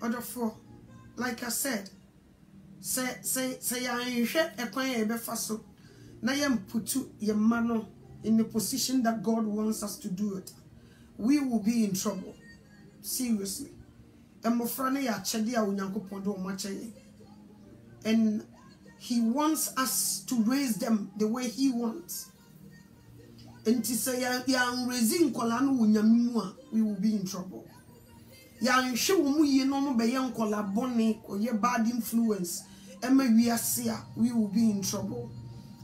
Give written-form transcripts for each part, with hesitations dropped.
Order for, like I said, say I share a coin a faso. Na yam putu your mano in the position that God wants us to do it. We will be in trouble. Seriously. And he wants us to raise them the way he wants. And to say we will be in trouble. Bad influence. We will be in trouble.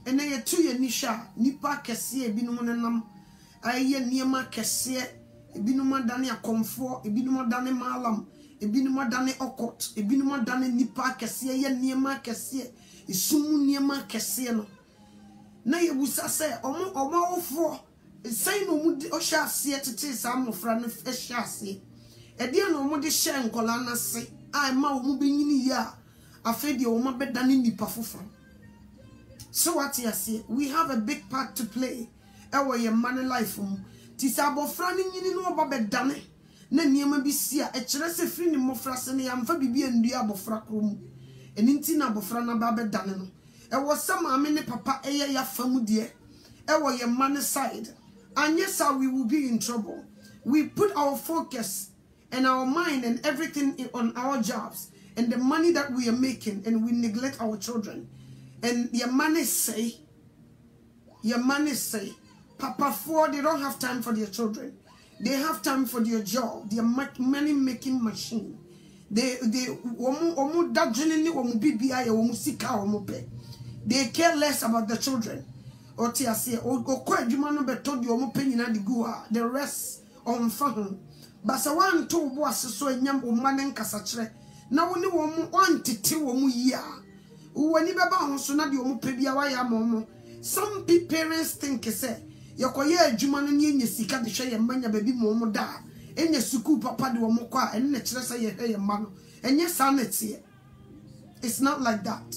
And then two nisha nipa kese ebinumonenam aye niema kese ebinuma dane akomfo ebinuma dane malam ebinuma dane okot ebinuma dane nipa kese ye niema kese isumu niema kese no na ye busa se omo ofo sai no mu o hya ase tete sa amofra no hya ase e de na omo de hye nkola na se ai ma omo benyini ya afedi omo bedane nipa foforo. So what you say? We have a big part to play. Our your money life Tisabo frani nyini no oba dane. Na niema bi sia e kire se firi ni mofra se ne yamfa bibi andua abofra krom. Eninti na abofra na ba dane no. E wo sama ame ne papa eye ya famu de. E wo your money side. And yes, we will be in trouble. We put our focus and our mind and everything on our jobs and the money that we are making, and we neglect our children. And your money say, Papa Ford, they don't have time for their children. They have time for their job, their money making machine. They care less about the children. The rest on phone. But one two was so a young woman casatre. Now only one titi year. Some parents think say yokoye adwuma no nye sika de hwe ye manya baby mo da enye suku papa de wo kwa enne kire say ye hwe ye ma no enye sanity. It's not like that.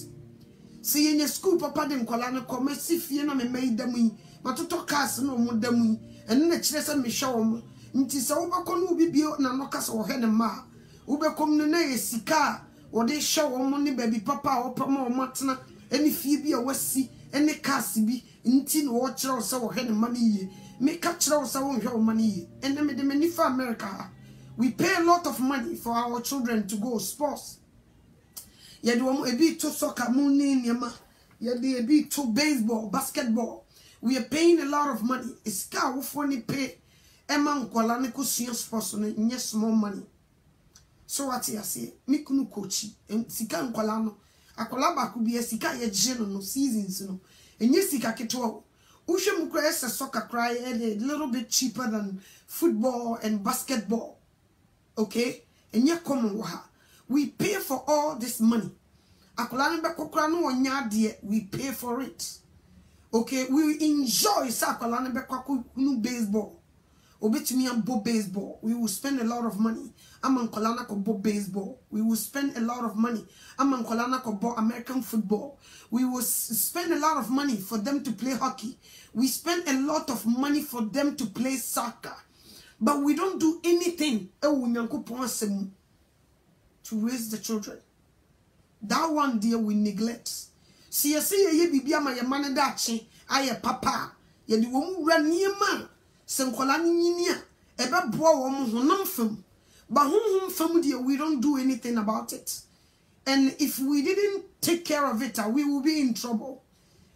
See enye school papa de nkola no komasi fie na me mai damu yi matoto cars no mo damu yi enne kire say me hwe wo mo nti se wo bakọ no bibio na no kasa wo hwe ne ma wo bekom no na ye sika wo de hwe wo mo ne baby papa wo pama wo matena eni fie bi a wasi eni cars bi nti no wo kire wo se wo hwe ne ma ne yi me ka kire wo se wo hwe wo ma ne yi enne me de mani for America. We pay a lot of money for our children to go sports. Ye do mo ebi to soccer mo ni niema ye de ebi to baseball, basketball. We are paying a lot of money. It's car wo for ni pay Emma nkwala ne kosua sports no nye small money. So what you say? Me kunu coach sika nkwala no akola ba ku bi sika ye je no seasons no enye sika keto uhwe mu kra ese soccer cry a little bit cheaper than football and basketball. Okay? Enye common wa. We pay for all this money. Akola ne be kokra no onya de we pay for it. Okay? We enjoy akola ne be kwakunu baseball. Obetumi ambo baseball. We will spend a lot of money. Amankolana ko bo baseball. We will spend a lot of money. Amankolana ko bo American football. We will spend a lot of money for them to play hockey. We spend a lot of money for them to play soccer. But we don't do anything to raise the children. That one dear we neglect. See, ye bibia ma ye man dachi aye papa. Ye di womu raniema. Senkola nyinia ebe boa wo mo honam fam ba honhom fam de we don't do anything about it. And if we didn't take care of it, we will be in trouble.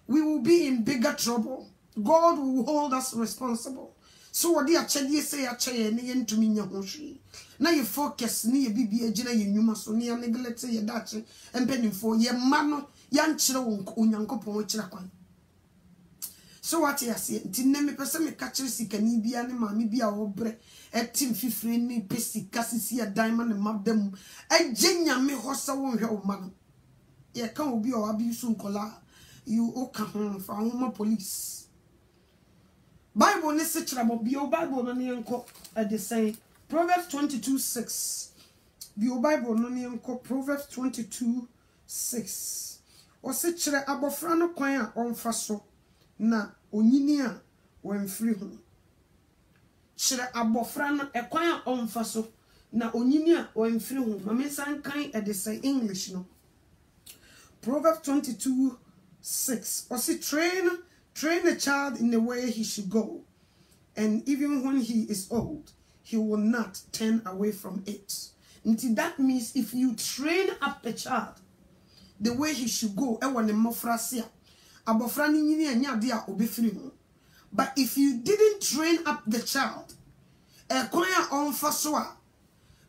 We will be in bigger trouble. God will hold us responsible. So what dia chede say ache ne yentumi nya hohwe na ye focus ne ye bibia gina ye nwuma so ne neglect ye dache empenimfo ye ma no ya nkyere wo onyankopon kyera kwan. So what you say? Tinne me pese me kachiri sikani bia ne maami bia wo bre etim fifire ni pesi kasisi ya diamond mabdam agenya me hosa wo hwe wo ma no ye kan obi o abi su nkola you o ka ho fa ho police. Bible ne se kira bo bio Bible no ne enko the say Proverbs 22:6. Bio Bible no ne enko Proverbs 22:6. O se kira abofra no kwan a onfa so na onyini a wemfiri ho. Kire abofra no ekwan a onfa so na onyini a wamfiri ho mame san kan e de say English no Proverbs 22:6 or say train a child in the way he should go, and even when he is old he will not turn away from it. Until that means if you train up a child the way he should go, e won mmofra se a abofra ni nyini anya de a obefiri ho. But if you didn't train up the child, kwan a onfa so a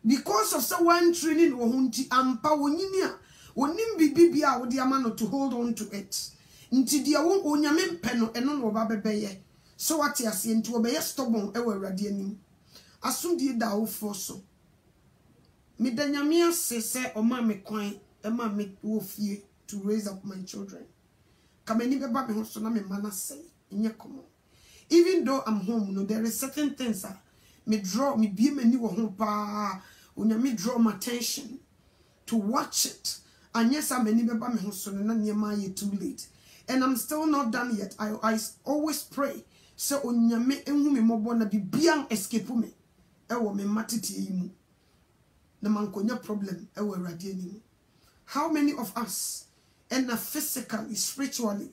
because of someone training wo hunti ampa wonyini a wonim bibibia a wo de ama no to hold on to it. Nti dia wo onyame mpe no eno no ba bebeye. So what you see into obey stubborn e wo awurade anim. Asundie da wo fo so. Me danyame ase se o ma me kwan e ma me wo fie to raise up my children. Kamani beba me ho so na me mana say enye komo. Even though I'm home, no, there is certain things me draw me be many wo ho pa onyame draw my attention to watch it. And yes, I'm many beba me ho so na niema ye too late. And I'm still not done yet. I always pray so onyame enhu me mobo na bibian escape me. Ewo me matete yimu. Na mankonya problem ewo awurade anim. How many of us and physically, spiritually,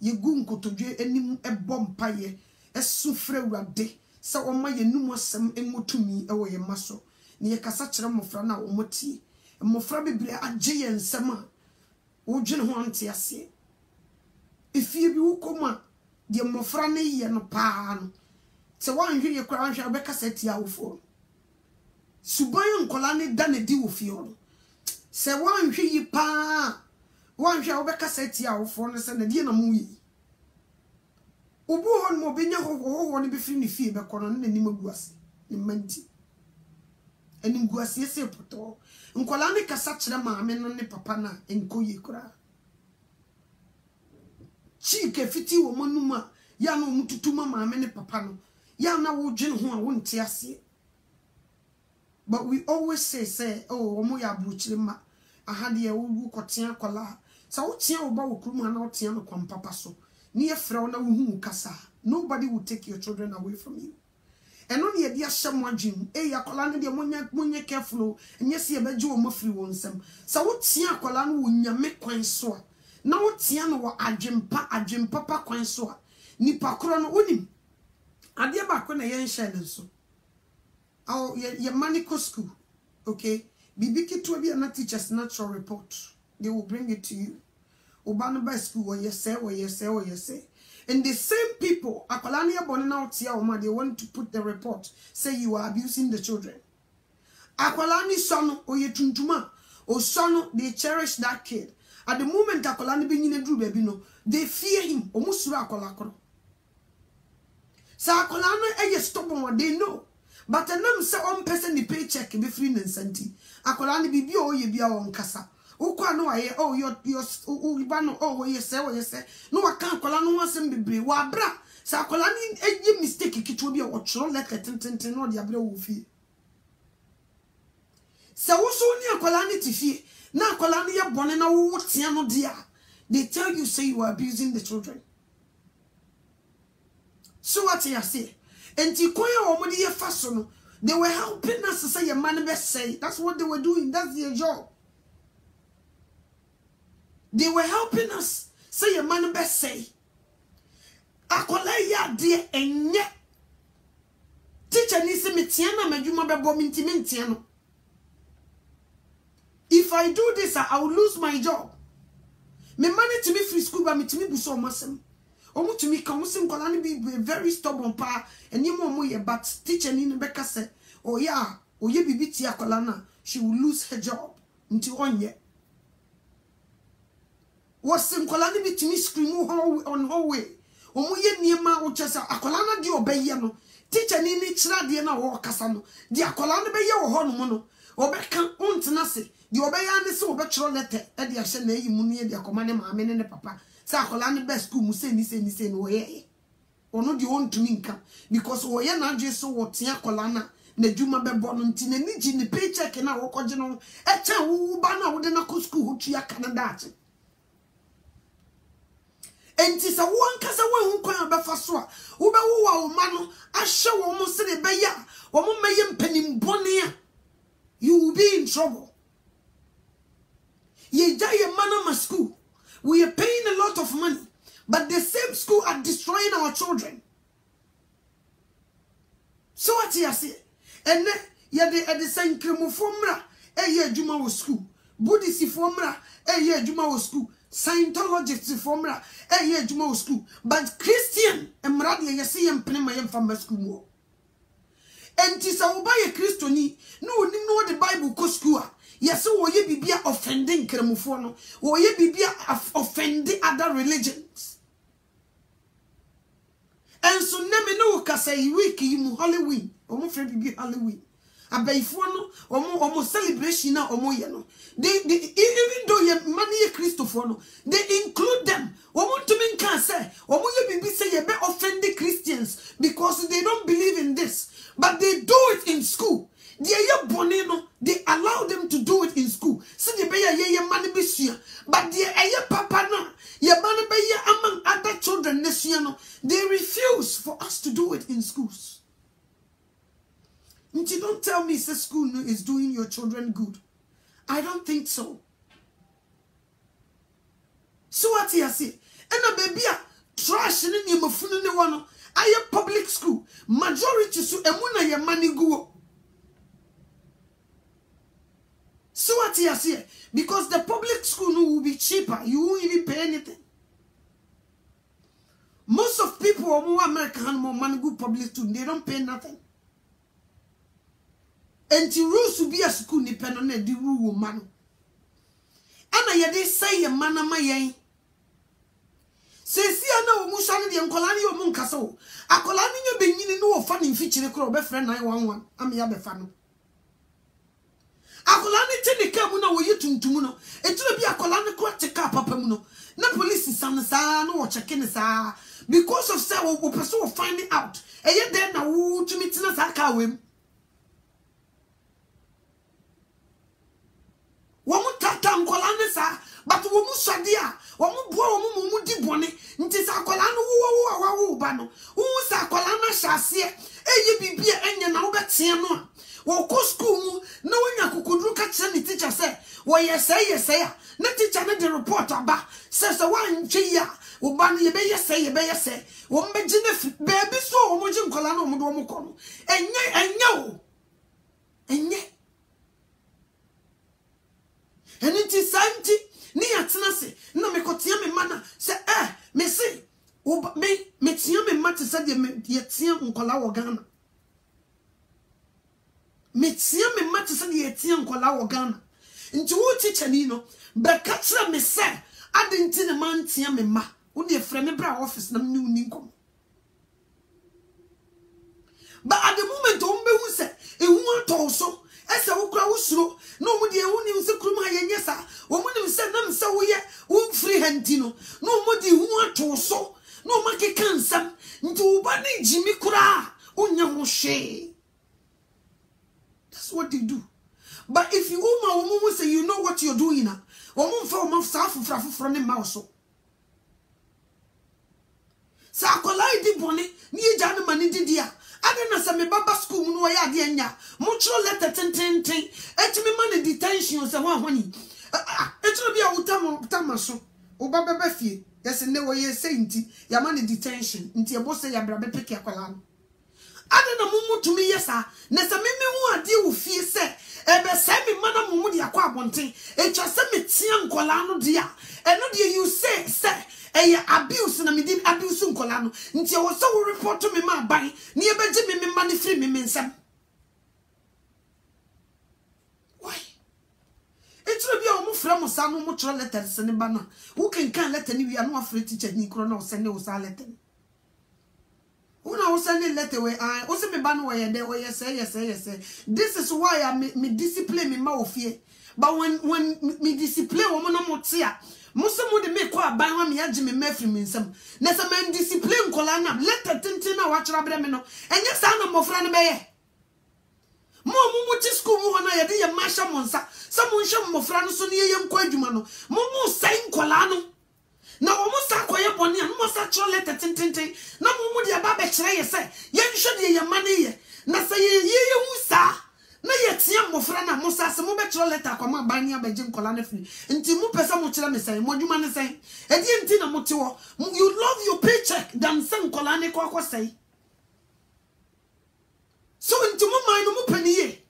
ye gu nkotodwe anim ebom paye esufre awurade sa oma ye num asem emotumi ewo ye maso ne ye kasa kire mofra na omotie mofra bebre agye ye nsem a wo dwene ho ante ase ifie bi wo koma de mofra ne ye no paa no se wanhwe ye kora wanhwe abeka sati awofo suban nkola ne da ne di wo fie no se wanhwe yi paa wanhwe abeka sati awofo no se na die na mu yi obu hon mo benya ho ne be firi ne fie be kono ne nim aguase ne manti enim guase ese poto nkola ne kasa kire maame no ne papa na enkoye kura chike fiti wo monuma ya no mututuma maame ne papa no ya na wo dwene ho a wo nte ase. But we always say oh omo ya bruchire ma ahade wo kotea kola sa wo tia wo ba wo krum na wo tia no kwam papa so ni efra na wo hu kasa. Nobody will take your children away from you. And only a dear someone dream ya kola ne de monya careful enye se beje wo mafiri wo nsem sa wo tia kola no wo nyame kwan so a na wo tia no wo adwempa pa kwan so a nipa kro no onim ade ba ko na ye nhye ne so aw ye manico school, okay, bibiki to be na teachers natural report, they will bring it to you. Obano by school what you say. And the same people akolani abone na otia oma, they want to put the report say you are abusing the children. Akolani son oye tuntuma o son, they cherish that kid. At the moment akolani be nyine dru baby no, they fear him omusura akolakoro. Sa akolani eye stubborn, they know. But a name say one person the paycheck be free and senti. Akolani bibi o ye bia won kasa. Ukwa no aye oh your ibano oh ye say no aka akola no wasem bebre wa bra. Sa akolani eji mistake kitwo bia o choro letter tintin no de abra wo fie. Sa wo so ni akolani tifie na akolani ye bone na wo tia no dia. They tell you say you are abusing the children. So what you say? And they were helping us to say a man best say. That's what they were doing. That's their job. They were helping us say a man best say. Akolaya dear and yet teacher nisi metiana majuma bebo mintimentiano. If I do this, I will lose my job. Me money to me free school, but me to me buso masem. Omu to me come sim kolani be very stubborn pa and you mo ye but teacher ni beka say oh yeah oh ye bibi tia kolana she will lose her job until on ye was sim kolani be to me scream on her way omu ye niema o chesa akolana di obeye no teacher ni chira de na wo kasa no di akolana be ye wo ho no no obeka ontena se di obeye ne se obetro letter e de ahye na yi mu ne de akoma ne maame ne papa sa akolani be school mu se ni no ye ono di on to me nka because wo ye na adwe so wo tia akolana na djuma be bo no nti na ni gi ni paycheck na wo koje no e cha wo ba na wo de na ko school ho tua Canada ache enti sa wo anka sa wo hu kwan abefa so a wo be wo wa wo ma no ahye wo mo se ne be ya wo mo meye mpanim bone a you will be in trouble. Ye jaya manama school. We are paying a lot of money, but the same school are destroying our children. So what you say? And then at the same cremofomra, a year Juma was school. Buddhist formra, a year Juma was school. Scientologist formra, a year Juma was school. But Christian and Mradia, you see, and Pneumayam from school. And tis our buy a Christoni, no, know the Bible co school. Yes, so ye be offending cremofono, or ye be offending other religions. And so never know say wiki you Halloween, or more be Halloween. A bayfono or more celebration or more yellow. They even though ye money Christophono, they include them. Or want to mean can say, or more you be say ye be offending Christians because they don't believe in this. But they do it in school. They allow them to do it in school. So they pay ye money this year. But the papa na ye money pay among other children this year. They refuse for us to do it in schools. And you don't tell me say school is doing your children good. I don't think so. So what you say? And a baby trash in your mafuna ne one. I am public school. Majority so emuna ye money go. So what you say? Because the public school will be cheaper. You won't even pay anything. Most of people are more American, more money go public school. They don't pay nothing. And the rules to be a school depend on the rule man. And I say a man of my yen. Say, see, I know Mushani the Uncolani or Muncaso. A colani you been in no funny feature the crow, best friend 911. I'm the other fan. A colani tell the cabuna where you to Muno. It will be a colani quite a car, Papa Muno. No police is son, or checking the because of say or pursue finding out. And yet then now to meet us a car with. Womu tata mkolane sa, but womu swadia, womu bua womu dibone, nti sa kolane wo bano, sa kolane shasye, ye bibia enye na obetie no. Wo ko school mu, na wonya kukudru ka kire ni teacher say, wo yes ya, na teacher na the report aba, say wan twe ya, wo ba no ye be yes, wo mbeji na baby so wo ji mkolane wo do wo kono. Enye o. And it is santi ni atenase na me kotia me mana se me se me tia me mate se de me tia nkola wo Ghana me tia me mate se de tia nkola wo Ghana nti wo teacher ni no be ka kire me se adenti ne man tia me ma wo de frɛ me bra office na me uni nkom. But at the moment ombe hu se ehu atɔ so ese wukra wusuro no mu de ehu ni nse krum ha yenye sa wo mu ni se nam se wo ye wo free hanti no no mu de hu ato so no make kansam nti wo ba ni jimi kura onya ho hwe. That's what they do. But if you wo say you know what you're doing na wo mu fa wo sa afufra ne ma so sa akolai di bone ni eja ne mani di dia adena se me baba school mu no ya ade anya mo chro letter ten etimi man detention se ho ahoni etiro bia utama so wo baba ba fie yesi ne wo ye say nti ya man detention nti e bo se ya bra be pick akola no adena mo mutumi yesa na se me hu ade wo fie se ebe se me mana mo mu de akwa abonten etwa se me tia nkola no dia eno de you say abuse na me di abuse nkola no nti e wo so wo report to me ma ban ni e beje me ma ni free me nsam. Why etro bia o mu fra mo sa no mo tro letter se ne ba na wo kan letter ni wi anu afre teacher ni kro na o send o sa letter una o send letter we o se me ba no we de o yes this is why me discipline me ma ofie. But when me discipline wo mo na mo tia Musamu de me kwa ban wa me age me mafri me nsam na se man discipline kola na let tintin na wa chira bre me no enye sa na mofra ne be ye mo ti school mu na ye de ye masha monsa sa mo nhwe mofra no so ne ye nkwa adwuma no mo sai nkola no na wo mo sa koye boni an mo sa chira let tintin na mo de ba be kire ye se ye nhwe de ye mane ye na se ye hu sa na yetia mofra na mo sase mo betro letter kwama ban ya beje nkola na fini nti mo pesa mo kire me sen mo dwuma ne sen edi nti na mo te wo you love your paycheck than sen nkola ne kwa sei so nti mo man no mo paniye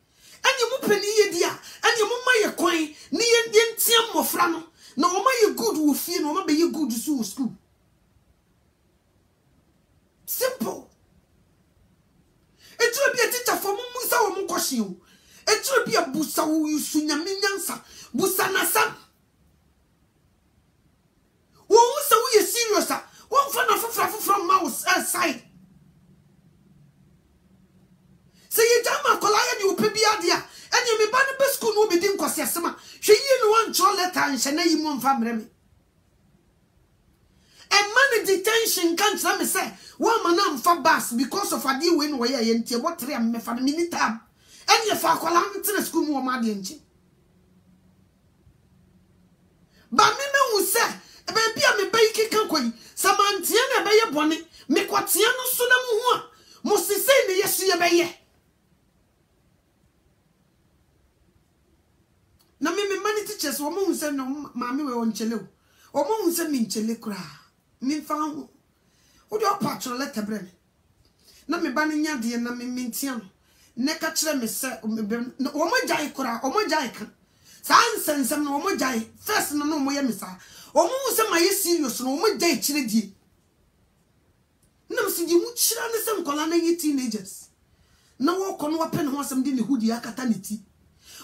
anye mo paniye dia anye mo maye kwan ne ye ntia mofra no na o maye good wo fie no o ma be ye good so school simple. Etro bi teacher for musa wo mo kwhye o etro bi abusa wo yusu nyame nyansa busa nasam wo musa wo ye serious a wo mfa na fofra mouse side say ye jama kola ye ni ope bi ade a enye me ba ne be school no be di nkwase asema hwe yi no wan tro letter nhye na yi mo mfa mre me and man detention can't let me say one man am for bus because of a deal when we are in what 3 me for minute time and you for kola to school mo ma de nchi ba me hu say e ba bia me ba yi kan kwai samantia na be ye bone me kwatia no so na mu hu a mo sise ne yesu ye be ye na me mani teachers wo mo hu say no ma me we won chele o mo hu say mi nchele kura mi fa hu o do patro letter bre me na me ba ne nya de na me mentia no ne ka kire me se o mo jai kura o mo jai kan san sensem no o mo jai first no no mo ye me sa o mo se ma ye serious no o mo jai kire die na me se di mu kira ne se nkola na ye teenagers na wo ko no wa pen ho asem de ne hudi akata ne ti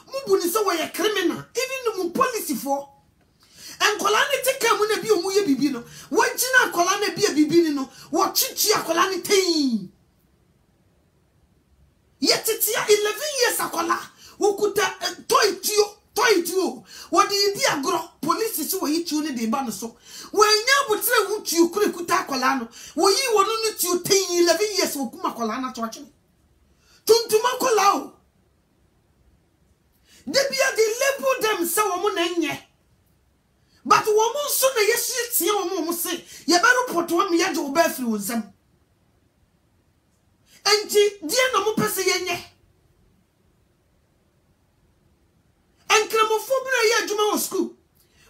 mu bu ni se wo ye criminal even mu police for enkola ne teka mu na bi o mu ye bibi no wo gina akola na bi bibi ni no wo chichi akola ne ten yetitia 11 years akola wo kuta toy tio wo di di agro police si wo yi tio ne de ba no so wo anya butre wo tio kure kuta akola no wo yi wo no ne tio 11 years wo kuma akola na to ache tuntuma akola o de bia they label them say wo mo na nye but woman so na yesu tie woman say ye be report wo me ye jo ba firi wonsam enti die na mo pese ye nye enkramofo bra ye adwuma wo school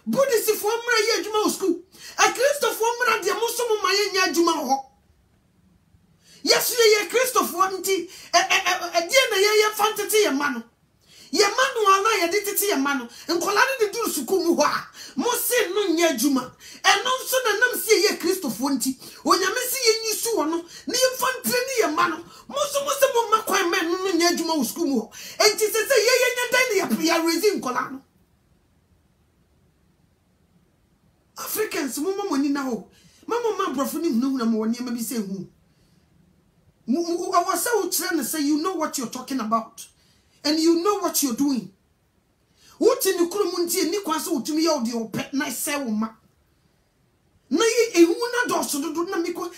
buddhist fo mra ye adwuma wo school a christopher mra de mo so mo ma ye nya adwuma ho yesu ye christopher nti die na ye fantete ye ma no ye manu ala ye dititi ye manu nkola ne duru suku mu ho a mo se no nya adwuma eno nso na nam se ye Kristofo nti onyame se ye nyisu wo no ne ye fantre ne ye manu mo se mo makwan men no nya adwuma wo suku mu ho enti se ye nya dan ne ya raise nkola no Africans mo moni na ho mama brofo ni hunu mo woni ma bi se hu mu awasa wo kire ne say you know what you're talking about and you know what you're doing. What in the Krumunti and Nikwas utumi ya odi ope na se wo ma. Na ye ehu na do so do na miko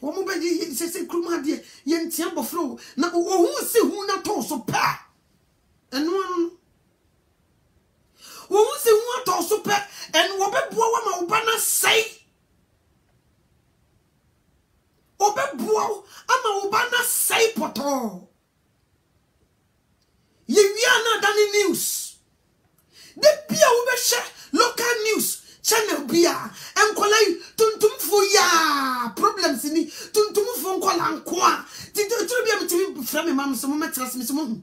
wo mo be se kruma de ye ntia bofro na ohu se hu na to so pa. Eno anu. Wo hu se hu to so pa en wo be boa wa ma wo ba na sei. Obe boa ama wo ba na sei poto. Ye wiana dani news. De bia wo be share local news channel bia enkola tuntum fo ya problems ni tuntum fo nkola nko a titiro bia metimi fra me mam so mo metras me so mo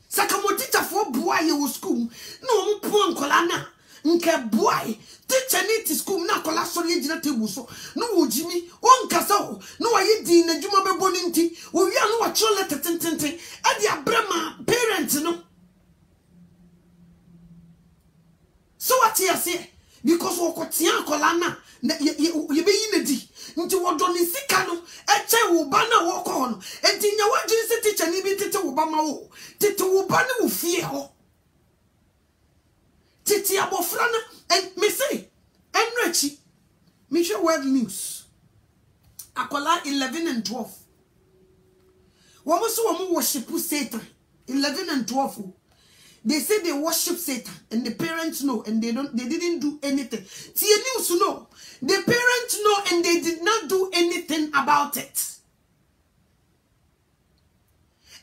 saka mo teacher fo boa ye wo school no mo po nkola na nke boy teacher ni ti school na kola so ye gina table so no wo jimi on kasa ho no wa ye din na djuma be boni nti wo wi anu wa chole tetententen e dia brema parents no so what you say because wo kotia kola na ye be yi na di nti wo do ni sika no e che wo ba na wo ko no enti nya wa jini se teacher ni bi tete wo ba ma wo tete wo ba ne wo fie ho titi abofra na and me say enrechi me share world news akola 11 and 12 womo so womo worship Satan 11 and 12 they say they worship Satan and the parents know and they didn't do anything. See news know the parents know and they did not do anything about it.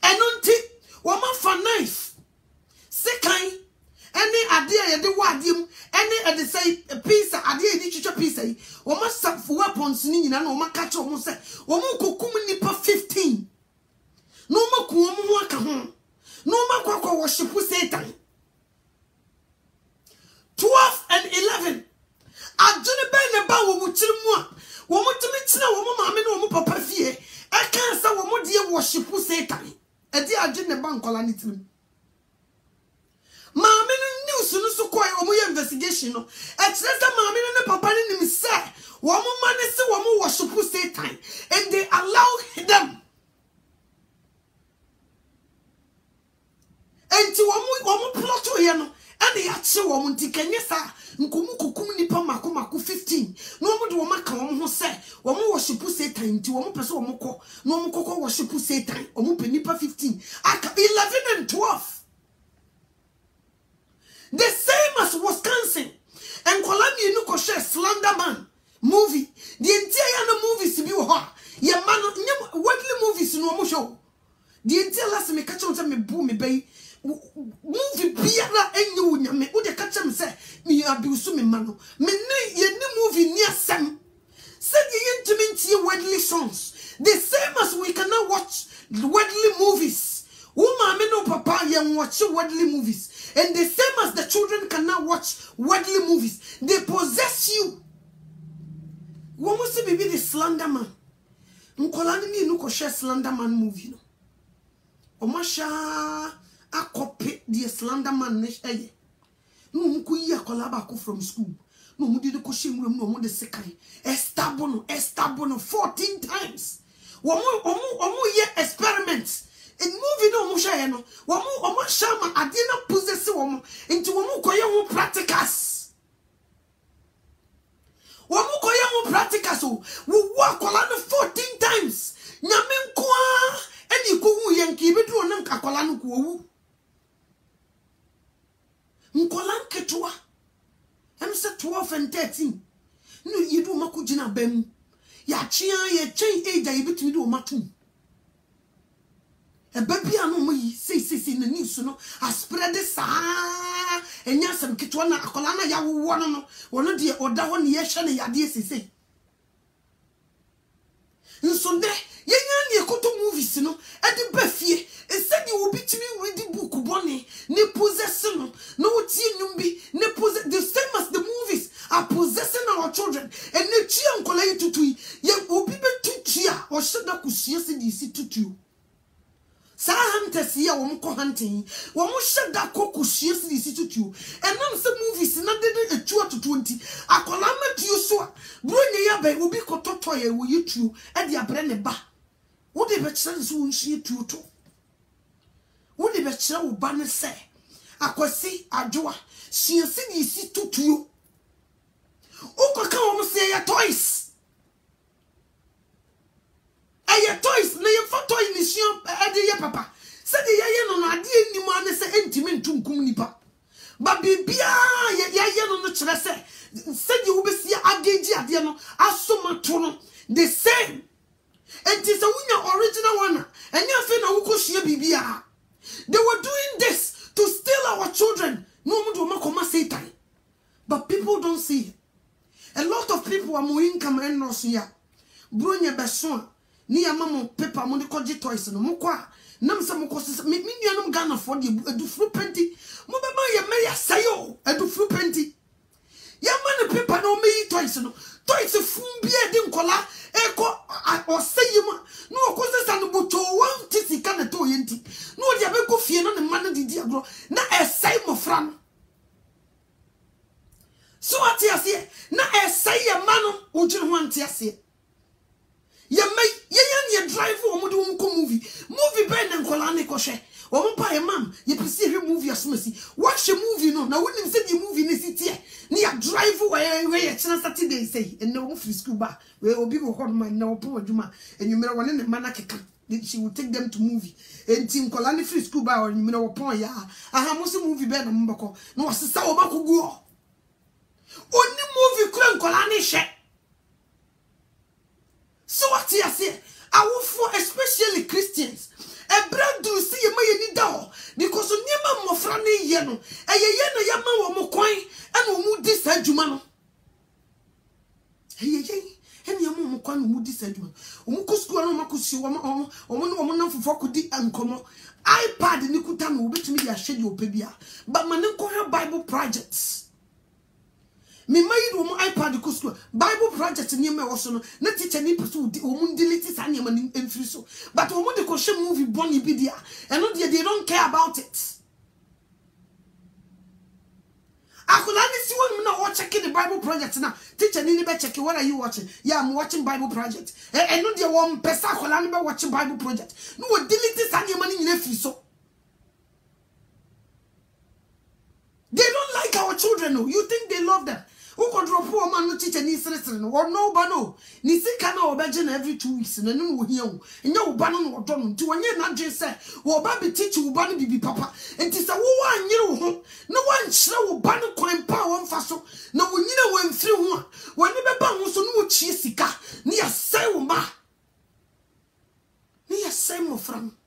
And on episodes ni nyina na o maka che o mo se o mo kokum nipa 15 no maku o mo aka ho no makwa worship Satan 12 and 11 adwene ben ne ba wo mu kirimu a wo mo timi kina wo mo maame na wo mo papa fie e kan sa wo mo de worship Satan e di adwene ne ba nkola ne tirim maame no news no so koy wo mo ye investigation no e kire sa maame no ne papa ne nim se wo mo mane se wo mo worship Satan and they allow them enti wo mo plot o ye no and ya che wo mo ntikanye sa nkomu kokum nipa mako 15 no mo de wo maka wo ho se wo mo worship Satan nti wo mo pese wo mo kọ no mo kokọ worship Satan wo mo pe nipa 15 aka 11 and 12 the same as Wisconsin and Columbia no ko share Slenderman movie the entire movies bi wo ha ye man worldly movies no mo show the entire last me catch on say me bu me bay movie biara enye wunyame wo de catch me say me abiusu me mano me ne ye ni movie ni asem said ye intimate worldly songs the same as we cannot watch worldly movies woman me no papa ye watch worldly movies and the same as the children cannot watch worldly movies they possess you wo mo se bibi the Slenderman nkola ni no ko share Slenderman movie no o ma sha a copy the Slenderman ne eye no nko yi akola ba ko from school no mu did ko shemwem no mo de sekai estabono 14 times omo ye experiments in movie no mo share no omo shama ade na possess wo into wo ko ye wo practicals wo ko ye wo practicals wo akola no 14 times nyame nko a eni ko hu ye nki bedu onam akola no ko wu nkola nketwa em se 12 and 13 no yidu makugina bam ya chia ye chen age ye betumi do matum e babia no mo yi sei na news no a spread sa enya sam ketwa na akola na ya wo no wono de oda ho ne ye hwe ne yade sei nso de yenya ne ekoto movies no e de bafie e said you will be to me read book bone ne possess no no tie numbi ne possess the same as the movies are possessing our children and ne tia nkola yi tutui ye obi be tutia o sheda kusie se di si tutu sa hunters ya wo mko hunting wo mo sheda kokusie se di si tutu enam se movies na de etua to 20 akola matuo so a bro ne ya ba obi kototo ye wo yitu e de abre ne ba wo de be kire so nsie tuto wo de be kire wo ba ne se akwasi adwoa siesi di si tutuo ukoka wo mo se ya toys toys na ye fa toy mission ade ye papa se de ye no ade enimu ane se entimi ntunkum nipa ba bibia ye no kire se de wo besi ageji ade no asomato no the same and is a winner original one and you feel na wukoshia bibia they were doing this to steal our children no mo do makoma Satan but people don't see it. A lot of people are more income and no so ya bronya beso ni ya mama paper mo de koji toys no mo kwa nam se mo kosi me nuanom Ghana for de adufru penti mo be ma ye me ya sayo adufru penti ya man paper no me toys no toys fun bia de nkola eko o sayima no okosi sa no boto wan tisika na to yenti no dia be ko fie no ne man didi agro na esai mo fra no so atiase na esai ye mano ojiri ho antiase ye yan drive o mo de wo ko movie be na nkola ne ko hwe o mo pa ye mam ye pese hwe movie asomasi watch movie no na wonim se the movie ne sitie ni ya drive we ye china Saturday say and no free school ba we obi go hold man na opo adwuma enwumere wone ne mana keka she will take them to movie enti nkola ne free school ba enwumere wo pon ya aha mo se movie be na mbako na wasesa wo ba koguo oni movie kura nkola ne hwe so what you say for especially Christians e breakthrough see ye may ni da because niema mofra ne ye no ye na ya ma wo mo kwan e no mu dis adwuma no ye eni mo kwan mu di sadwuma omu ko school no makosi omu na fofo ko di ankomo iPad ni kuta no obetumi dia hwe di opebia but man ko Bible projects me mayi do mo iPad ko school Bible project ni me wo so no na teacher ni person di omu delete sa ni man emfiri so but omu de ko hwe movie boni bi dia eno they don't care about it. Akulani si one na watch checking the Bible project now. Teacher ni be checking. What are you watching? Yeah, I'm watching Bible project. And no dia one pesa akulani be watching Bible project. No we delete sa money in free so. They don't like our children. No, you think they love them? Who could drop poor man no teacher ni seriously no no ba no. Ni sika na obeje every 2 weeks na no here o. Enya wo ba no no do no. Nti wonye na dwen say wo ba be teach wo ba no bibi papa. Nti say wo anyere wo ho. No wan kyere wo ba no kwan pa won fa so. Na wo nyina wo mfiri ho a. Woni be ba ho so no wo chie sika. Ni ya say wo ma. Ni ya say mo from.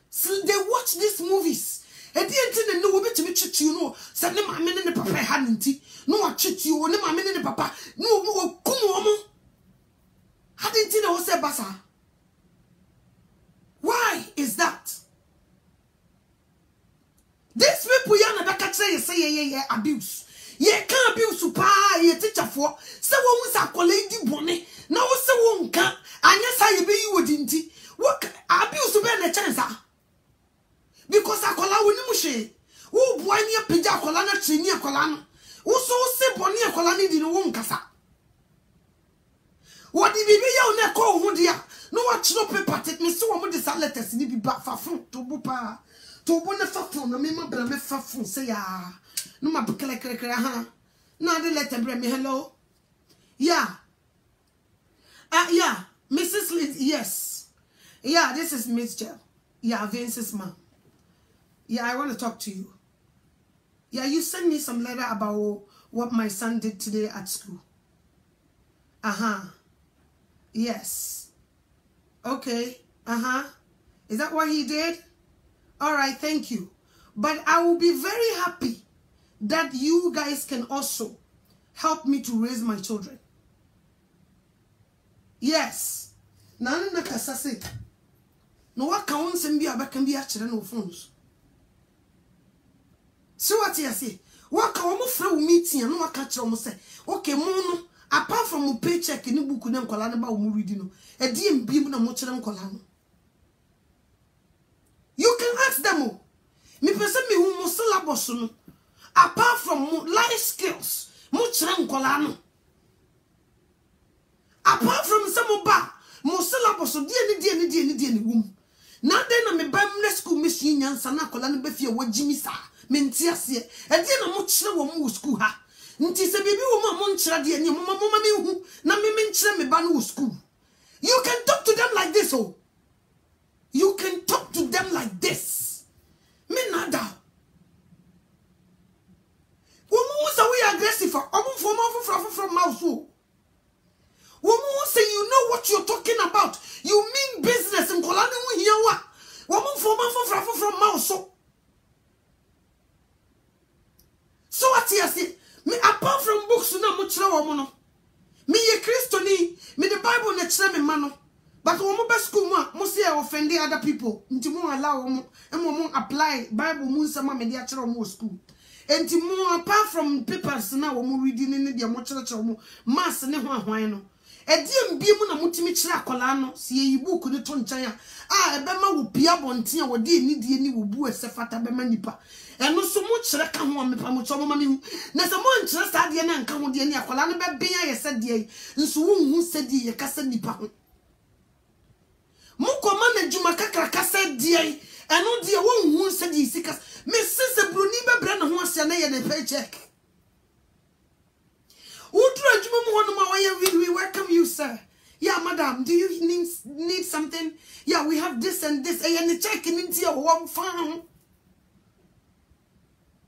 So they watch these movies. E di enti no wo betimi twetwe no se ne ma me ne papa ha nti no wa twetwe wo ne ma me ne papa no wo kum wo mo ha di enti na wo se basa. Why is that? These people ya na beka kire say ye abuse ye can abuse pa ye teacher for se wo hu sa kola di bone na wo se wo nka anya sa ye be yi wo di nti wo abuse be na chance because akola woni mu hwe wo boa ni apija akola na treni akola no wo so se boni akola ni di no wo nkasa wo di bibi ya na ko hu dia no wa chiro paper take me so wo mo de sa letters ni bi ba fa fun to bo pa to bo na fa fun na me ma bra me fa fun se ya no ma bekele kere ha na de letter bra me hello yeah yeah Mrs. Liz, yes yeah this is Miss Jell, yeah Vince's mom. Yeah, I want to talk to you. Yeah, you sent me some letter about what my son did today at school. Yes. Okay. Is that what he did? All right, thank you. But I will be very happy that you guys can also help me to raise my children. Yes. Nana nakasase. No wa kawon sembi abaka bi a kire no phones. So what you say? What can we free meeting and what catch almost say? Okay, mono. Apart from a paycheck in the book, and colana about reading, a DM beam na mochram colano. You can ask them. Me person me who syllabus. Apart from life skills, mochram colano. Apart from some ba, mo syllabus, dear womb. Now then, I'm a bam school machine and sana colana befia what Jimmy sa. Mentiasie e de na mo kire wo mo school ha nti se bibi wo mo nkira de ani mo me hu na me nkira me ba no school. You can talk to them like this. Oh, you can talk to them like this. Me nada wo mo say we aggressive from mouth. Wo mo say you know what you're talking about. You mean business in kolani wo hia wa wo mo from mouth so. So what you say? Me apart from books na mo kire wo mo no. Me ye Christiani, me the Bible na kire me ma no. But wo mo be school mo say offend other people. Nti mo allow mo mo apply Bible mo nsema me dia kire mo school. Enti mo apart from papers na wo mo reading ne dia mo kire mo mass ne hwan no. Edie mbie mu na mutimi kire akola no se yi book ne to nchan a ebe ma wo pia bonten a wo de ni die ni wo bu esefata be ma nipa eno so mo kire ka ho amepa mo chomo ma me hu na se mo nkire sa de na nka ho de ni akola no be ben ya se de nso wo hu se de ye kasa nipa ho mo koma na juma kakra kasa de eno de wo hu se de sika me sese broni be bre na ho ase na ye na paycheck. We welcome you, sir. Yeah, madam, do you need something? Yeah, we have this and this. And the checking into your one phone.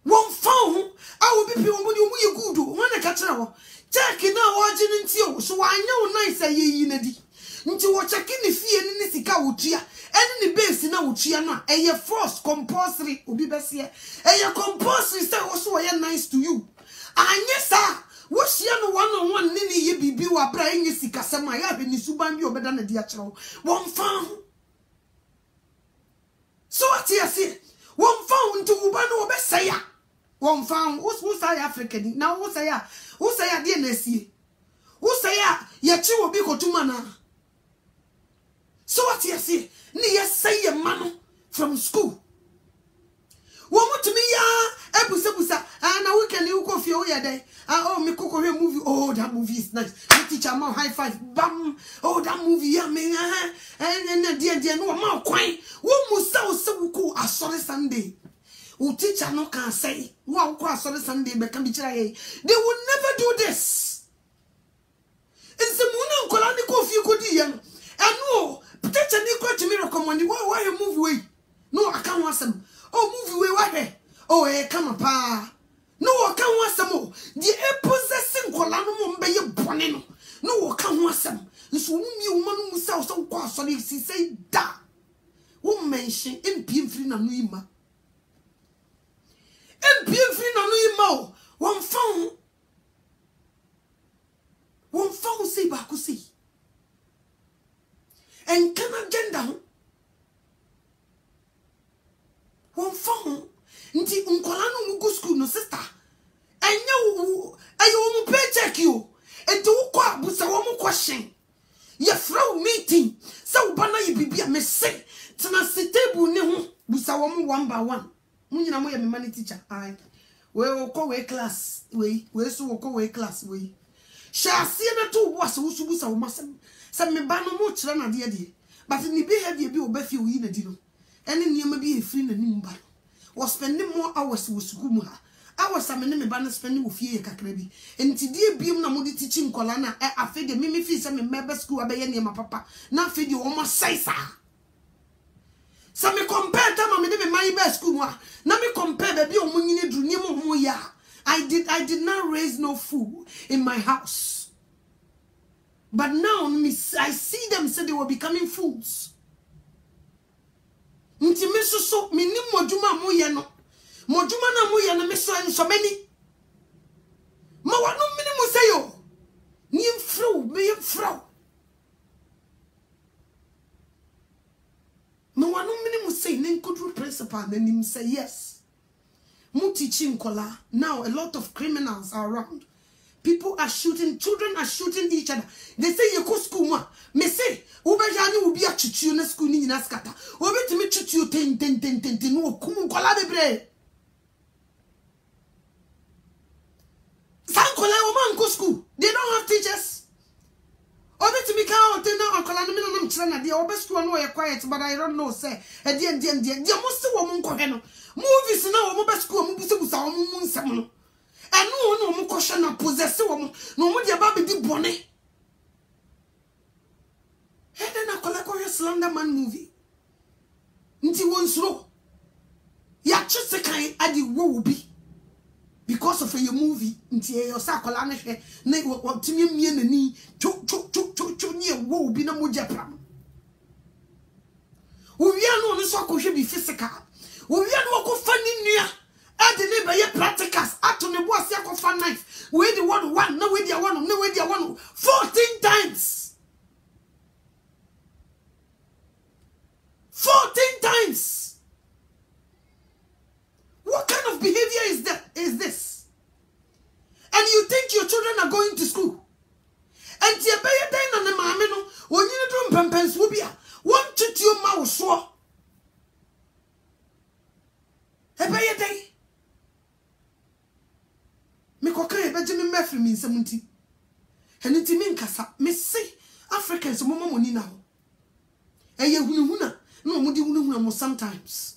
One phone? I will be people when you good. When I catch now, checking now watching into you. So I know nice ye nedi. Into what checking the fee and in the sika uchia. And in the base in our chiana. And your first compulsory will be best here. And your compulsory say also I am nice to you. And yes, sir. What's your one on one nini ye bibi wa bra enye sikasema ya be ni suban bi obeda na dia kyerɛ won fa so what you say won fa ntu uba no obesaya won fa wo say Africa ni na wo say de na sie wo say ya chi obi kotuma na so what you say ni ye say ma no from school womutumi ya ebusebusa na weekend you go fie wo ye dey oh me koko he movie oh that movie is nice me teacher ma high five bam oh that movie ya me and dia no ma kwan wo musa wo se wo asori Sunday wo teacher no can say wo ko asori Sunday be kan bi kira ye they will never do this nse mu na nkola ni ko fie ko di ye no eno teacher ni ko timi recommend why movie way no I can't want some oh movie way why oh come on pa no I can't want some the possessing kola no mo mbe ye bone no I can't want some so mi woman mu sa so kwa so le si say da wo mention empie free na no ima empie free na no ima won fa say ba ko say en kana agenda won fa nti nkola no mu go school no sister enya wo ayo mu paycheck yo enti wo kwa busa wo mu question ye throw meeting so bana ye bibia me say tena table ne ho busa wo mu one by one munyina mo ye me mani teacher ai we ko we class we so ko we class we sha sie na to wo asa wo su busa wo masem se me ba no mo kire na de but ni behavior bi obafi wo yi na di no ene niam bi e free na nim ba was spending more hours with school ha hours amene me ba na spending wo fie kakra bi enti die biem na mo di teaching kola na afi de me fi se me meba school abaye niam papa na afi de wo mo sai sa so me compare time me de me mai ba school ha na me compare ba bi o mo nyine duru niam ho ya I did not raise no fool in my house, but now I see them say they were becoming fools. Nti me so me ni moduma mo ye no moduma na mo ye no me so en so many ma wanu mini mo say yo ni mfro me mfro ma wanu mini mo say nen kodru principal na nim say yes mo teaching kola now a lot of criminals are around. People are shooting, children are shooting each other. They say you go school ma. Me say, ubejani ubi a chuchu na school ni na skata. Obi me chuchu ten no kumu kola bebre. San kola o man go school. They don't have teachers. Obi me ka o ten na kola no me no mchira na dia obi school no ye quiet but I don't know say. E dia mo se wo mo nkɔ hɛ no. Movies na wo mo be school mo busa wo mo nsɛm no. And no mo question na possess wo no mo dia ba be di bone head na kola ko Slender Man movie nti won suro ya chese kan adi wo bi because of a movie nti e yosa kola na hwe na wo timi mie nani cho ni wo bi na mo je pram wo wi anu no so akohwe bi physical wo wi anu ko fa ni nua ade ne be ye practicals ato ne bo ase akofa knife we the one no we the one no we the one 14 times 14 times. What kind of behavior is this? And you think your children are going to school and tie be ye den na ne maame no onyine drum pempenso bia won tutu ma wo so e be ye den me kokan e beje me mafri mi nsam nti heniti mi nkasa me se Africans mo money na ho eye hunhuna no mo di hunhuna mo sometimes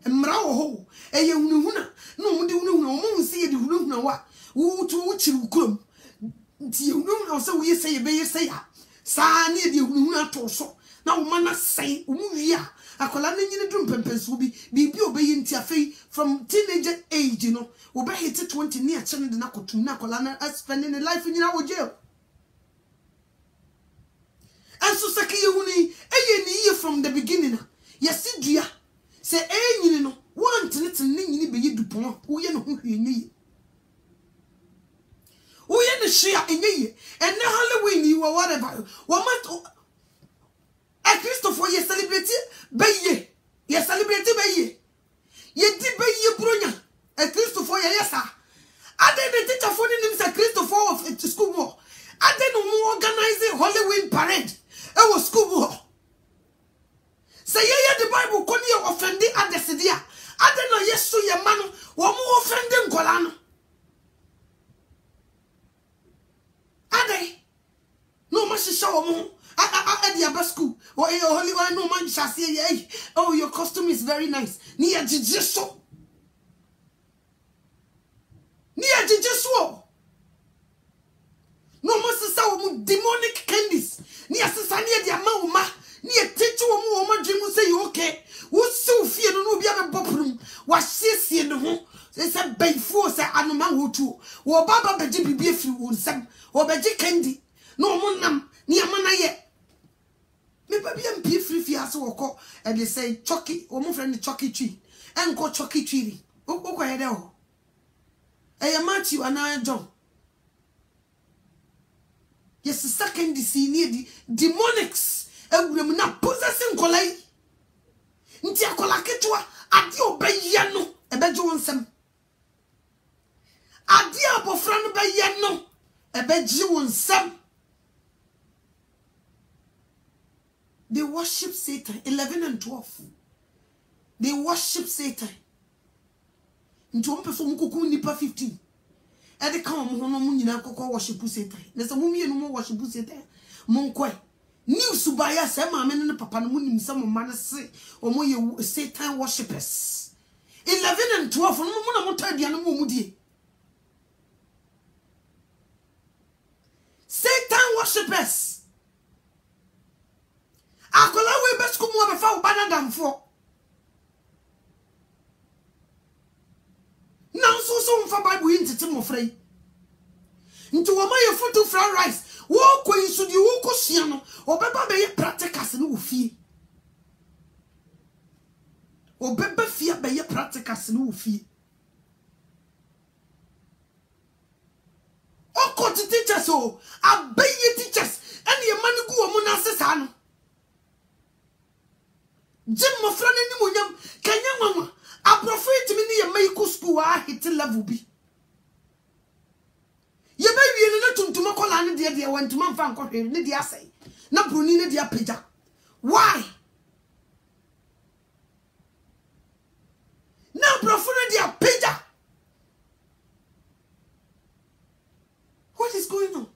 emra wo ho eye hunhuna no mo di hunhuna mo nsi ye di hunhuna wa wo tu wo chiri ukrom nti hunhuna so wo ye say be ye say ya sa na di hunhuna to so na wo mana say wo mu wi a akola na nyine drum pempenso bi obeyi nti afei from teenager age you know obe hit 20 near chene de na kotum na akola na spending the life nyina wo jail and so sake yehuni eye ni ye from the beginning yes dua say nyine no want ne nyine be ye dupon wo ye no ho hwe nyi wo share enye and na Halloween you or whatever. Woman a Christopher ye celebrate baye. Ye celebrate baye. Ye di baye bronya. A Christopher yesa. I didn't teach a phone in him Christopher of school war. I didn't organize Halloween parade. It was school war. Say the Bible koni offendi adesidia. I didn't know yes to your man. One more offending Golano. Ade no man show mo at the Abba school or your holy one no man shall say oh your costume is very nice near jijiso no man saw demonic candies near Sisania the Amauma near teach woman dream will say you okay what so fear no be a boprum was she in the home. They said, "Bay force animal who too. Or Baba Beji be free would some or Beji candy. No monam near mana yet. Maybe I'm be free fias or call and they say Chucky or more friend the Chucky tree and call Chucky tree. Oh, I know. I am Matthew and I am John. Yes, the second near the demonics and we not possessing Colay. Ntia Colaketwa at your bayano a bedroom some. Adia bofran be yeno ebeji wonsam. They worship Satan 11 and 12. They worship Satan. Nti on perform kuku nipa 15. E de kan mo hono mo nyina kokko worship Satan. Na se mo mienu mo worship Satan. Mo nkoi. News subaya se ma me ne papa no mo nim se mo ma ne se o mo ye Satan worshippers. 11 and 12 no mo na mo tadia no mo mudie. Satan worshippers. Akola we best come over for banana for. Now so for Bible into Tim free. Into a my foot to fried rice. Walk when you should you walk siano or beba be practicas no fee. Or beba fear be practicas no fee. Oko to teachers so obey teachers and your money go among us. Jim my friend any munyam kanya mama a prophet me near medical school I hit level B. Ye baby na tuntuma kola ne de went to man fan kohwe ne de asai na bruni ne de apagya. Why? Now prophet ne de apagya. What is going on?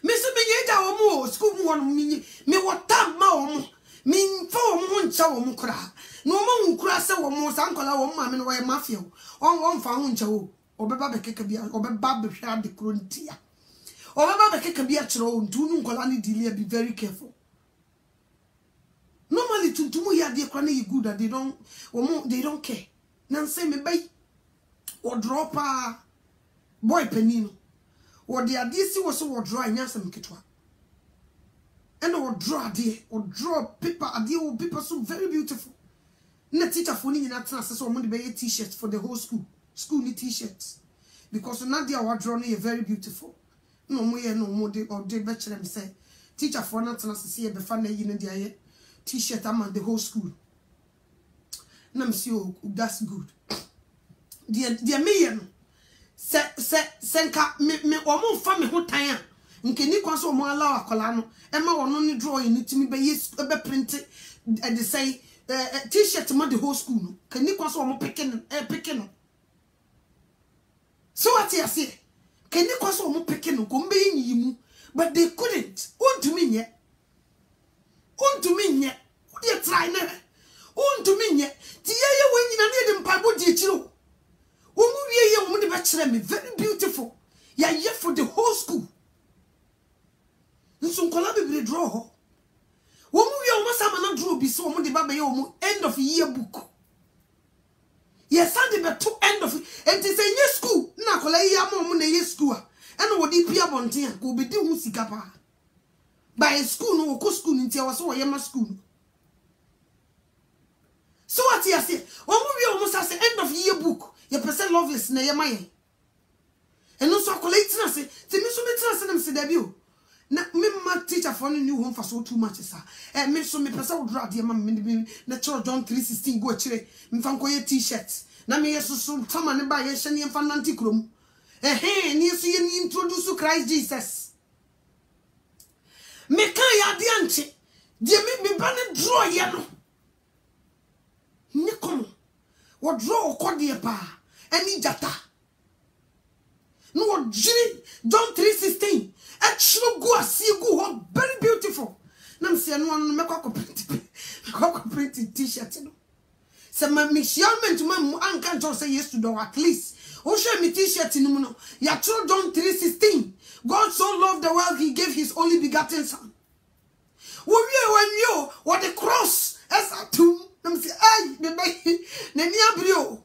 Mr. Benyeda omo school mu won me watam ma omo me fa omo ncha omo kra no omo nkura se omo sankola omo ma me no we mafia on fa ho ncha o obeba bekeka bia obeba behwa de krontia obeba bekeka bia kiro ntu nu nkola ne deal be very careful. Normally tuntumu ya de kra na you good that they don't care. Nan say me bay or dropper boy penino or the adisi was so draw nyasam kitwa and or draw there or draw paper adia paper so very beautiful na teacher for ni na tana so mo de be t-shirts for the whole school ni t-shirts because na dia wa draw no very beautiful no mo ye no mo de or de be chere me say teacher for na tana se ye be fa na yi na dia t-shirt am the whole school na me see oh that's good dia me ye no senka me omo fa me ho tan a nkeni kwa so mo ala akola no e ma wono ni drawing ni timi be yes be print they say t-shirt ma the whole school no keni kwa so mo pick no so what you say keni kwa so mo pick no ko mbe yin yimu but they couldn't untumi nye they try na untumi nye ti ye we nyina ne de mpabo di chiro me very beautiful. Ya yet for the whole school. Nso nkola be draw ho. Wo mu wi o masama na draw bi so mo de baba ye o end of year book. Yes, and be to end of and it say ye school na kola ye am mo na ye school a. And wo di pia bonten a go be di hu sika pa. By school no ko school ntia wo so wo ye ma school. So what you say? Wo mu wi o say end of year book. Ye person love is na ye maye. And no so collecting say, to me so me tell them say debut. Na me ma teacher for no new home for so too much sir. Me so me pesa wo draw de ma me natural John 3:16 go akire. Me fa nkoye t-shirt. Na me yeso so tama ne ba ye hye ne fa nanti krom. Ni so ye ni introduce Christ Jesus. Me kan ya de anche. De me ba ne draw ye no. Ni kono. Wo draw okode pa. Ani jata. No jiri John 3:16. Actually go see go very beautiful. Nam say no me kwa print t-shirt no. Say my measurement man anka just say yes to do at least. O show me t-shirt no no. Ya true John 3:16. God so loved the world he gave his only begotten son. When you what the cross as a tomb. Nam say ay me na ni abrio.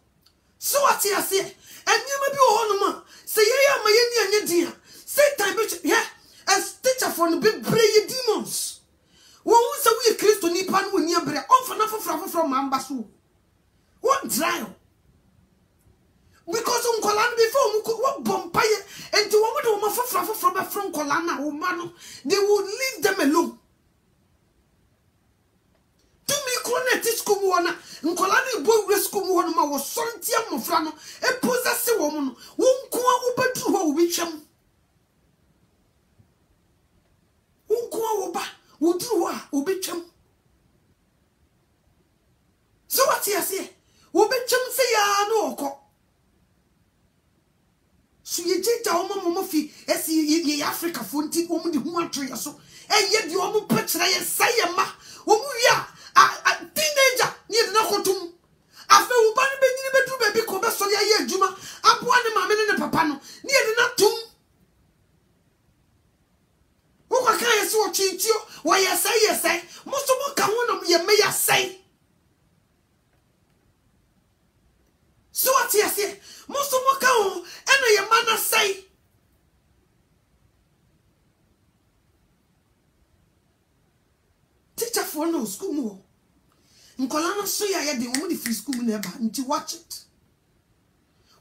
So what you say? And you may be on ma. Say yeah my any dia. Satan be yeah as teacher for the big brave demons. Won say we Christo ni pan wo ni abre on for na from ambaso. One trial. Because on kolan before mu ko bompaye enti wo mo de wo fofra from kolan na wo ma no they would leave them alone. To me kronet school mu na nkolan bo wure school mu no ma wo sontia mofra no e possess wo mu no wo nko a wo bedru ho wo bitwam. So what you say? Ubechum say ya no ko. So ye jeta omo fi esi ye Africa fonti omo de hu atwe so. Ye de omo pekere ye say ma. Omo wi a teenager ni de na kotum. Afa u ba ne benyini bedu ba bi ko be so ye adwuma. Aboa ne ma me ne papa no. Ni de na tum. Who can you watch you? Why you say, most of them come on your may say. So what you say? Most of them come and your man say. Teacher for no school more. Nkolana so ya de woman the free school never until watch it.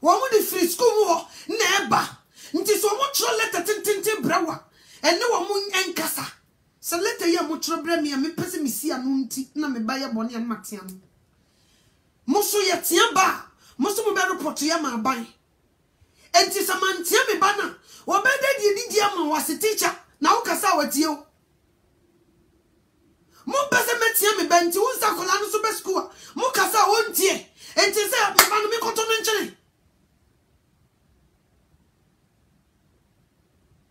Woman the free school more never until so much letter tin brawa. And no one enkasa. So let a young mutra me and me person me see a nunti, na me buy a bonny and matiam. Moso yet yamba, most of my better potiama buy. And tis a man tiami banner, or better ye did yama was a teacher, now cassa with you. More better met yami bent to Sacolano super school, more cassa won't ye, and tis a man me cotton.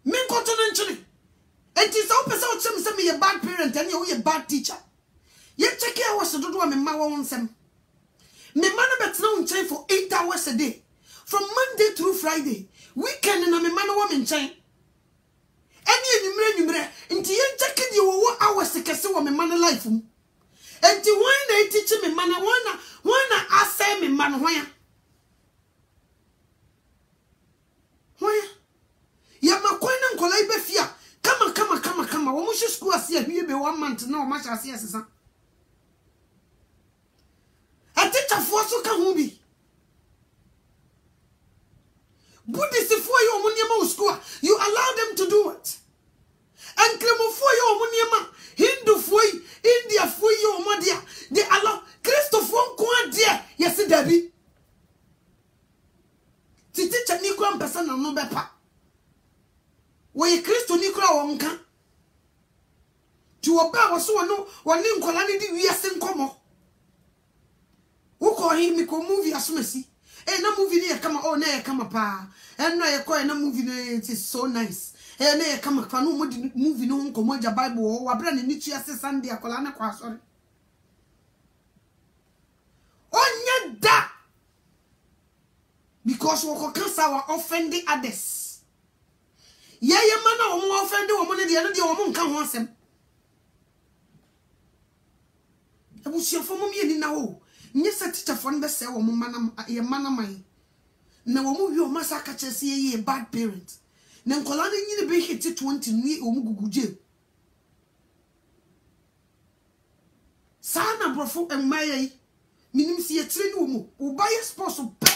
Men continentally. And tis open out some me a bad parent and you a bad teacher. Yet check out what to do with my own sem. Me man bet now chain for 8 hours a day. From Monday through Friday. Weekend and I'm a man or woman chain. Any number into yen checking you 1 hour to castle on my man life. And to why they teach me man wanna ask me man where? Where? Ya makwena nkola ibe fia kama wo mo hye school asia hwie be 1 month na o ma hye asia sesa atita fo so ka hu bi Buddhist fo yo mo niema school you allow them to do it and Kremo fo yo mo niema Hindu fo India fo yo mo dia they allow Christopher nko adia yes dabi titicha ni kwa mpesa na no bepa we Christo ni kura wonka ti oba wo no woni nkola ni di wiase nkomo wo ko hi mi ko movie asomasi na movie ni kama oh na kama pa no ye ko na movie no it is so nice na ye kama pa no movie no nkomo ja bible wo wabra ni tu ase Sunday akola na kwa sorry onya da because wo ko cancer wa offending others. Ye mana wo offend wo mo ne de no de wo mo nka ho asem. Abusiafo mo mi ni na wo. Nye sa teacher fo no be se wo mo mana ye mana man. Na wo mo wi o masa ka chese ye bad parent. Na nkola na nyine be hit 20 ni o mo guguje. Sana brofo emmaye minim si ye tire ni wo mo. Wo buy sports o pe.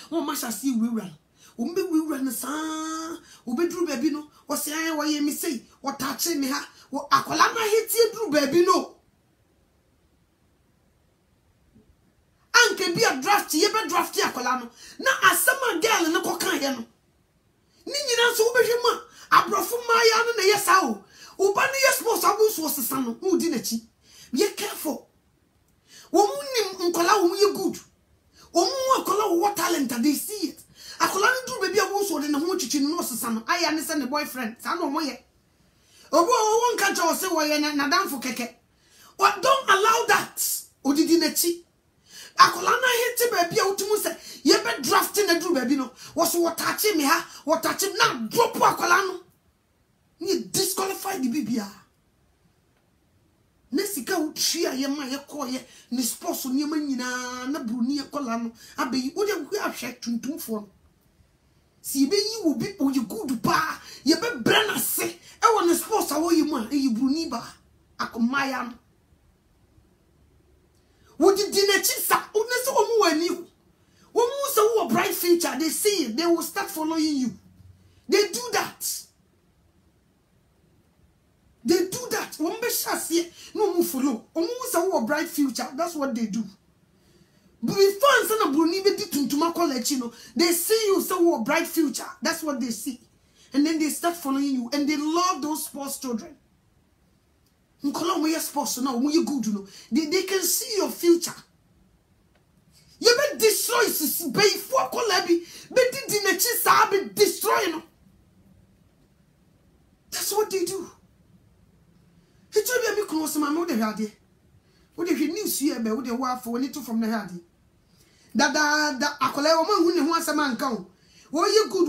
Wo masa si wura. umbe we run sa ube dru baby no wo se an wo ye me sei wo tache me ha wo akola na hiti dru baby no anke bi a draft ye be draft akola no na asema girl ne kokan ye no ni nyina so ube hwema abrofo ma ya no na yesa o uba ne yes boss abu so sesa no udi na chi be careful wo munim nkola wo ye good wo mu akola wo talent they see it akola ne dru baby abu so de ne ho chichi no sesa no aya ne se ne boyfriend sa no mo ye obo wo nka cho se wo ye na danfo keke what don't allow that odidi na chi akola na hiti baby a utumu se ye be drafting na dru baby no wo so wo touch me ha wo touch na drop akola no ni disqualify the bibia nesika utria ye ma ye koye ni sports ni ma nyina na bruni akola no abeyi wo de ku ahwe tuntumfo si be yi wo bi o ye good pa ye be brana se e wo ni sports a wo yi mu a e bruni ba akomaya no wo di dinechi sa o ne se wo mu wani wo mu se wo bright future they see it, they will start following you. They do that. They do that. No move follow. A bright future. That's what they do. Before Bruni they see you say a bright future. That's what they see. And then they start following you. And they love those sports children. Sports now, when you good, they can see your future. You be destroy before Kolabi, be destroying. That's what they do. He told me close my mother had it. What if you knew see a with the wife for little from the hardy? That Akola woman who wants a man count. Were you good,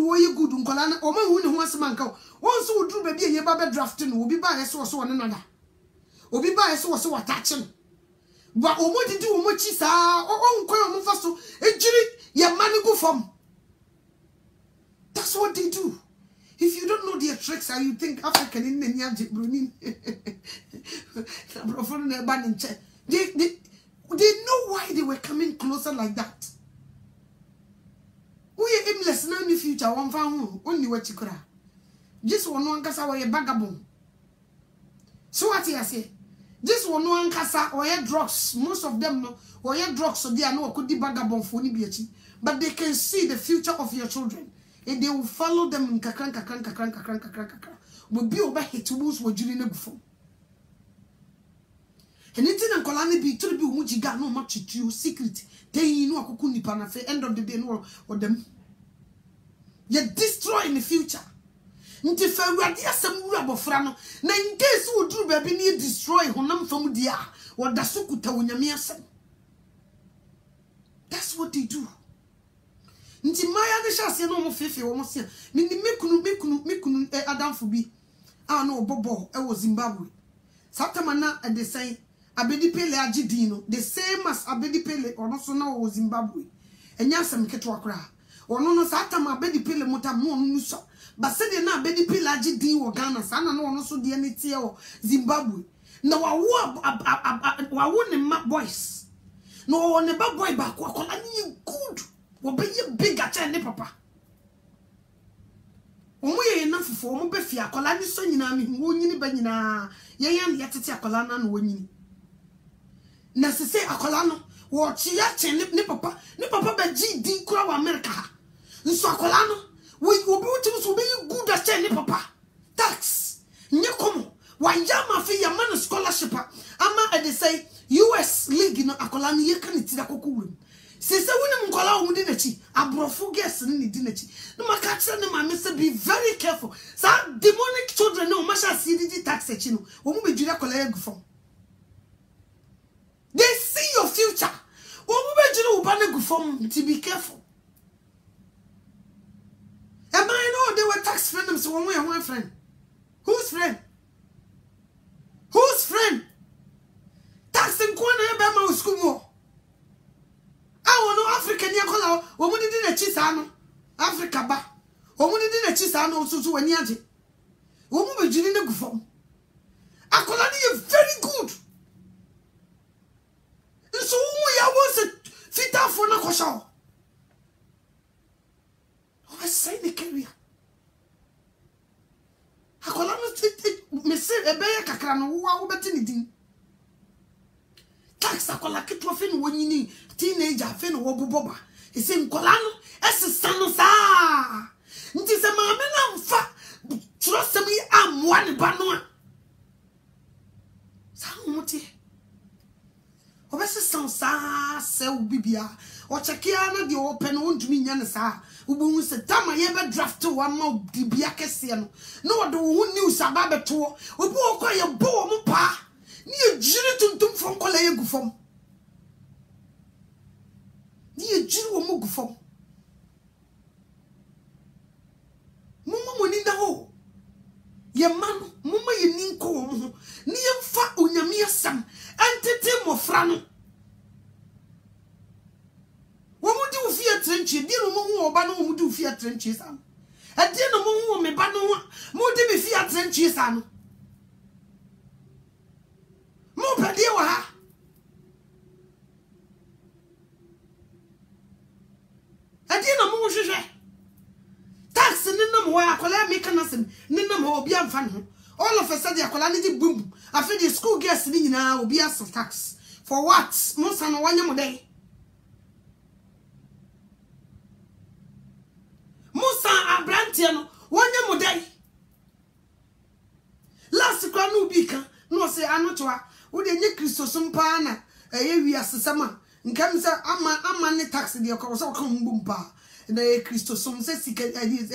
Uncolana, or man who wants a man count. Also, would do baby a baba drafting will be by us or one another. Will be by us or so attaching. But what did you much is our own coil fasto, a jury, your money go from. That's what they do. If you don't know their tricks, and you think African in the Nyanjik Brunin, they know why they were coming closer like that. We are aimless now in the future, one found only what you could have. Just one cassa or a vagabond. So what I say? This one cassa or your drugs, most of them know, or your drugs, so they are no could be vagabond for Nibiachi, but they can see the future of your children. And they will follow them in kakran. Will be over hitubus were during the before. And it's in a colony be to be mujiga no much to you secret. They know Kukuni Panafe, end of the day, no, or them. You're destroying the future. Nti fa wadi asem wura bofra no na in case wo duru baby ne destroy honam fam dia wo da so kuta wonyame asem. That's what they do. Nti maya de shase no mo fefe wo mo se ni mekunu adamfo bi a no bobo e wo Zimbabwe satama na de say abedi pele agidin no the same as abedi pele ono so na wo Zimbabwe enya asem keto akra ono no satama abedi pele motam no onu so ba se de na abedi pele agidin wo Ghana sana na ono so de ne tie wo Zimbabwe na wawo ne ma boys no one ba boy ba ko akola ni good wo be ye big at ne papa omo ye na fofo omo be fi akola ni so nyina mi wo nyini ba nyina ye yan ye tete akola na no nyini na se se akola no wo chi ya che ne papa ba ji din kura wa America nso akola no wo be wutim so be good at ne papa tax nye komo wa yama fi ya man scholarship ama they say US league no akola no ye kan ti da kokowum. Since when Mkola would in a chi, abrofo guess in the dinner chi. No, my catcher and my mister be very careful. Some demonic children no masha CDD tax a chino. Won't be Judah colleague from. They see your future. Won't be Judah Ubana from to be careful. Am I know they were tax friends one way and one friend? Whose friend? Whose friend? Tax and corner Bama school more. African Yakola, woman did a chisano, Africa ba, woman did a chisano, so when yaji. Woman with Julina Gufom. Akolani is very good. And so we are once a fit out for Nakosha. say the career. Akola no me say ebe ya kakra no wo a wo beti ni din. Tax akola ketwa fe no wonyini teenager fe no wo boboba. E say nkola no esesa no sa. Nti se maame na mfa trust me amwa ne ba no a. Sa muti. Obese sansa se ubibia. O chekia na de open wontumi nya ne sa. Ubu se tama ye be draft one ma dibia kese no. No do wo news aba beto. Obu okwa ye bo mo pa. Ni e jiri tuntum fom kola ye gufom. Ni e jiri wo mo gufom. Mumu moni na ho. Ye manu, mumu ye ninko wo mo. Ni ye mfa onyame asam. Entete mo fra no. Womu di ufia trenchi, di no mo oba no womu di ufia trenchi sa. E di no mo me ba no mo di me fia trenchi sa no. Mo pedi wa ha. E di no mo hwehwe. Tax ni nam wa akola me kana sem, ni nam ho obi amfa no. All of a sudden akola ni di boom. Afi the school girls ni nyina obi as tax. For what? Mo sa no wanya mo dey. Musa abrantie no wonye modai last kwa no bi kan no se anotoa wo de nye Kristosom pa na eye wi asesama nkam se ama ne tax de ko so kan mbumpa na e Kristosom se sika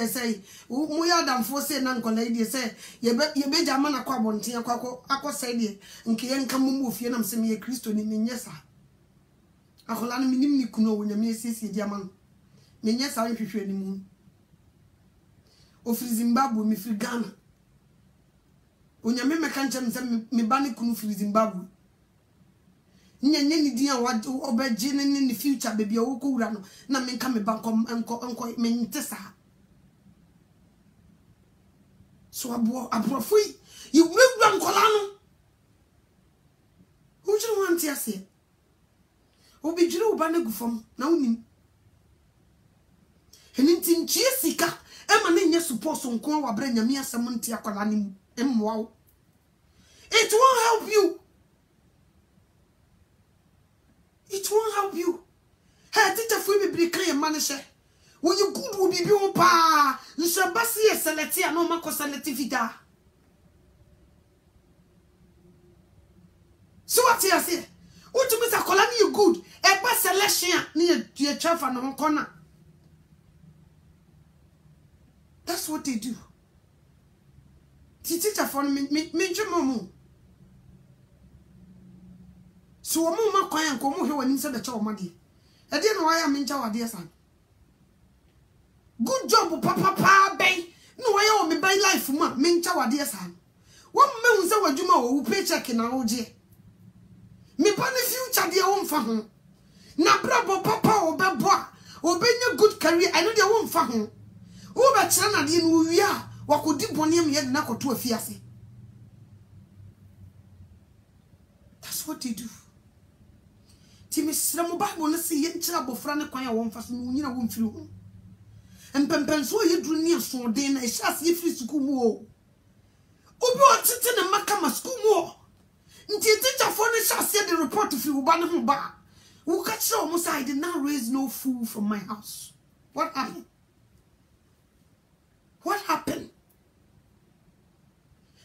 say mo ya damfo se na nkola de se ye be jama na kwa bonten akọ de nke ye nkam mo ofie na se me Kristo ni menye sa akola no minim ni kuno wonyame esiesie diama no menye sa nhwehwe ni mu ofiri Zimbabwe mi firi Ghana onyame meka nche mse me ba ne kunu firi Zimbabwe nye ni din a obeje ne future baby wo ko wura no na menka me ba enko mentesa so abrofo yi wura nkola no wo jiri wanti ase obi jiri wo ba ne gufom na wonim heninti nchie sika ema ne nye support nko wa bra nyame asem ntia kwala ne mu emmoa. It won't help you. It won't help you. Hey, teacher fu be break your manishe. When you good will be on pa. You shall basi e select no man ko select vida. So what you say? What you miss a colony you good. E ba selection ni your chafa no corner. That's what they do. Teacher for me momu. So mo ma kwan ko mo hwe wani se be cha o made. E de no why am ncha wade san. Good job papa ben. No why o me buy life ma me ncha wade san. Wo me hu se wadwuma wo paycheck na wo je. Me pa ne future de wo mfa ho. Na brabo papa obebo a obenya good career I know de wo mfa ho. Wo ba kira na de no wi a wakodi bonem ye na koto afiase. That's what they do. Timi sramo Bible na se ye nkira bofra ne kwan a wo mfa so no nyina wo mfiri ho. Empempenso ye duru ni aso den na e hyase ye firi suku mu o. Obi o tete ne maka ma suku mu o. Nti teacher for ne hyase de report firi wo ba ne ho ba. Wo ka kira o mo say I did not raise no fool from my house. What happened? What happened?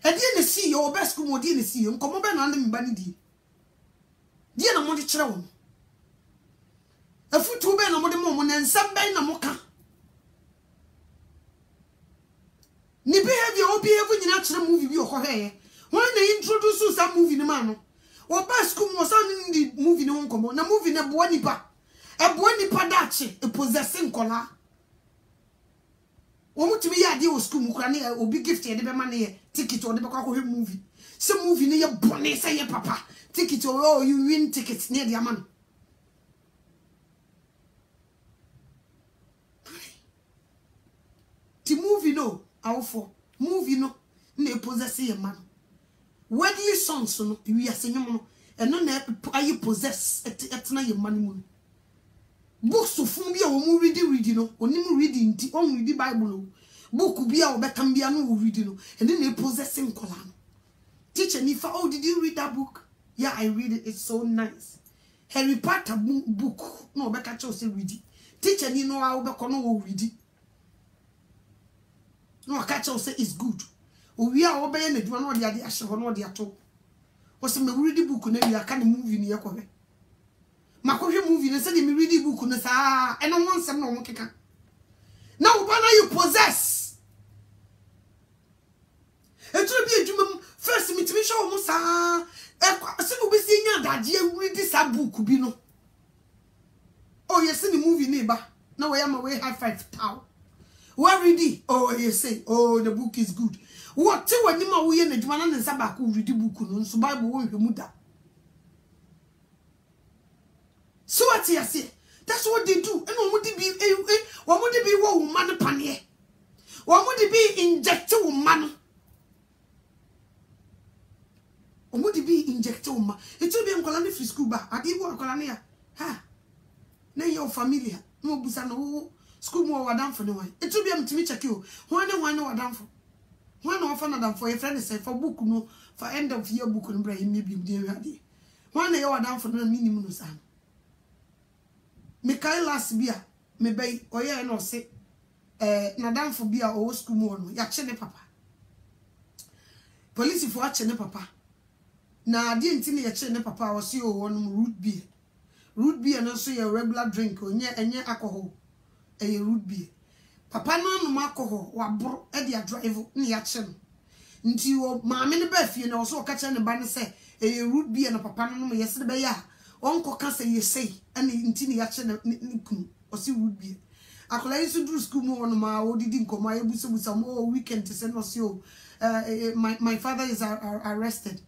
E dey na see your best school mo dey na see nkomo be na me ba ni di. Dey na mo dey kire wo. Afutu be na mo dey mo na nsam be na mo ka. Ni behavior obi evu nyina kire movie bi okohwe. When they introduce some movie ni ma no. O ba school mo sound ni movie ni nkomo na movie na bo nipa. E bo nipa dachi e possessing kola. Omutimi ya di o school mu kra na obi gift ye de be ma na ye ticket o de be kwa ko movie. Se movie ni ye bone se ye papa. Ticket oh you win tickets near the man. The movie no how for movie no na possess ye man. Worldly songs no we are singing no and no na ayi possess et na ye man mu. books to fun bia wo mu reading no onim reading ti on read Bible book bia wo bekam bia no wo read no and then they possessing kola no. Teacher Nifa, oh, did you read that book? Yeah, I read it. It's so nice. Harry Potter book. No, Becca chose to read it. Teacher, you know how Becca no read it. No, I catch say it's good. We are obeying it. One or the other, one or the other. Was a read the book, and I can't move in your cover. Makovi movie, and said, me read the book, and I don't want some no one can. Now, what are you possess? It will be a dream. First, me to be sure, Musa. Some be seeing that you read this book, be no. Oh, you see the movie neighbor. Now I am away high five town. Where ready? Oh, you say, oh, the book is good. What two when you are in the Juan and Sabaku read the book, no, so Bible won't be muda. So what you say? That's what they do. And what would it be? What would it be? What man panye? What would it be injected with man? Would it be injected? It will be in Colony free school bar. I did work on here. Ha! Now your familiar. No busano school more down for no one. It will be to me check you. One or down for one or down for a friend say for book no for end of year book and brain maybe dear. One day you are down for no minimum son. Mikael last beer me bay or ya no say na down for beer or school more no ya chene papa. Police for chene papa. Na didn't see a chain papa or see one root beer. Root beer no so a regular drink or near any alcohol. A root beer. Papa no alcohol or bro Eddie drive near chen. Until mammy the Beth, you know, so catch and banner say a root beer and a papa no yesterday. Uncle can say you say and in action or see root beer. I could used to do school more on my old didn't come my with some more weekend to send us you. My father is arrested.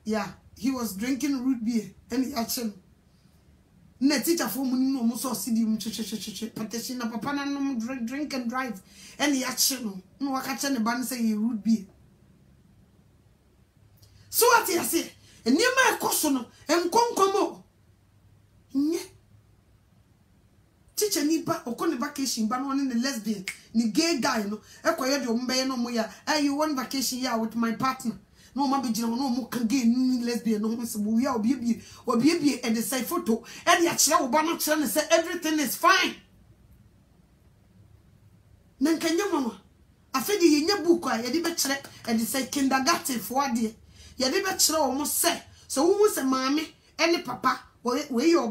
Yeah, he was drinking root beer and he action. Ne teacher for money no more so see petition na papa na no drink and drive and he action no wakacha ne ban say root beer. So what you say? And near my cosono and concomo. Nye. Teacher nipa okon vacation ban one in the lesbian ni gay guy no ekoye de ombe no mo ya you want vacation here with my partner. No man be no mo can gain lesbian no so we are obi and the say photo and ya kire oba no kire say everything is fine. Nan kanya mama afedi ye nya book a ye de be kire and the say kindergarten for ade ye de be kire o mo say so wo say maame ene papa we your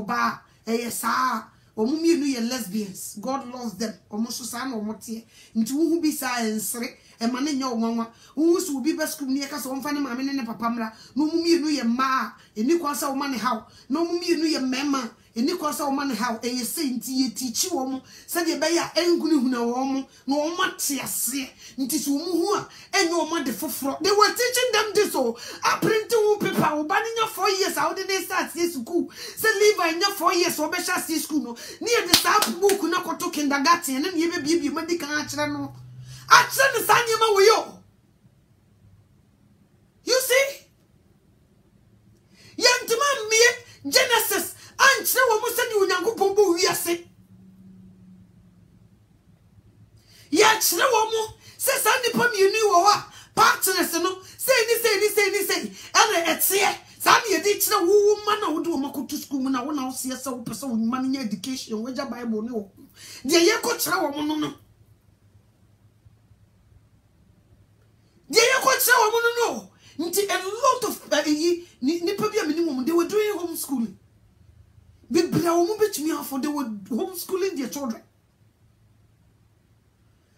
ba sa omumienu ye lesbians. God loves them. Omoso sa na omote nti wo hu bi sa ensere e ma ne nya onwanwa wo so obi be school ne ka so omfa ne maame ne papa mra no omumienu ye ma eni kwa sa wo ma ne haw no omumienu ye mema eni kwa sa wo ma ne haw e ye sei nti ye tichi wo mo se de be ya engunu huna wo mo no wo mate ase nti so mu hu a enye wo ma de foforo. They were teaching them this so a printing wo paper wo ba ne nya 4 years how did they start school se leave anya 4 years wo be sha school no ne ye de sa book na koto kindergarten ne ye be bibie medical a kire no action the sanyema we yo. You see? Yantima me Genesis anchre wo mo sedi onyankopon bo wiase. Ya kire wo mo se sandipa mienu wo ha partners no say ni and etie sa me di kire wo ma na wo do makoto school mu na wo na wo se se wo pese wo ma nya education wo ja Bible ne wo. De ye ko kire wo mo no. No. A lot of minimum they were doing homeschooling. They were homeschooling their children.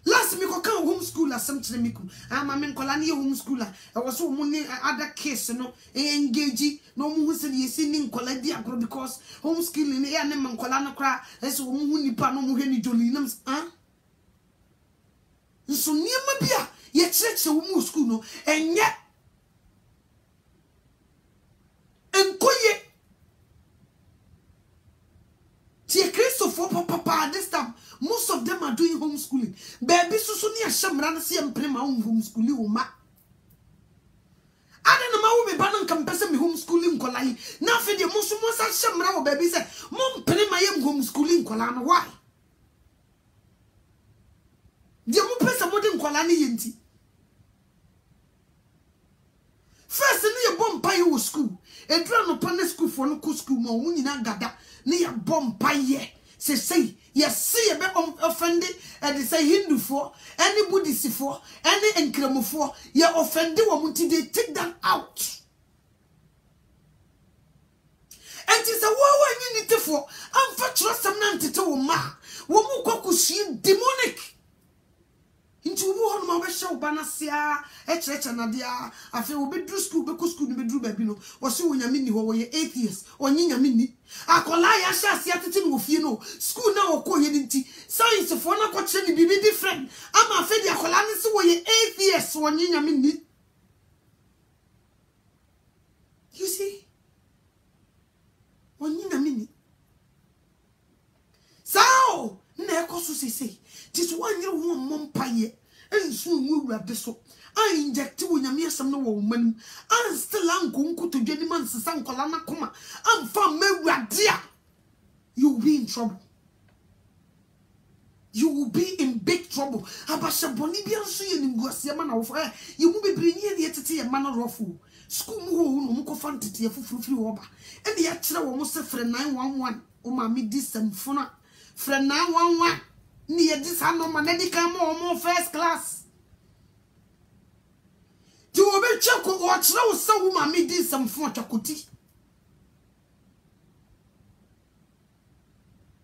Last me go kan homeschooler something me ku. I'm kolani homeschooler. I was so money other case no engage no mu say ye sending kola di agro because homeschooling e na man kola no kra so mu nipa no mu hwe ni joli nam so niema bia ye church wo school no enye enkoye tie Christopher papa this time most of them are doing homeschooling baby so ni ashamra na se empre ma homeschooling wo ma ana ma wo me ba no nka mpese me homeschooling kolai na afi de mo so mo sa hyemra wo baby say mo mpene ma ye homeschooling kola no why de mo pese mo de nkola ne yenti first ne ye bompa ye wo school edura no pa ne school for no ko school ma wo nyina gada ne ye bompa ye say yes see be offended and they say Hindu for any Buddhist for any Nkramo for you offended wo they take that out and it's a war you need for am fa trust am na ntete wo ma wo mu kwakusu demonic into wo no ma be show banasia echeche na dia afi wo be do school be school ni be do baby no wo se wo nyame ni ho wo ye atheist onyi nyame ni akola ya sha ase atete no fie no school na wo ko ye nti science for na ko che ni bibi different ama afi dia akola ni se wo ye atheist onyi nyame ni you see onyi nyame ni sao na ekoso sese tis one year wo mompaye ensu nwura so I inject wo nyame asem no wo manum an still anko to dwani man sesa nkola na koma am fa mawurade a you will be in trouble. You will be in big trouble. Abasha boni bi anso ye nimguase ma na wo fa ye mu bebre ni ye tete ye ma na rofo school mu ho no mu ko fa tete ye fufurufuri wo ba e de ya kire wo mo se fre 911 o ma mi di samfona fre 911 ni ye dis ha no ma na di kan mo first class ti wo be cheko o kire wo se wo ma mi di samfona twakoti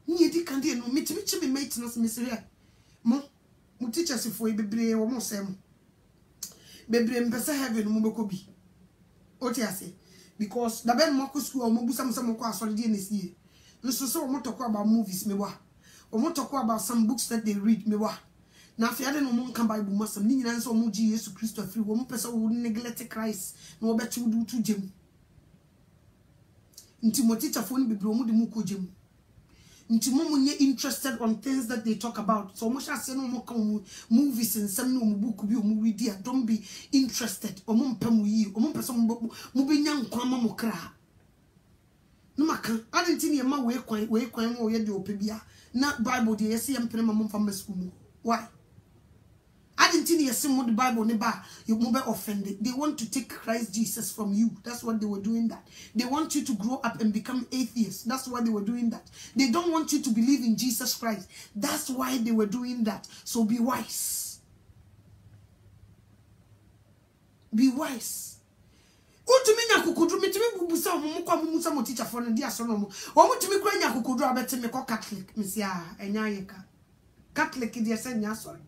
ni di kan de no mitimi chibi mate na semesere mo teachers for bebre wo mo sem bebre mpese heaven mo beko bi o ti ase because da ben mo ko school mo busa mo se mo ko asori de na sie nso so mo talk about movies me wa o mo talk about some books that they read me wa na afia de no mo nka bible masam ni nyina nso mo ji Jesus Christ afiri wo mo pese wo neglect Christ na wo beti wo du tu jem nti mo teacher for ni bebre mo de mo ko jem nti mo munye interested on things that they talk about so mo sha se no mo kan movies and some no mo book bi o mo read it don't be interested o mo mpa mo yi o mo pese mo be nya nkwa ma mo kra no maka adenti ne ma we kwan mo ye de opebia na bible de yesi empene ma mo mfa ma school mu why adenti ne yesi mo the bible ne ba you mo be offended they want to take Christ Jesus from you that's what they were doing that they want you to grow up and become atheists that's why they were doing that they don't want you to believe in Jesus Christ that's why they were doing that so be wise utumi nya kokodru mitimi bubusa omo kwa musa mo teacher for ndi asono mo wo mutumi kwa nya kokodru abete me ko Catholic misia enya yeka Catholic dia se nya sorry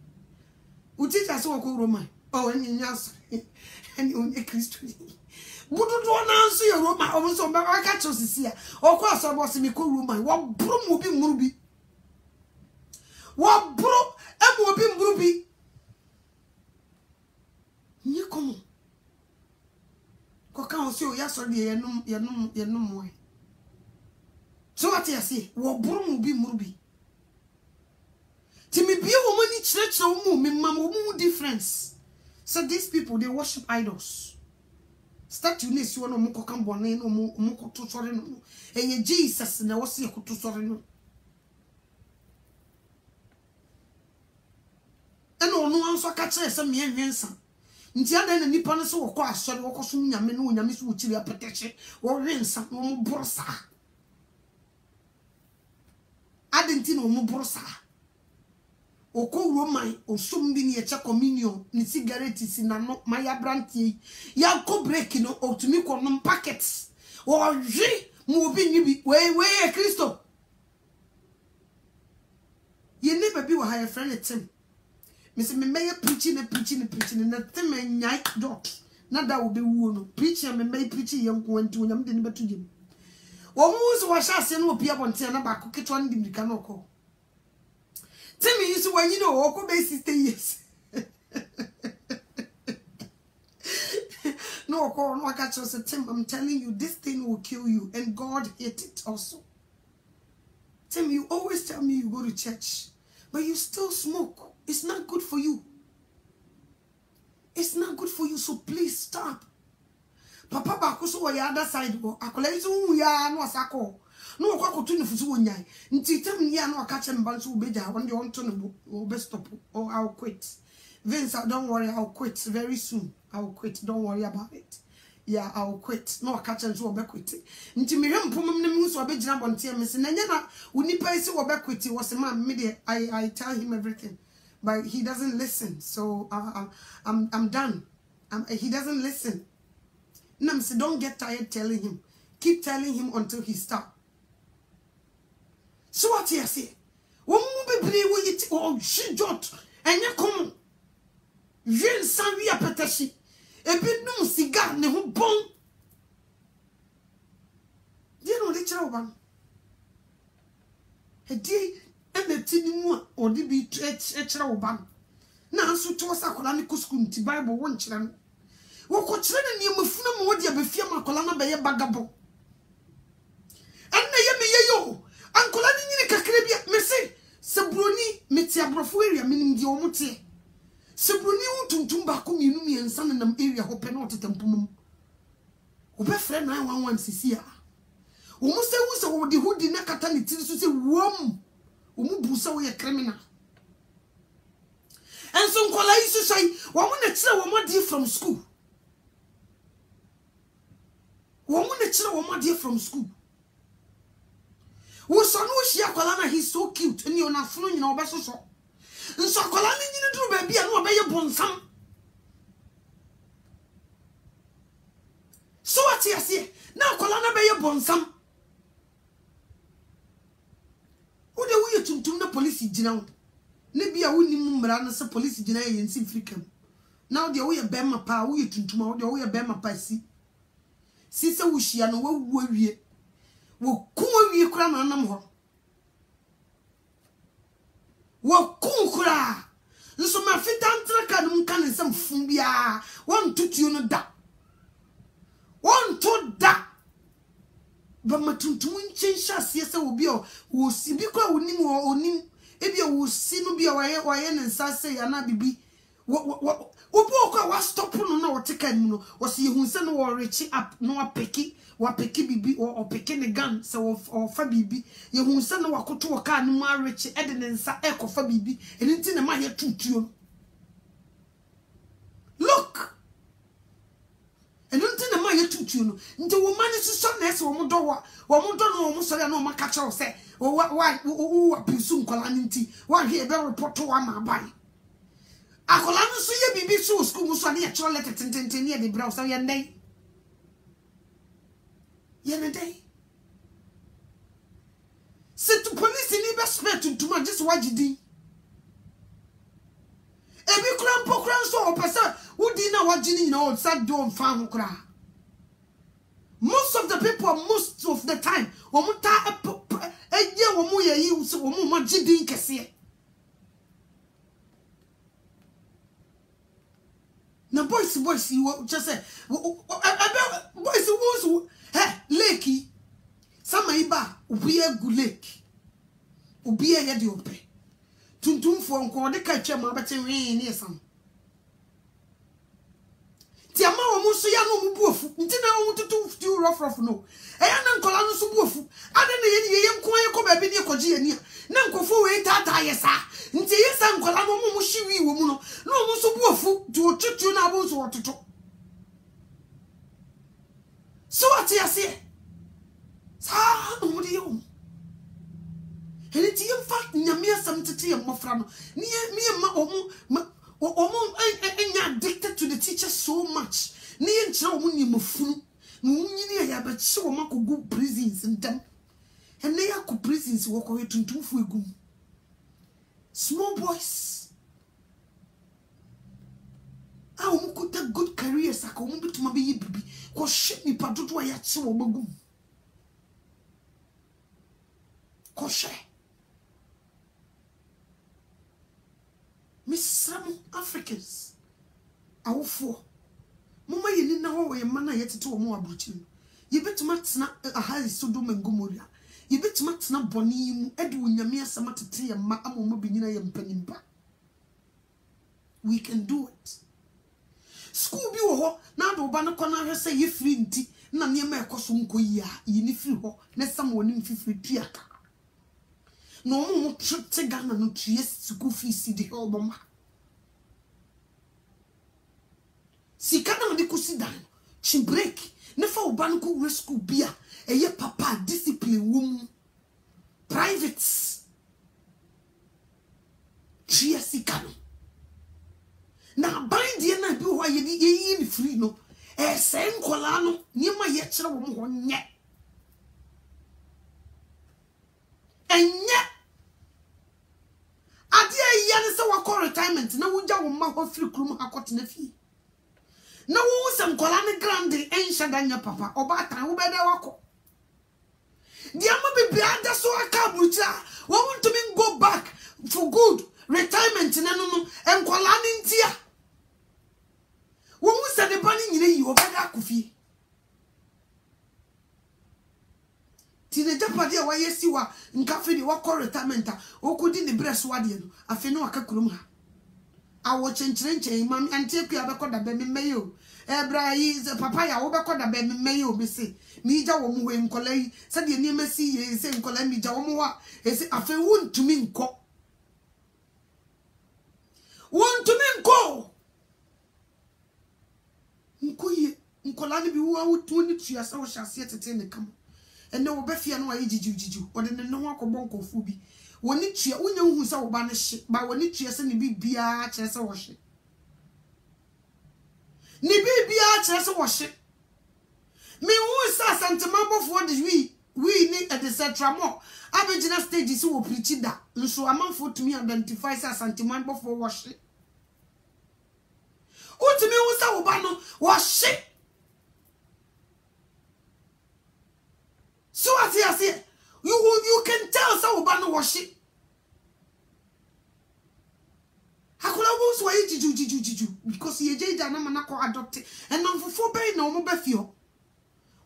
utita so ko Roman oh enya sorry eni onye Kristo bududu na nso ye Roman o so ba ka cho sisia o kwa so bo se me ko Roman wo buru mu bi muru bi wo buru e mu bi muru bi ni komo ko kan so ya so de yenum mo so what you say wo buru mu bi muru bi Timi be a woman in church no more difference. So these people they worship idols. Statue ness you no moko kan bone no moko to sore no. Enye Jesus na wose ye to sore no. Eno no anso ka kire se me enwensa. Nti ada na nipa no so wokọ asore wokọ so nyame no nyame so wukiri apeteche wo wensa no mo brosa. Adenti no mo brosa. Oko Roman osumbi ni eche communion ni cigarette sinano maya brantie ya ko break no otumi ko no packets o ji mu bi ni bi we Kristo ye ne baby wa high friend Tim me se me meye preaching na Tim nyai dot na da wo be wu no preaching me meye preaching ye nko anti onyam de ne betu jem wo mu so wa sha se no opia bonte na ba ko ketwa ndi mirika no ko Timmy, you see when you know, Oko be 60 years. No, Oko, no, I got you. Say, Tim, I'm telling you, this thing will kill you, and God hates it also. Tim, you always tell me you go to church, but you still smoke. It's not good for you. It's not good for you, so please stop. papa ba ko so wo ya other side go akola yi so hu ya no asako no kwa ko tunu fusu wonyan nti tem ya no aka che mba so obeja won de won to no bo be stop or I'll quit. Vince, don't worry, I'll quit very soon. I'll quit, don't worry about it. Yeah, I'll quit. No catch and so be quit. Nti me hwem pomam ne mu so obegina bonte am se na nya na unipa isi wo be quit was man me I tell him everything. But he doesn't listen. So I'm done. He doesn't listen. Nam say don't get tired telling him. Keep telling him until he stop. So what you say? Wo mu bebre wo yiti o jot enya kom. Yen san wi apetashi. Ebi num siga ne ho bon. Dia no de kira oban. Edi ene tini mu a odi bi kira oban. Na anso to sakola ne kusku nti Bible won kira no. Wo ko kira ne ne mafuna mo odi abafia makola na be ye bagabo. Enne ye me ye yo. Ankola ni nyine kakra bia me se sebroni meti abrofo area minim di omote. Sebroni untuntum ba ko mienu miensa na nam area ho pe na otetampum. Obe frɛ 911 sisia. Omo se wo se wo de hudi na kata ne tiri so se wom. Omo bu se wo ye criminal. Enso nkola yi so sai wo mo na kire wo mo die from school. Wo mo na kire wo mo die from school. Wo so no hia kwala na he's so cute ni ona funu nyina obesoso. Nso kwala ni nyina duru ba bia na obeye bonsam. So what you say? Na kwala na beye bonsam. Wo de wo yetuntum na police gina wo. Ne bia wo nim mmara na se police gina ye nsi frikam. Na de wo ye bema pa wo yetuntum wo de wo ye bema pa si. Si se wo hia no wo wu awie. Wo ku awie kura na nam ho. Wo ku kura. Nso ma fitantra ka no nka ne sam fun bia. Won tutu no da. Won to da. Ba matuntum nchensha se obi o wo si bi kwa onim onim ebi wo si no bia waye ne nsa se ya na bibi wo kwa wa stop no na wo teka nim no wo se yehun se no wo reach up no wa peki bibi o peki ne gun se wo fa bibi yehun se no wakoto wo ka no ma reach e de ne nsa e kofa bibi enti ne ma ye tutuo. Look, and don't tell the man you tutu no. Nti wo man is so nese wo mo do no wo so ya no ma ka che say why apisu nkola nti wa hwe be report to wa ma bai. Akola no so ye bibi so school mu so na ye chro letter tententen ne de bra so ye ndai. Ye ndai. Se to police ni be spare to man just wajidi. Ebi krampo so opesa udi na wajini na odsa do mfa ho kra. Most of the people most of the time omuta eje wo mu ye yi so wo mu majidi nkese. Na boys you just say boys wo lake sama iba obi egu lake obi ye de ope tuntum fo nko de ka twam abete wi ni esam ti ama wo muso ya no mu buofu nti na wo tutu futu rough no eya na nkola no so buofu ade na ye nko ye ko ba bi ni koje ye ni na nkofo we tata ye sa nti ye sa nkola no mu hyiwi wo mu no no mu so buofu ti o tutu na abo so ototo. So what you say sa no mu de yo. And it's in fact, Namia some titi and Mofrano. Near me and my addicted to the teacher so much. Near Chawuni Mufun, Munia, but so much good prisons and them. And they are good prisons walk away to two fugu. Small boys. I won't got a good career, so I won't be to my baby. Because shit me, but don't why I saw a magoo. Koshe. Miss some Africans. Our four. Mama, you didn't know where your manner yet to a more abruching. You bet Matsna a high Sodom and Gomorrah. You bet Matsna Bonnie, Edwin, Yamia Samatati, and Ma'amo Binina and Penimba. We can do it. school bi wo ho na do ba no kona hwe say ye free nti na ne ma ekoso nko yi a yi ni free ho na sam woni mfifiri tuaka no mo te Ghana no tue school fees di ho boma sika na de kusi dan chi break ne fa oba no ko school bia eye papa discipline wom privates tue sika no na bind ye na bi ho ye ni free no se nkola no niema ye kire wo ho nye enye ade ye ne se wa retirement na wugya wo ma ho free krum akot na fi na wo se nkola ne grande ensha danya papa oba tan wo bede wako dia ma bibia ada so aka bucha wo want to go back for good retirement na no nkola ne ntia wo mu se de bani nyine yi obeda akofie ti ne japade a wayesi wa nkafe de wa retirement a okudi ne breso ade no afi no aka kurum ha awo chenchenchen mam antie ku abekoda be memeyo ebra yi papa ya wo bekoda be memeyo be se mi ja wo mu we nkola yi se de ni mesi ye se nkola mi ja wo mu wa ese afi wontumi nko nkoye nkola ne bi wo awotu ni tuasa wo hyase tete ne kam ene wo befia no ayi jiju ode ne no akobon kofu bi woni tua wonya hu sa wo ba ne hye ba woni tua se ne bibia kire se wo hye ne bibia kire se wo hye me hu sa santemabofo de we ni at the central mo abegina stage si wo preach da nso amanfo tumi identify sa santemabofo wo hye utimi hu sa wo ba no wo hye so as I say, you can tell so about worship. Hakula was why jiju because ye jada na manako adopted and non for bay no mo befio.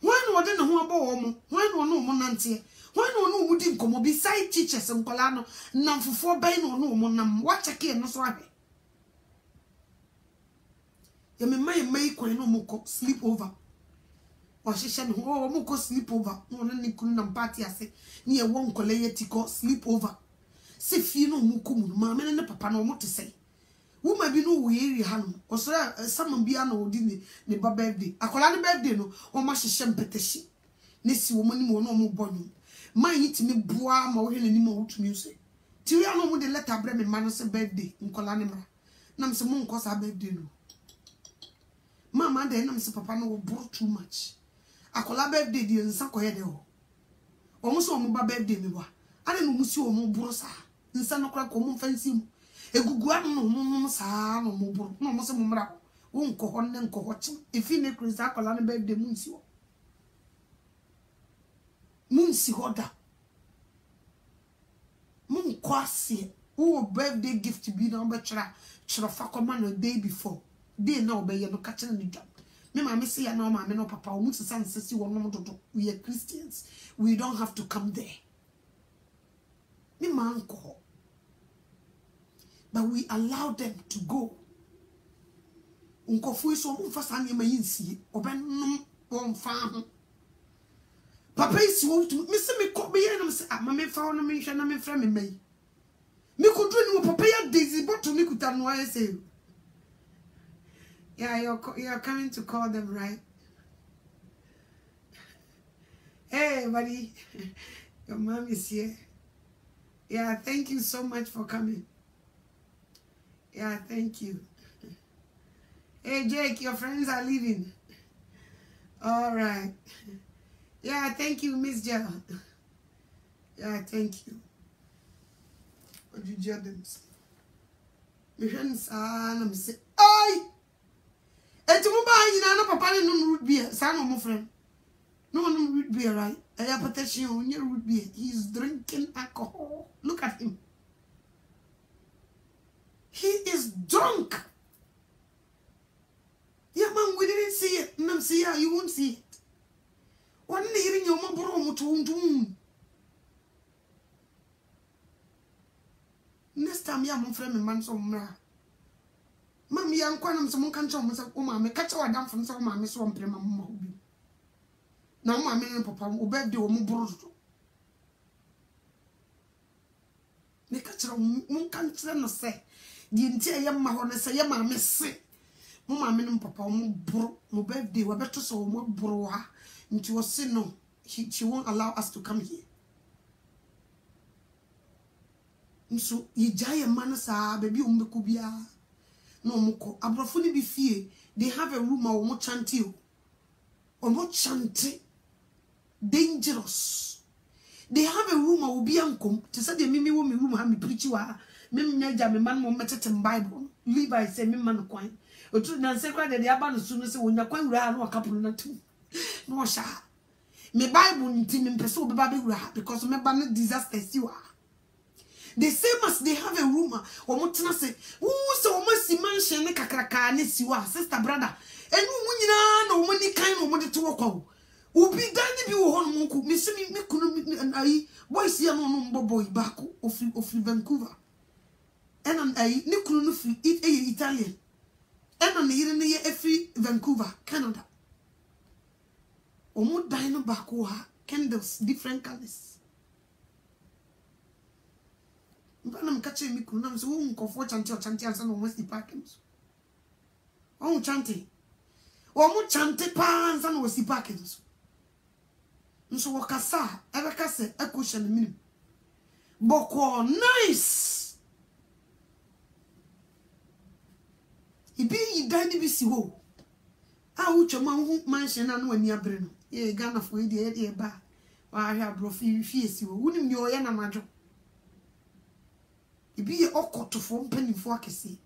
When what then who about when no monante, when no would come beside teachers and colano, non for bay no monam, watch a kid no swabby. You may quite no more sleep over. Or she said, oh, moko sleep over. No, no, couldn't party. I say, near one colleague sleep over. Say, fear no mukum, mamma and papa no more to say. Who might be no weary hand, or sir, some piano dinner, the birthday. A colana birthday no, or masha shampeteshi. Nessie woman no more bonny. My eat me bois more any more to music. Tiriano would let her bring me manners a birthday in Colanima. Nam some moon cause her birthday no. Mamma, then I'm papa no brought too much. Akola birthday di nsa koye de ho omo so omo ba birthday mi wa ade no musi omo buru sa nsa no kra ko omo fancy mu egugu anu no omo sa no omo buru no omo se mo mra wo nko ho ne nko ho chi efi ne krisa akola no birthday mu nsi ho da mun kwase wo birthday gift bi na obo chira fa koma no day before day na obeye no ka chira ni dwa. Me mama say ya no mama no papa o mutu san sisi wo no dodo. We are Christians. We don't have to come there. Me man ko. But we allow them to go. Unko fu so mo fa san yema yinsie. Obenum won fa ho. Papa isi wo to me se me ko be ye no me say mama fa ho no me hwe na me fra me mai. Me ko dru ni wo papa ya daisy bottle me kuta no I say. Yeah, you're coming to call them, right? Hey, buddy. Your mom is here. Yeah, thank you so much for coming. Yeah, thank you. Hey, Jake, your friends are leaving. All right. Yeah, thank you, Miss Jill. Yeah, thank you. What did you do? My friends are say, "Oi! Eti mo ba yina na papa ne no root beer sa no mo friend no root beer right hypertension on your root beer he's drinking alcohol. Look at him, he is drunk. Yeah man, we didn't see it. Nam see ya, you won't see it. One hearing your mom bro mo to next time ya mo friend me man so mra Mam yan kwanam so mon kan cho mo se o ma me ka cha wadam fo so ma me so mpre ma mo obi na mo ma me ne papa o birthday o mo buru me ka cha mon kan tra no se di nti e yema ho ne se yema me se mo ma me ne papa o mo buru mo birthday wa beto so o mo buru ha nti o se no she won't allow us to come here. So ye jaya manasa baby umbekubia no muko abrofuni bi fie they have a room or mo chanty or mo chanty dangerous. They have a room or be uncle to say the mimi wo me room ha me preach wa me nyaja me man mo metete Bible Levi say me man kwan otu na secret de aba no su no say wonya kwan wura no akapro na tu no sha me Bible nti me pese obeba be wura because me ba no disaster siwa. The same as they have a room or mutna say who so must mansion ne kakraka ne siwa sister brother and who nyina na o mani kan no mo de to wokwa obi dan bi wo hon mo ku me se me kunu ai boys ya no no boy back of Vancouver and ai ne kunu no free Italian and ne yire ne ye free Vancouver Canada o mo dan no back ha candles different colors. Mbana mkache miku na mse unkofo chanti o chanti ansana umwesti parkings. Omu chanti. Omu chanti pa ansana umwesti parkings. Nso wakasa, ebe kase, eko shani minim. Boko nice. Ibi yidani bisi wo. Ucho manche na nuwe niya breno. Ye gana fuidi ye ba. Wahia bro fiye siwo. Unim ni oya na majo. Ibi ye okotofo mpanifo akese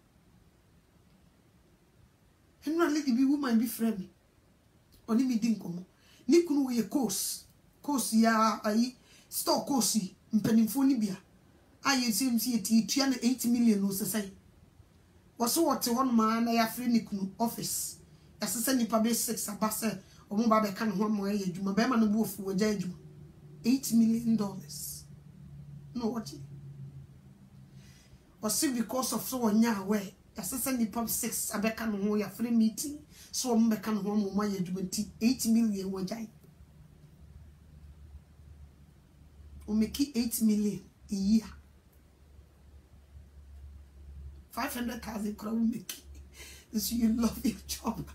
henwa lady bi woman bi frame me oni mi di nkomo ni kunu ye course ya ai store course mpanifo ni bia aye CMC ye tia na 8 million no sesai waso wote won ma na ya free ni kunu office asese ni pa be 6 abase omo ba be kan ho mo ye adwuma be ma no bu ofu wagya adwuma $8 million no what or see because of so nya away assessing the pub 6 abeka no ho ya free meeting so mbeka no ho mo ya adwumati 8 million wajai o make 8 million a year 500,000 crore make so you love your job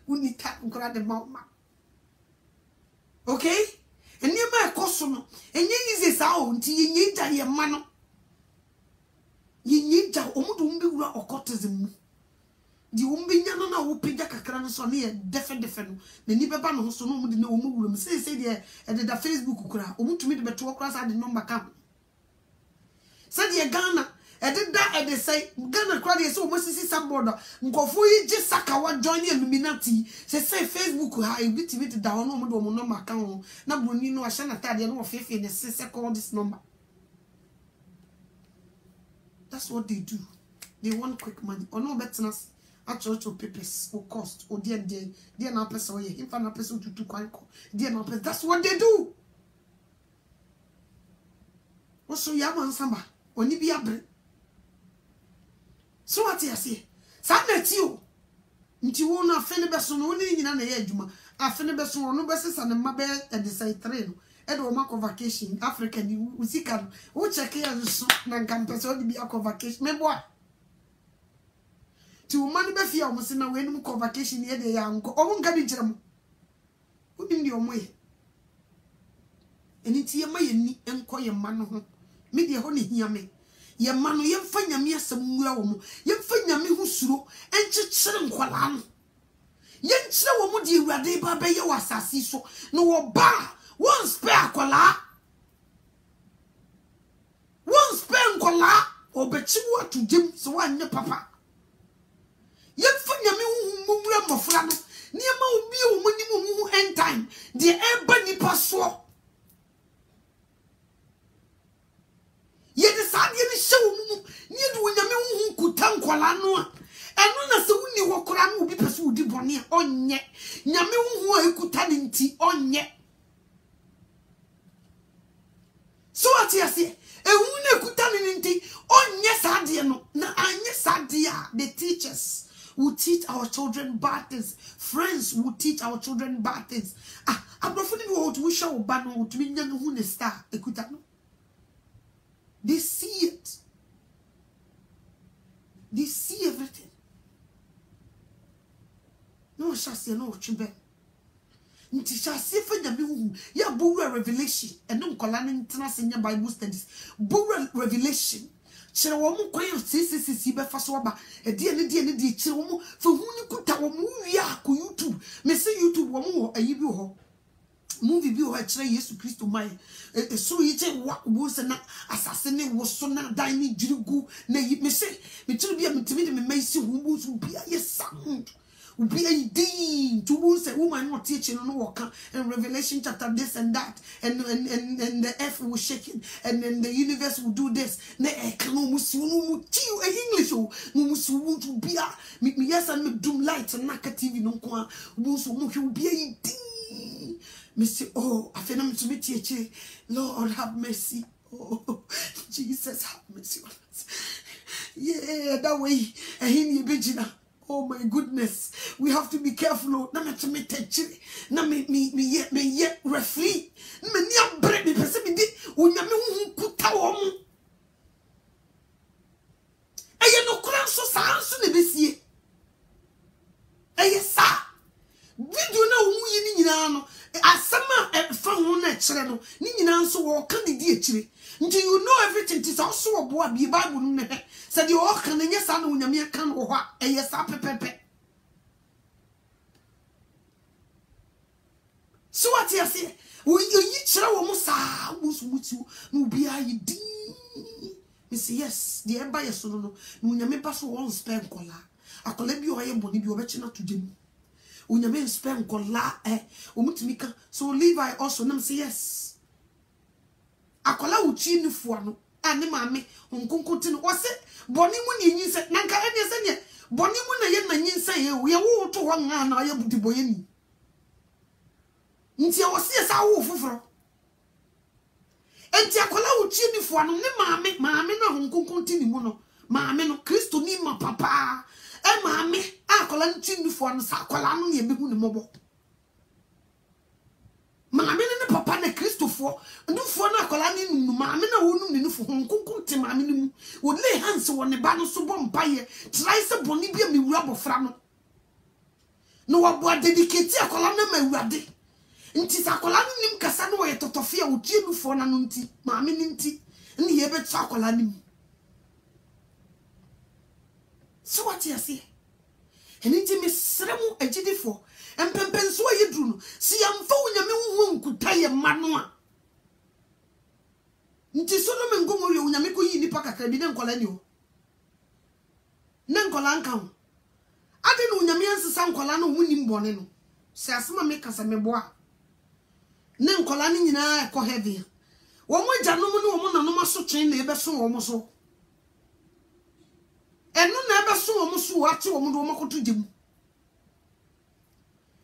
unika nkora de mama okay and you ma ekoso no enye easy sa o nti yenye ja ye ma no yinja omudu umbi wura okotism di umbi nya no na wo pija kakra no so ne defe no na ni beba no so no omudu na omu wura say de e da Facebook kura omutumi de beto kura sa de number ka say de Ghana e de say Ghana kura de say omosisi sambodo nkofo yi je saka wa join Illuminati say Facebook ha e bitimi de da no omudu omu number ka ho na broni no ahya na tade no ofefe ne say call this number. That's what they do. They want quick money. Or no better actual papers or cost or dear na person or if an person to quite dear na person. That's what they do. Also yaman samba oni bi abre. So what you say? Saneti o. Nti wo na afene beso no ni nyina na ye adwuma. Afene beso no besesa ne mabe e de say 3 no. Edo mako vacation Africa ni usika wo check ya so na nkampese odi bi akọ vacation mebo ti wo mani be fia o se na we num ko vacation ye de ya nko o nka bi nkyerem odi ndi o moye eni ti ye ma ye ni enko ye ma no ho me de ho ne hia me ye ma no ye mfa nyame asem nwura wo mo ye mfa nyame hu suro enkyekere nkwala no ye nkyere wo mo de awurade ba be ye wasasi so no wo ba one spare kola obechi wo to jem so wanye papa ye fa nyame hu mwura mofra no ne ma obi o mani mu end time de eba nipa so ye de sadie ne hye wo mu ne de nyame hu kuta nkola no a eno na se wuni wo kora no obi pese odi bone a onye nyame hu ekuta ne nti onye. So what you say? E wune kutani ninti onye sadie no na anye sadia the teachers will teach our children bad things. Friends will teach our children bad things. I'm not funny what we shall ban to be young who star. They see it. They see everything. No shall say no children. Nti shall see for the ya Bura revelation and no colani international Bible studies. Bura revelation. Chirawomu kwa sisi be faswaba e die chirawomu for huni kuta womu ya ku YouTube me say YouTube womu ayi bi ho movie bi ho chira Yesu Kristo mai so yiche wa wo se na asasene wo so na dan ni jirigu na me say me chiri bia me timi de me mai si wo so bia yes sound be a dean to say woman not teaching on walk and Revelation chapter this and that and the earth will shake it and then the universe will do this English to be yes and me doom light and naka TV no kwa will be a dean me say oh I feel to me Lord have mercy oh Jesus have mercy on us yeah that way and he oh my goodness, we have to be careful. Na me to me techiri, na me refree. Me ni abre me pese me di onyame hu kuta wo mu. Eye no kura so sa anso ne besie. Eye sa. Video na wo yi ni nyina no, asema fa ho na kire no, ni nyina nso wo ka de di akire. Nti you know everything tis also obo abi Bible no ne. Said you all can yes I know nyame kan wo ha yes pepepe. So what you say? We you chira wo mo sa wo mutu no bia yi din. Me say yes, the eba yes no nyame pa so won spend kola. Akola bi o ye boni bi obechi na to dem. Nyame spend kola omutumi ka. So Levi also nam say yes. Akola uchi nufu ano ane mame onkonkonti no o se boni mu ne yin se nanka ene se ne boni mu na ye na yin se ye wo to ho nga na ye budi boye ni nti o se sa wo fufuro enti akola uchi nufu ano ne mame na onkonkonti ni mu no mame no Kristo ni ma papa mame akola uchi nufu ano sa akola no ye behu ne mobo maame ne papa na Kristofo ndufo na akola ni nu maame na wonu ni nufu honkonkonte maame ni mu wo lay hands wo ne ba no so bom paye try se boni bia me wura bofra no no wo bo dedicate akola na ma wurade nti sa akola ni nim kasa no ye totofia wo tie nufo na no nti maame ni nti ni ye betu akola ni mu so what you say enti me sremu agidifo empempenso yedru no si yamfa unyame hu nkuta ye mano a nti Solomon ngomori unyame ko yi nipa kakra bi ne nkola ni o ne nkola nka ho ade no unyame ansesa nkola no hu nim bone no se asema me kasa meboa ne nkola ni nyina ekọ heavy wo mo janom ne wo mo nanom so twen na ebeso wo mo so enu na ebeso wo mo so ate wo mo do mo koto gem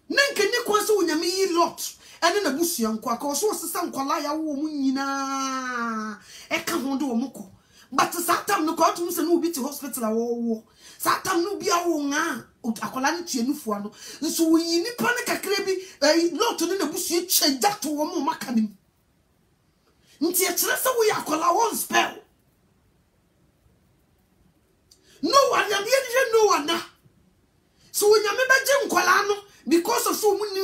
nanke ni kwanse unyame yi lot ene na busuya nko aka so sesa nkola ya wo mu nyina eka ho de wo mko but satam no ko tum se no obi ti hospital a wo satam no bia wo nga akola ni tuanufu ano nso wo yi nipa ne kakra bi lot ne na busuya cheja to wo mu makanim nti e kire se wo ya akola won spell no one ya no one na so unyame beje nkola no because of so muni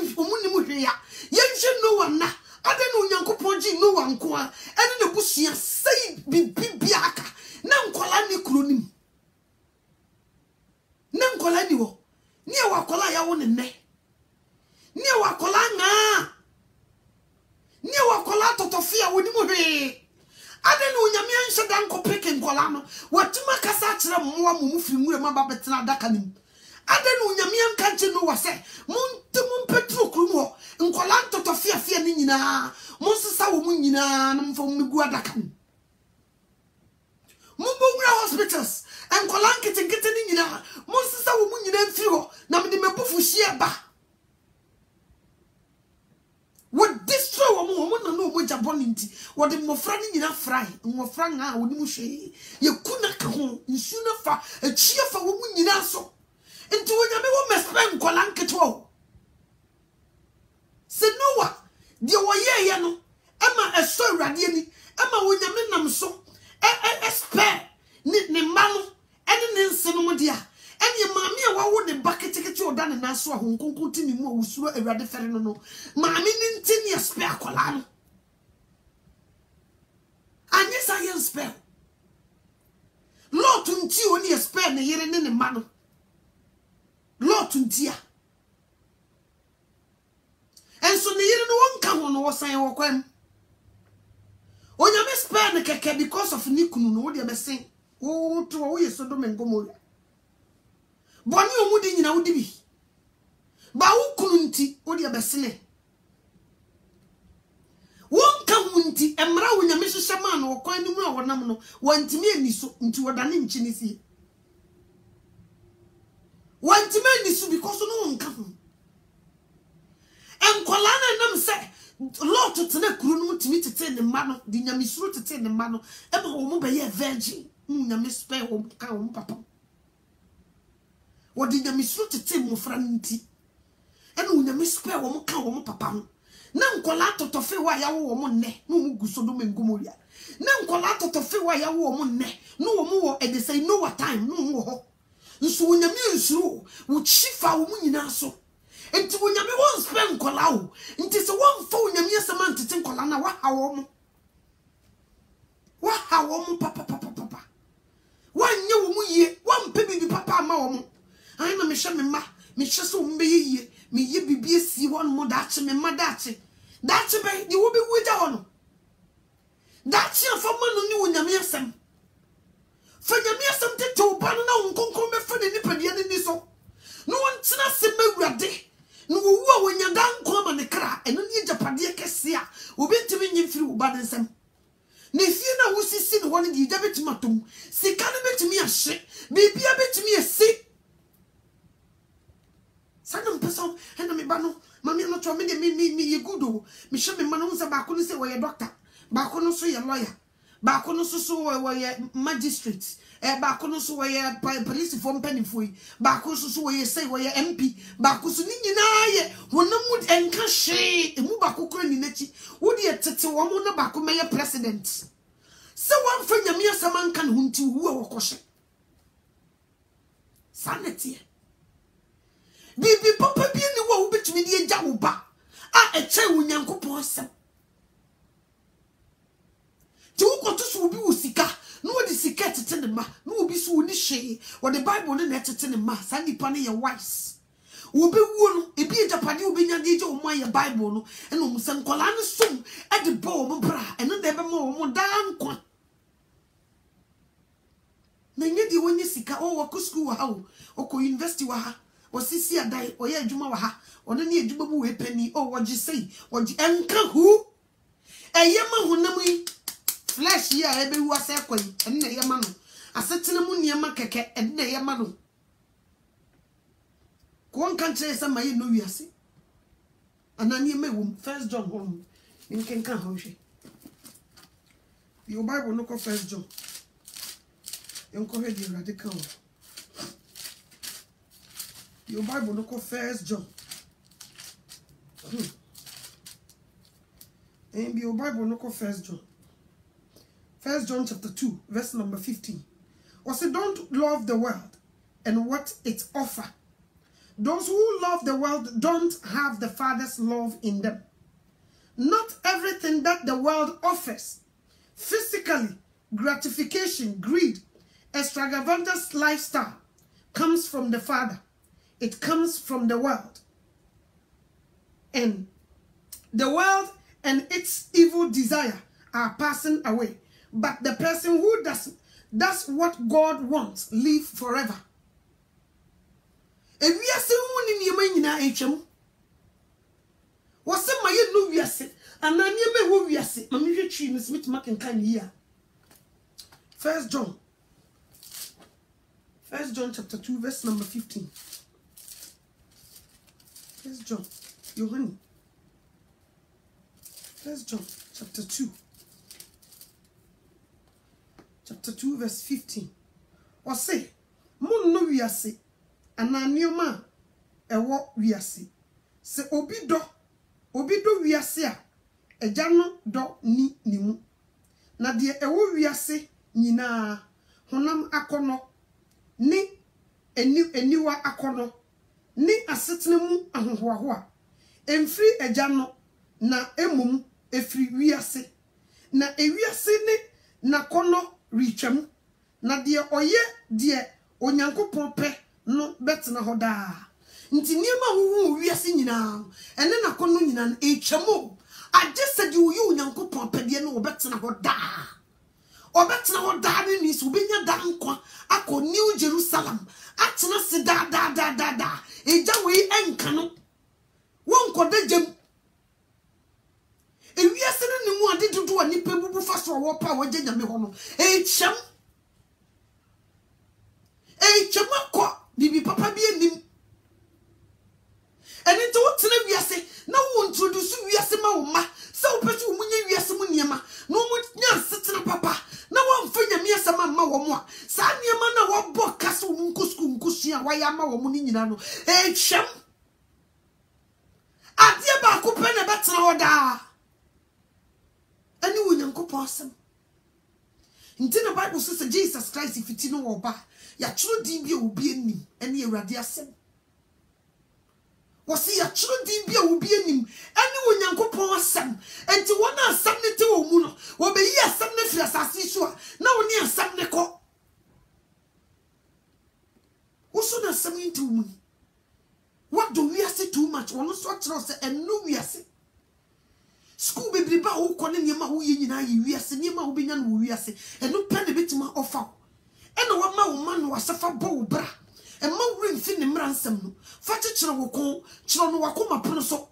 hwe ya yenhwe no one na ade no nyankopon ji no one ko a ene na busua sei bibia aka na nkola ni kronim na nkola ni wo ni e wakola ya wo ne ni e wakola nga ni e wakola totofia woni mu hwe ade no nyame anhye dan ko peke nkola no watuma kasa kire mmoa mu firi nwure ma ba betena adaka nim ade no nyame anka nche no wase mun petro krum ho nkola ntotofia fia ni nyina mun sesa wo mun nyina na mfa mgu adaka nim mun bo wura hospitals nkola nkete ni nyina mun sesa wo mun nyina mfiri ho na mede mebufu hie ba would destroy woman na no moja boninti wo de mofra ni nyina fry mofra nga woni mu hwe ye kuna ka ho nsu na fa achie fa wo mu nyina so Into when you may spend Kolanketo. Se Noah, dear Wayano, Emma a so radiani, Emma when you mean so, spare, knit ne mano, and an insanodia, and your mammy, what would the bucket ticket you done and answer who continue more with a radiferno. Mammy, tin your spare colano. And yes, I am spare. Lord, to you only a spare the year in the man. Lord, to dear. And so the year no one come on was saying, or when. Oh, you may spare the keke because of Nikunu, no, dear, be saying, oh, to away Sodom and Gomorrah. Bonnie, would in our divi. Bau kunti, or dear, be saying. One kamunti, and Mara when you miss a shaman or coin or nominal, one to me into a danin chinisi. One to me is because no one come. And Kolana nam say, Lord to tell a crunu to me to tell the man, the Yamisru to tell the man, ever won't be a virgin, Yamis spare won't come, papa. What did Yamisru to tell more franti? And when Yamis spare won't come, papa. Nan kolato to fe wa ya wo mo ne no mu gusodo mengumoria nan kolato to fe wa ya wo mo ne no mo wo e dey say no time no mo ho nso wonyame nsuro wo chifa wo mu nyina so enti wonyame won spend kola wo enti se won fa wonyame asama kola na wa ha wo mo papa wanye wo mu ye won pe bibi papa ma wo mo ai na me hwe me ma me hwe so wo be ye me ye bibi esi won mo dache me ma dache be you will be with on dache for man ni wonyame asem for nyame asem te to ban na wonkonkon me fa ni nipadie ni so no won tena se mawurade no wo a wonya danko ama ne kra eno ni japade kese a obentimi nyimfiri wo ba nsem ne fie na wo sisi ne won di jabeti matom sika ne betimi ahye bibia betimi esi Sanam person, and me bano, mammy not to me ye good. Me should be manon sa bakuno say were a doctor, bakuno so your lawyer, bakuno so were magistrates, bakuno so were police from penny for you, bakuno so were say were MP, bakusu nina, when no mood and cashe, and mubaku in nechi, would ye tete woman baku mayor president. So one friend your mere saman can hunt you who are caution. Sanity. Bibi papa bi ni wo betumi di eja wo ba a eche wonyankopon asem ti wo koto so bi wo sika no wo di sika tete ne ma no wo bi so ni hwe wo the bible ne tete ne ma sa nipa ne ye wise wo be wo no e bi eja pade wo be nya de eja wo ma ye bible no e no musem kola ne som e de bo wo bra e no de be ma wo dan kwa na nye di wonye sika o wo ko school wa ha o ko university wa ha Osisi adai oye adwuma wa ha ono ne adwuma bu we pani o wogi sei wogi enka hu eyema honam yi flesh ya ebe hu ase kwai enne yema no asetena mu niema keke enne yema no ko nka nkyere se maye no wiase anani me wom 1 John hom nkenka ha hwe your bible no ko 1 John enko he di radical your Bible no ko 1 John. And your Bible no ko 1 John. 1 John chapter 2, verse number 15. Or say, don't love the world and what it offers. Those who love the world don't have the Father's love in them. Not everything that the world offers, physically, gratification, greed, extravagant lifestyle, comes from the Father. It comes from the world. And the world and its evil desire are passing away. But the person who does what God wants live forever. If we are saying in your man in HM, what's my no we are saying, and I never who we are saying, Mammy Chin Smith Mackin kind here. 1 John chapter 2, verse number 15. 1 John, you honey. 1 John chapter 2. Chapter 2, verse 15. Or say, Mon no we are say, ananioma ewo wiase se obi do wiase a eja no do ni nimu na de ewo wiase nyina honam akono ni eniwa akono ni asetena mu ahohoaho emfiri eja no na emum efiri wiase na ewiase ne nakono richam na de oye de onyankopon pe no betena hoda nti niema huhu wiase nyina ene nakono nyina no echamo agese de uyu onyankopon pe de no betena hoda obetena hoda ne ni so benya da nkwa akọ New Jerusalem atena se da eja we enka no won koda jam ewiase ne mu ade dodo ani pe bubu fa so wo pa wo nyame ho no echam akọ bibi papa bi enim eni to wotena wiase na wo introduce wiase ma wo ma se wo pese wo munye wiase mu niema no mu nya setena papa na wo mfa nyame asema ma wo mo a sa niema na wo bo kase wo nkusku a wa ya ma wo mu ni nyina no echam ade ba ko pe na betena ho da ani wo nyankopon asem nti na Bible says Jesus Christ ifiti no wo ba ya churu din bia obi anim ene Awurade asem wasi ya churu din bia obi anim ene wo nyankopon asem enti wona asem ne te wo mu no wo be yi asem ne fira asase so a na wo ni asem ne ko wo so na asem nti wo mu what do we say too much wono so chiro se enu wiase school baby ba wo kone niema wo ye nyina ye wiase niema wo benya no wo wiase enu pe de betima ofa ena wa ma wo ma no wasefa bo wo bra e ma wo mfi ne mra nsam no fa chechire wo ko chiro no wakoma pono so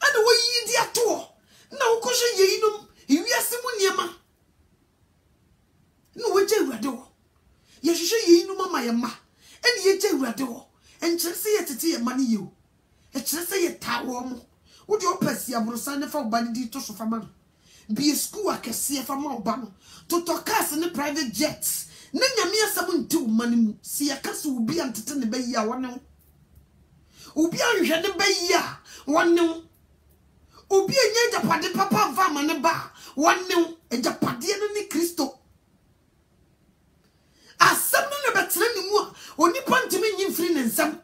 ena wo yi di ato na wo kohye ye inum e wiase mu niema no wo je Awurade wo ye hwehwe ye inum ama ye ma ena ye je Awurade wo enkyere se ye tete ye ma ne ye o e kyere se ye tawo mo wo de opasi abrosan ne fa oba ne di to so fa ma no bi school akese fa ma oba no to cars ne private jets ne nyame asam nti wo ma ne mu si ya kase obi antete ne bayi a wone obi anhwe ne bayi a wone obi enya japade papa va ma ne ba wone ejapade ne ni Kristo asam ne betena ne mu a onipa ntimi nyimfiri ne nsam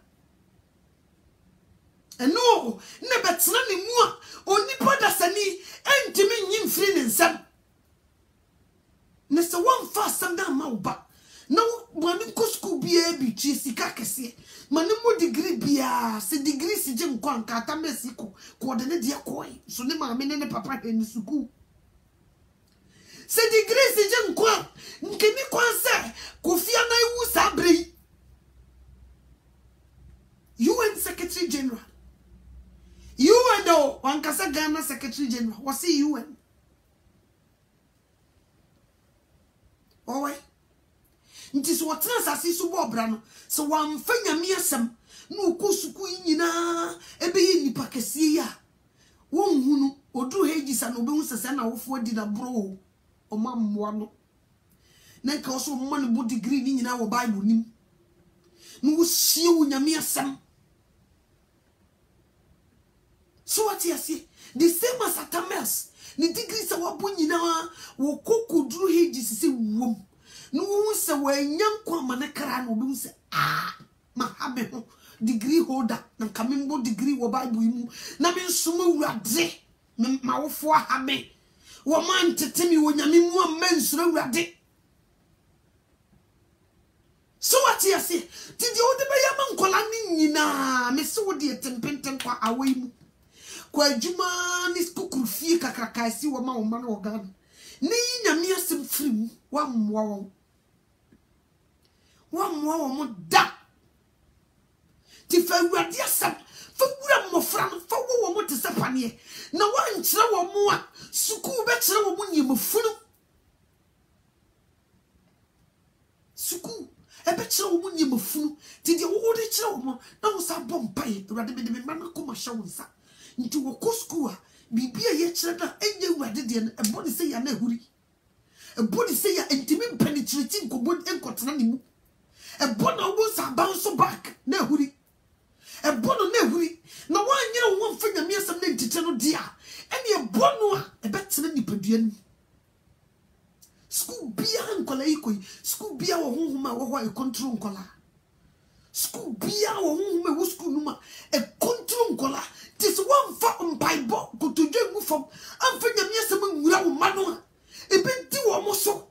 eno ne betena ne mu a onipa dasani entimi nyimfiri ne nsam ne se won fa asam da ma oba na wani ko school bia bi twi sika kese mane mo degree bia se degree si je nkwa nkata mesiko ko de ne de koi so ne ma me ne papa hwani suku se degree si je nkwa nkeni kwanse kofia na iwu sabre UN Secretary General UN do wankasa Ghana Secretary General wasi UN owe nti so wotena sase so bo obra no so wamfa nyame asem na okosuku nyina ebeyi nipa kese ya wonhunu oduru hegisa no obehu sese na wofo di na bro o mammoa no na ka so mo ne bo degree ni nyina wo Bible nim no wo sie wo nyame asem so what you see the same as Atamas ni degree sa wabo nyina wo kokoduru hegisa se wom no wo se wanyankwa manekara no obi se ma habe ho degree holder na kamembo degree wo Bible mu na me nsoma Awurade ma wo fo habe wo man tetemi wo nyame mu amansuro Awurade so what you see did you de be yama nkola ni nyina me se wo de tempenten kwa awai mu kwa adwuma ni skukufie kakraka si wo ma wo ma no Ghana ni nyame asem firi wa mmoa wo mo da ti fa Awurade asem fa gura mmofra no fa wo mo te sepane na wan kire wo mo a suku be kire wo mo nyemfunu suku e be kire wo mo nyemfunu ti de wo de kire wo mo na wo sa bompai Awurade be de me ma na ko ma hye wo nsa nti wo ko suku a bibia ye kire na enye Awurade de e body say ya na huri e body say ya entimi penetrate nkobod enkotena ne mu bono almost a bounce back. No hurry. A bono no hurry. No one you know one finger me something to tell dear. And your bono a better than the pedian. School beer and color equal. School beer or whom I control color. School beer or whom I school numa. A control color. Tis one for Bible. Go to jail from. I'm finger me some mano. A bit too almost so.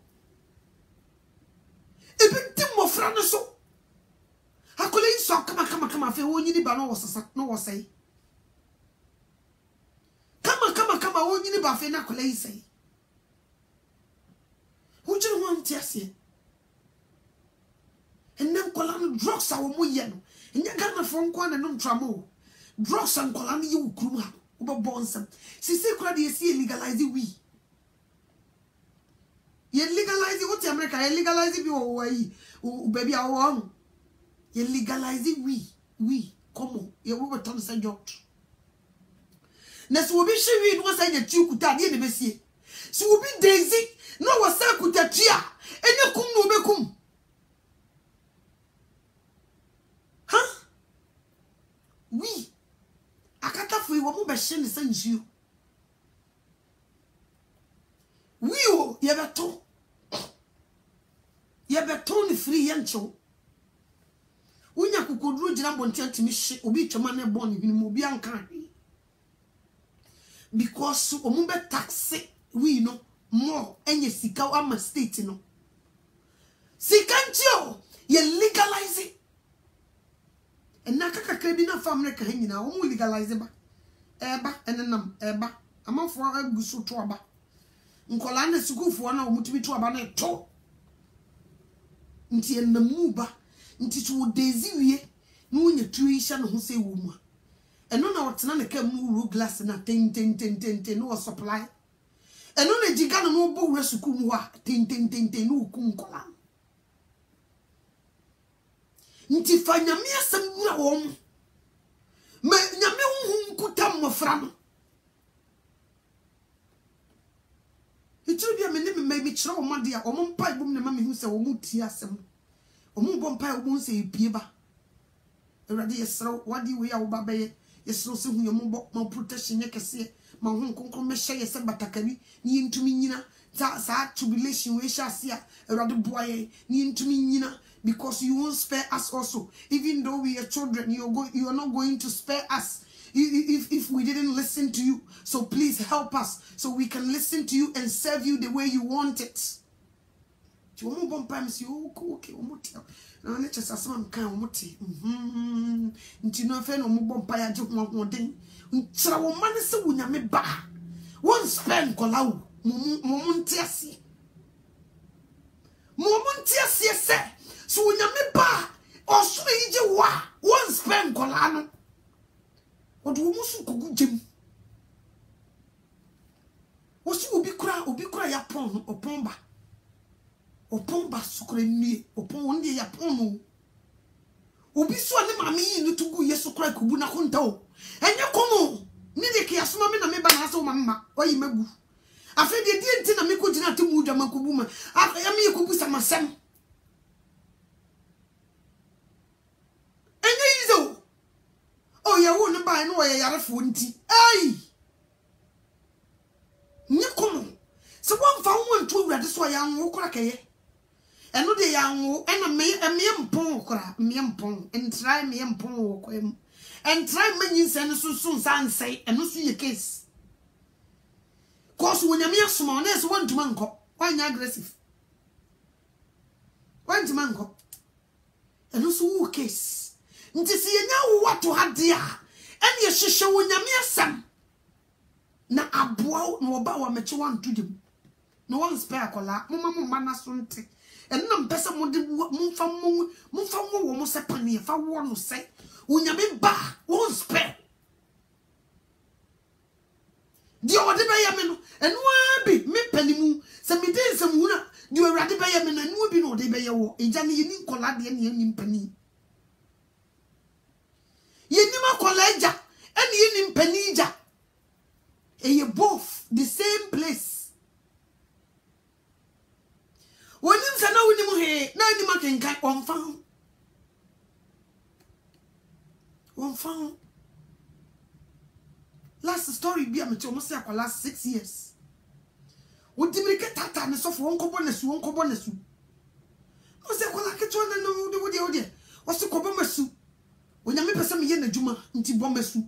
A bit too more friend so. I could so come. I feel when you need no was say. Come. I want you to buff in a colay say. Who do you want to see? And then Colano drugs our moyen. And you got a phone call and no tramo. Drugs and Colano you cruma. Over bonsam. She said, could you see legalize it? We. You legalize it. What's America? You legalize it. You baby, our own. You legalize it. We. Come on. You over Tom St. George. Next will be she read once I get you could tell you. She will be Daisy. No was I could tell you. And you come no become. Huh? We. I can't have we were more shen sends you. We oh, you ever told. You ever told the free yancho. When you could root in a to me, she will be to man born in Mobian country. Because omumbe taxi we know more enye sika wa ma state no sikancho ye legalize it enaka kakra bi na fa America hanyina omu legalize ba eba enenam eba amafo agusu to aba nkola na sukufo na omutimi to aba na to nti enamu ba nti to dezi wie no nya tuisha no ho se wo mu eno na wotena na ka mu glass na ten no supply eno na jiga no bo wura suku mu ha ten no ku nkola nti fa nyame asem wura wo mu me nyame hu nkuta mmofra no ituru bia me ne me kire wo made a omo mpa ibom ne ma me hu se wo mu tie asem omo bo mpa wo mu se epie ba Erade yesro wadi we ya wo ba be yesro se hu yomo ma protection yekese ma hu nkonkon me hye yese batakari ni ntumi nyina sa tribulation we sha sia erade boye ni ntumi nyina because you won't spare us also even though we are children you are not going to spare us if we didn't listen to you. So please help us so we can listen to you and serve you the way you want it. Okay, na ne chesa sama kan omote nti no fe no mo bompa ya je ho den ntra wo mane se wunyame ba won spend kola wo mo ntiase se so wunyame ba oso ije wa won spend kola no odo wo musu kogu jem wo si obi kura ya pon opomba opomba sukure nie opon wonde ya pono obi so ne mame yi no tugu yesu kura kubu na konta o enye komo ni de ke asoma me na me ba na ase o mama oyi magu afi de die nti na me ko gina temu dwa makubu ma ya me kubu samasem enye yizo o ya wo ne ba no o ya yarefo nti ai ni komo se won fa won to wurade so ya nwo kura keye eno de ya nwo ena me mpon kura me mpon entrai me mpon wo kwem entrai manyin se no so sansai eno so ye case cause when you asoma na so wantuma nko wanya aggressive wantuma nko eno so wo case nti se ye nya wo wato hade a ene ye hwehwe wo nyame asam na aboa no oba wa meche wanto dem no one spare kola mama na so nte enam pese mo de mumfa wo mo se pani fa wo no se unyame ba one spare di o de be me no enu abi me panimu se me de nsem huna di o rade be me no enu abi no de be ye wo eja ne yini kola de ne yini pani yini ma kola eja ene yini pani eja you both the same place. When you say no, we he na ni making on found One found last story be a me almost say for last 6 years. What did me get tata and so for one bonus, one bonus. No say kola keto na no de wo what's the kobomesu? When you make some yen juma nti bombesu.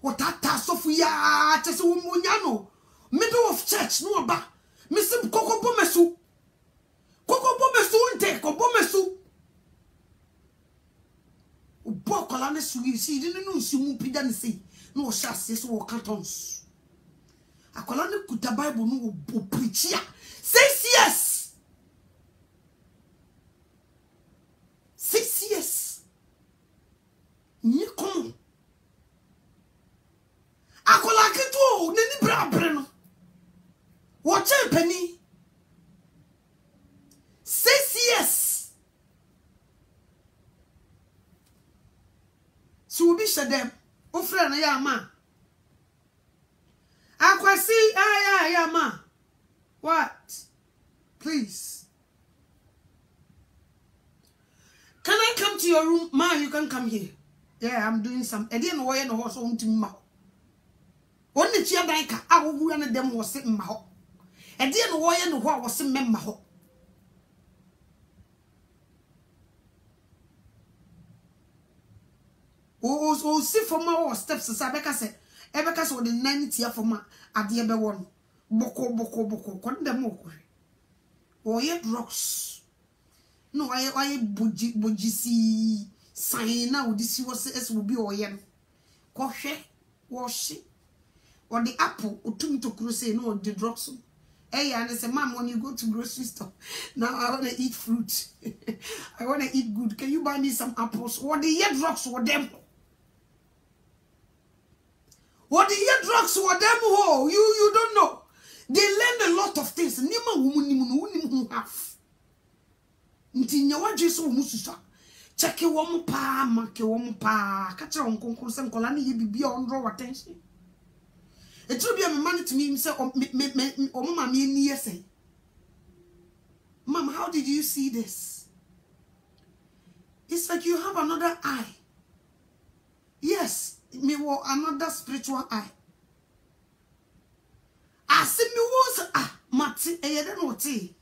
What tata so for ya chese wo munyano. Middle of church no ba. Misim koko bomesu. Koko bomesu nte kobomesu. Ubo kola ne su you see didn't know si mu pida ne say. No shas so wo cartons. Akola ne kuta Bible no wo preach ya. 6 years. 6 years. Ni kom. Akola keto ne ni bra no. Wo penny. 6 years. So we be shadem. O friend ya ma. Akwasi ya ma. What? Please. Can I come to your room? Ma, you can come here. Yeah, I'm doing some. I didn't know no horse on to ma. Only chia banka. I will run them was sitting ma. I didn't know no what was in memma. Oh, see for my steps as Abeka said. Ebeka saw the 90 for my at the other one. Boko, condemn. Oh, yet rocks. No, I bujisi sign now. This was as will be or yen. Koshe, wash it. Or the apple, or to me to crusade, no, the drops. Hey, and I say, Mom, when you go to grocery store, now I want to eat fruit. I want to eat good. Can you buy me some apples? Or the yet rocks or them? What the yet drugs were them ho? You don't know. They learn a lot of things. Nima woman half. Ntinya wajeso mususa. Cheke womu pa, make womu pa. Kacha onkonko sem kolani ye bibi on draw attention. It will be a man to me say mama me ni say. Mom, how did you see this? It's like you have another eye. Yes. Me wo another spiritual eye. Asi me was mati eyede no ti.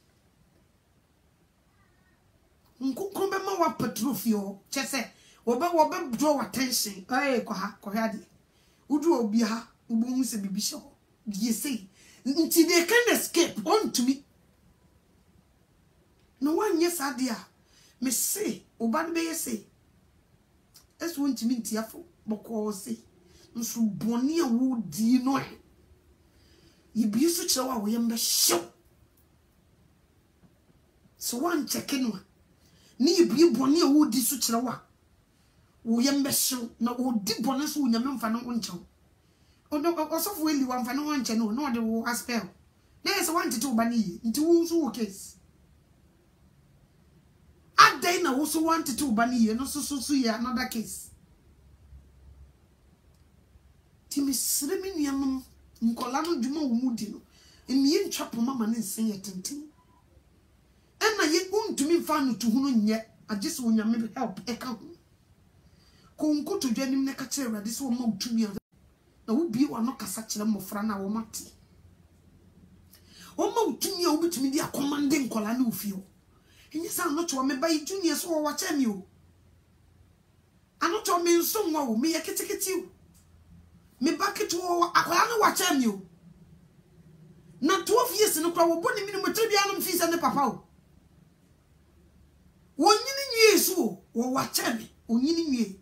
Nkunkumbe ma wa petrofio chese obe draw attention. Ko ha de. Udu obi ha ubohu se bibisho. You say nti they can escape onto me. No one yes adia. Me say oba be say. Esu ntimi ntiafo. Bokose nso boni a wo di no e yibi su kire wa wo yembe hyew so wan check no ni yibi boni a wo di su kire wa wo yembe hyew na wo di boni so nyame mfa no nchew odo osofo eli wa mfa no nche no no de wo aspel na yes wan tete oba ni nti wo so wo case adai na wo so wan tete oba ni no so ye another case. Timi sremi niamum nkola no dwuma wo mudi no emiye ntwapo mama ne nsen ye tenten ena ye untumi mfa no to hunu nye agese wonyame help eka ho ko nkoto dwanim ne ka kire urade se wo ma utumi na wo bie wa no kasa kire mmofra na wo mate wo ma utumi a wo bitumi di akomande nkola na ofio enye sa no to me bai junior so wo wacha mi o anoto me nso nwa wo me ye keteketi o me bucket wo akwala no wacha mi o na 12 years no kwa wo boni mi no motrebia no mfisa ne papa o wonyini nwie so wo wacha mi onyini nwie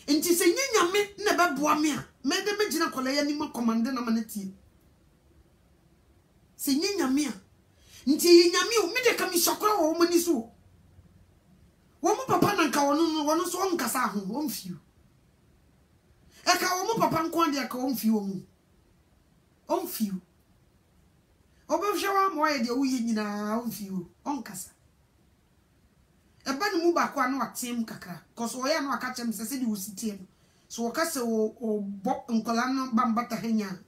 enti se nyanyame na beboa me a me de megina kola ya ni ma commande na manati se nyanyame a nti nyame o me de ka mi shakora wo mani so wo mo papa na nka wono so nkasa ho wo mfiu eka wo mo papa nko ade eka wo mfiu mu onfiu obehwa mo ye de wo ye nyina onfiu onkasa eba ni mu ba kwa na watem kakra cause wo ye na aka chem se de wo sitie no so wo kase wo bo nkola no bambata hanya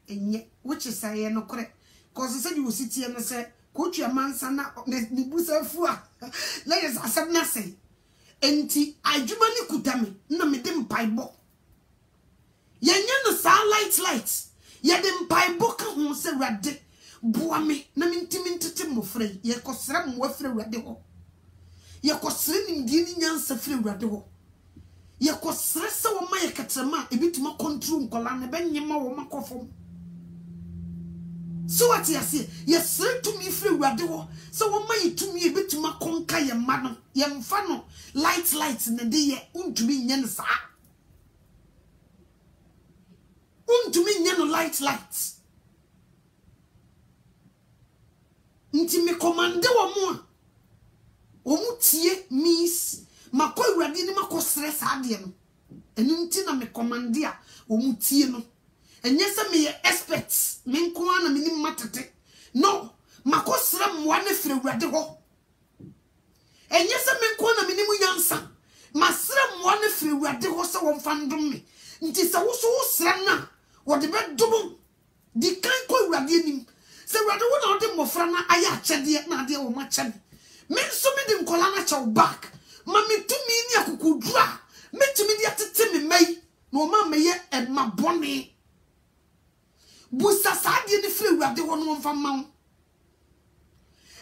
enye which is say no kore cause se de wo sitie no se ko twa mansa na ni busa fu a na yes asem na se enti adwuma ni kutame na me de mpaibo yenye no sa light ye de mpaibo ka ho se Awurade boa me na mentimi ntete mofrɛ ye kosra mo afrɛ Awurade ho ye kosra nimdie ni nyansa frɛ Awurade ho ye kosra se wo ma ye katrama ebituma control nkola na benyema wo makofom so what you say yes to me free Awurade ho so wo ma yitumi ebituma konka ye ma no ye mfa no light na de ye untumi nye no sa untumi nye no light nti me commande wo mo a wo mutie miss makɔ Awurade ni makɔ sa ade no enu nti na me commande a wo mutie no enye se me ye experts me nko ana me ni matete no makosra mwa ne frɛ Awurade ho enye se me nko ana me ni munyansa masra mwa ne frɛ Awurade ho se wo mfa ndom me nti se wo so wo sra na wo de be dom di kan ko Awurade nim se Awurade wo na wo de mofra na aya akyede na ade wo ma kyeme me nso me de nkola na kyɛw back ma me tumi ni akukudura me tumi di atete me mai no ma me ye mabone busa saade ni frɛ Awurade ho no mfa ma wo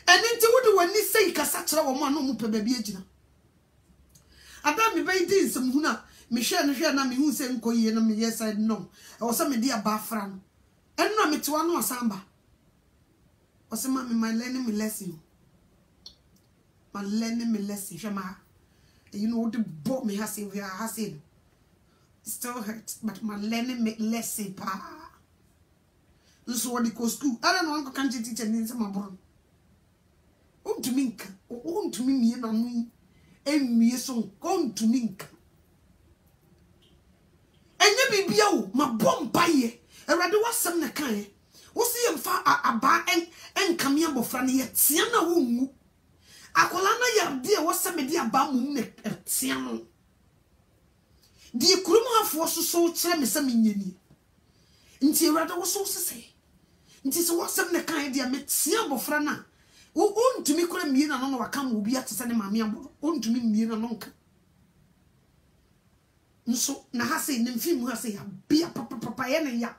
ene nti wo de wani sei kasa kyerɛ wo ma no mu pɛ baabi agina ada me bai di nsɛm hu na me hwɛ na me hu sɛ nkoyie na me yes I know ɛwɔ sɛ me di aba fra no ɛno na me tewa no asamba ɔsɛ ma me my learning me lesson hwɛ ma you know the bought me has it still hurt but my learning me lesson pa so what the school I don't know uncle can't teach and in some born to mink to me na no me so come to mink enye bibia wo ma bom paye Awurade wasem na kan wo se yemfa aba en kamia bofra ne yetia na wo ngu akola na yabde e wasem de aba mum ne tia no di kurum hafo so kyerɛ me se menyani nti Awurade wo so sese nti se wasem ne kan de me tia bofra na wo ontumi kora mie na no waka mo obi atese ne maame aboro ontumi mie na no nka nso na ha sei ne mfi mu ha sei ya bia papa ye ne ya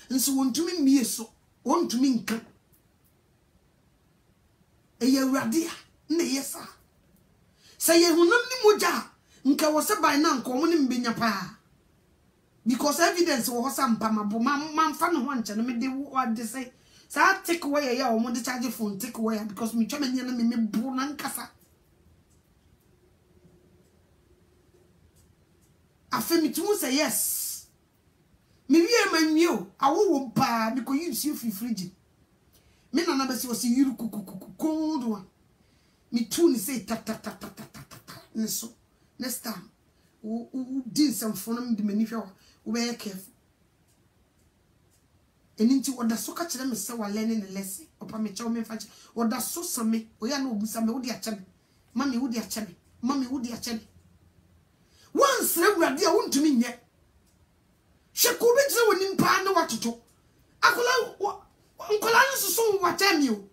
nso wontumi mie so wontumi nka eye Awurade a na yesa se ye hunam ni moja nka wo se bai na nka wo ne mbenya pa because evidence wo hosa mpama bo manfa no ho nche no me de wo de say sa take away ya o mo de charge phone take away because me twema nya na me bu na nkasa afa me tumu say yes me wie manwio awo mpa me ko use you fridge me na besi wo se yiru kukukuku cold one me tu ni say ta so next time wo din some phone me de mani hwe wo be careful eninti oda so ka kire me se wa learning the lesson opa me chew me fa oda so same oya na obusa me wo di ache me mami wo di ache me mami wo di ache me once Awurade a wontumi nye hweko be kire woni mpa na watoto akola nkola no so wa tami o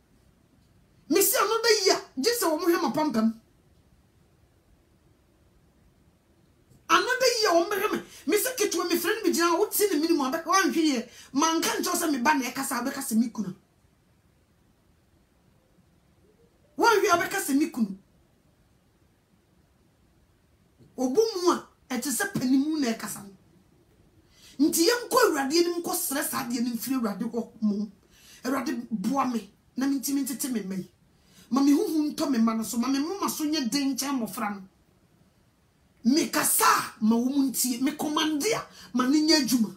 me se another year just wo mo hwe mapampam another year wo me me se ketu me friend me gina wo ti ne minimum abeka wan hwe man kan cho se me ba na e kasa abeka se mikunu wan hwe abeka se mikunu obumu a ete se panimu na e kasa nti yem ko Awurade ni mko stress ade ni mfiri Awurade ho mu Awurade boa me na mentimi ntete me mai ma me huhu nto me ma no so ma me mama so nye den nche mofra no me kasa ma wo muntie me commandia ma ne nya adwuma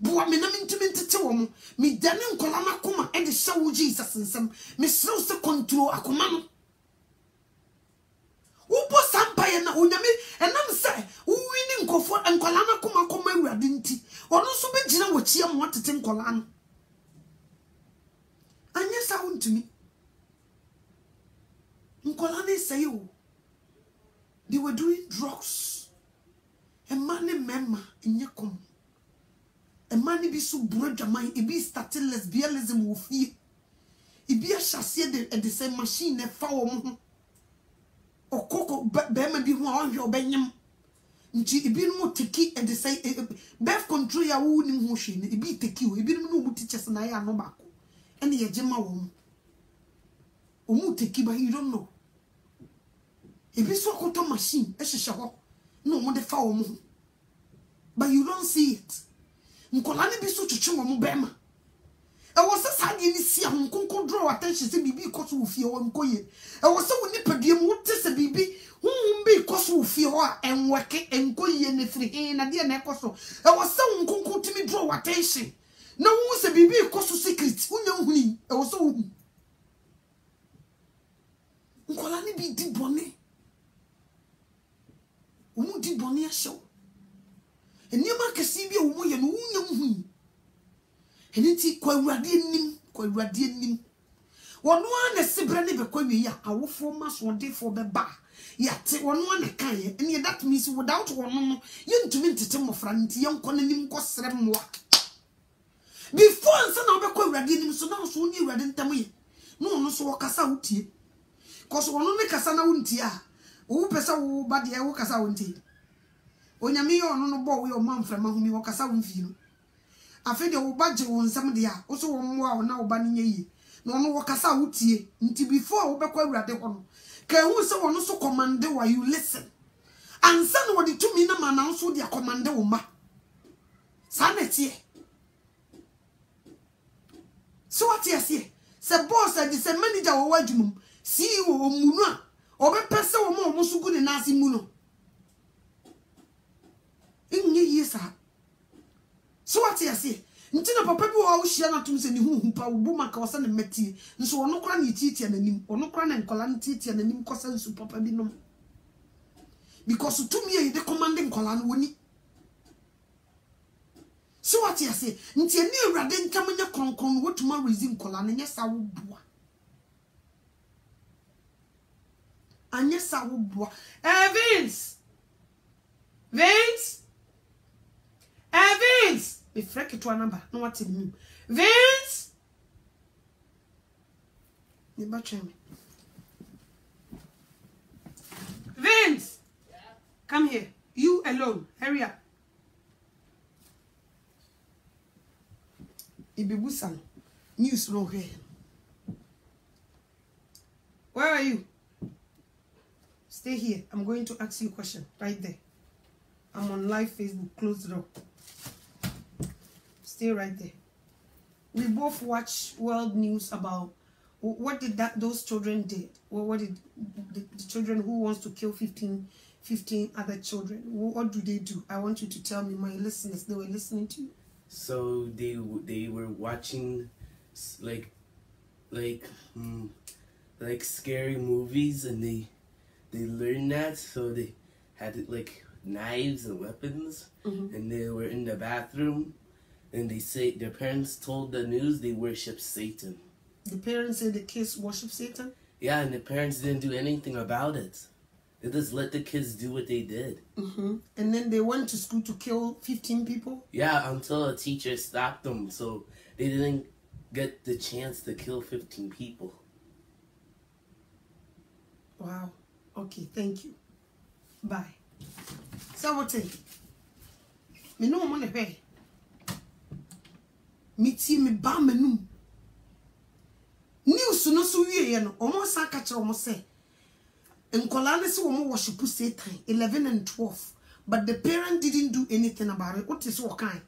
boa me na mentimi ntete wo mo me dane nkola na koma e de hye wo Jesus nsem me serew se control akoma no wo bo sampaye na onyame enam se wo wini nkofo nkola na koma Awurade nti ono so be gina wo chia mo atete nkola no anya sa wontumi nkola na say you they were doing drugs a man memma inyekom a man be so brother man e be starting lesbianism wo fie e be a chasser de same machine e fa wo mo okoko bema bi ho a onhwe obenyem nti ibinum teki e de say birth control ya wo nim ho hwe ne ibi teki o ibinum no mu teachers na ya no bako ene ye gema wo mu omu teki ba you don't know ibi so koto machine e hwehwe ho no mo de fa wo mu but you don't see it nkola ne bi so twetwe wo mu bema e wo se sa de ni si a nkonko draw attention se bibi ikoso wo fie wo nkoye e wo se wo nipadua mu wote se bibi bi ikoso wo fie ho a enweke enkoye ne firi na de na ekoso e wo se wo nkonko timi draw attention na wo se bibi ikoso secret unya huni e wo se wo nkola ne bi di bone wo di bone a show eniema kesi bi wo mo ye no unya huni eniti kwa urade nim wono an sebre ne be kwa wi ya awofo maso defo be ba ya te wono an kan ye ene that means without wono no ye ntumi ntete mofra nti ye nkɔ nanim kɔ sere mmoa before nsa na obekɔ urade nim so na so ni urade ntam ye no no so wɔkasa wotie kɔso wono ne kasa na wontie a wo pesa wo ba de wo kasa wontie onyame ye ono no bɔ wo ye o manfra ma humi wɔkasa wonfie no afede wo baje wo nsam de a wo so wo mmoa wo na wo ba ne yi no no wo kasa wotie nti before wo bekwa awurade ho no ka hu se wo no so command wa you listen ansa no wo de tumi na ma na so de command wo ma sa na tie so what you say se boss de se manager wo wadwum CEO omunu a obepese wo mo so gu ne na ase mu no inye yesa so what you say ntina papa bi wo hia na tum se ni hu pa wo maka wasa na metie nso ono kra na titia nanim ono kra na nkola na titia nanim kosa nsu papa bi no because tumi e de commanding nkola no woni so what you say ntia ni awrade ntamanya kronkron wo tuma rezi nkola na nyesa wo bua anyesa wo bua Vince be freak to a number no what in me Vince never try me Vince come here you alone hurry up Ibibusan news no here where are you stay here I'm going to ask you a question right there I'm on live Facebook close the door stay right there. We both watch world news about what did those children did. What did the children who wants to kill 15 other children? What do they do? I want you to tell me, my listeners. They were listening to you. So they were watching like scary movies, and they learned that. So they had like knives and weapons, and they were in the bathroom. And they say their parents told the news they worship Satan. The parents said the kids worship Satan? Yeah, and the parents didn't do anything about it. They just let the kids do what they did. And then they went to school to kill 15 people? Yeah, until a teacher stopped them. So they didn't get the chance to kill 15 people. Wow. Okay, thank you. Bye. So what say? Me no money pay. Miti me ba manum news no so wie no omo sa ka kire omo say nkola ne se omo worship Satan 11 and 12 but the parent didn't do anything about it. What is what kind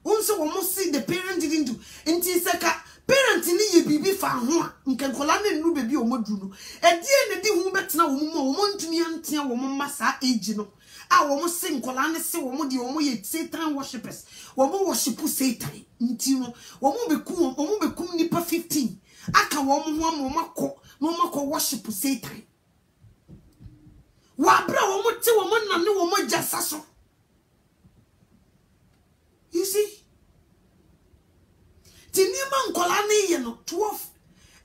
unso omo see the parent didn't do nti se ka parent ni ye bibi fa ho a nkola ne nu bebi omo dru no e die ne di hu betena omo ntumi antia omo ma sa age no a womo se nkola ne se womo de womo ye Satan worshippers womo worship Satan nti no womo bekum nipa 15 aka womo ho amakɔ no makɔ worship Satan wa bra womo te womo na ne womo jasa so you see tinima nkola ne ye no 12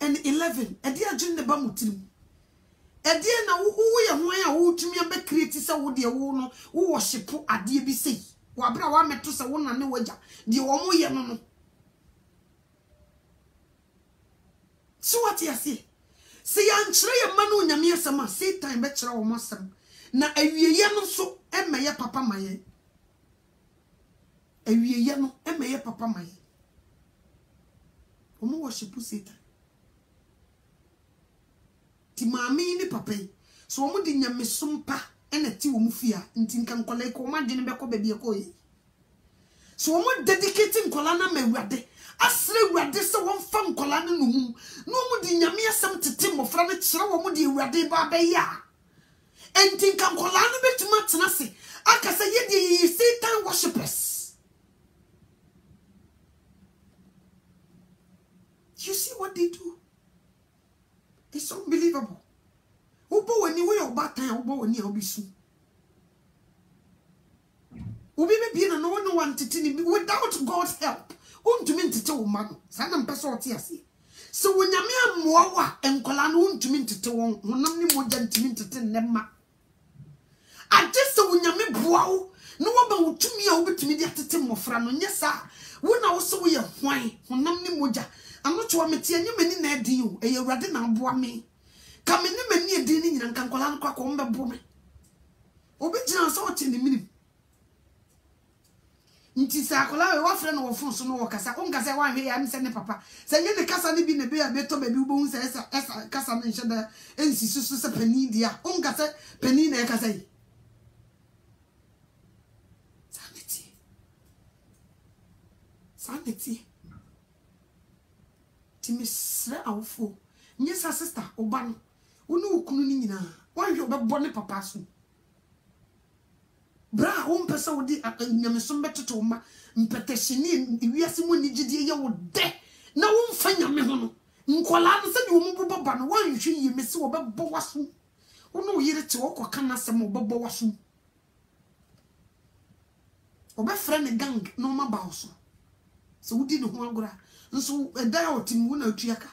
and 11 e de agye ne ba mutirim ede na wo ye ho a wo tumi be create se wo de wo no wo worship ade bi sei wa bra wa meto se wo na ne wagya de wo mo ye no no so what you say Se yankyere ye ma no nyame asem a Satan be kyere wo masem na awieye no so emeye papa maye awieye no emeye papa maye omo worship Satan ti maami ni papa so omo di nyame sompa ena ti wo mu fia nti nkan kola ko ma dwene be ko baabi ko yi so omo dedicating kola na mawade asre wade se won fam kola na no mu no omo di nyame asem tete mofra na kire wo mo di wade ba ya enti nkan kola no betuma tena se akasa ye di Satan worshippers. You see what they do? It's unbelievable. Ubo wani we obatan ubo wani obisu. Ubi be na no one want titini without God's help. Untumi ntete wo ma no. Sa na mpese ote ase. So wonyame amoa wa enkola no untumi ntete won honam ni moja ntumi ntete nemma. Adese wonyame boa wo no wo ba wutumi a wobetumi di atete mofra no nyesa. Wo na wo so wo ye hwan honam ni moja. Anocho ameti anyemani na edin o eyewrade na aboa me. Ka me ni mani edin ni nyina nkankola no kwa ko mbebo me. Obi gina so ote ni minim. Nti sa akola we wafre no wofun so no wokasa onkasa wan hwe ya mse ne papa se nye ne kasa ne bi ne be ya beto ba bi ubo hunsa esa kasa ne nche da ensi susu se pani dia onkasa pani na kasa yi sanity ti misre awfo nye sa sister oba no wonu okunu ni nyina wan hwe obebo ne papa so bra won pesa wodi nyamesom betoto ma mpeteshini iwiase mu ni gidie ye wo de na won fa nyame ho no nkola no se de wo mu baba no wan hwe yemese wo bebo waso wono wo yire te wo koka na se mo bebo waso oba frene gang no ma ba so so wodi ne ho agora nso eda o tim wo na tuaka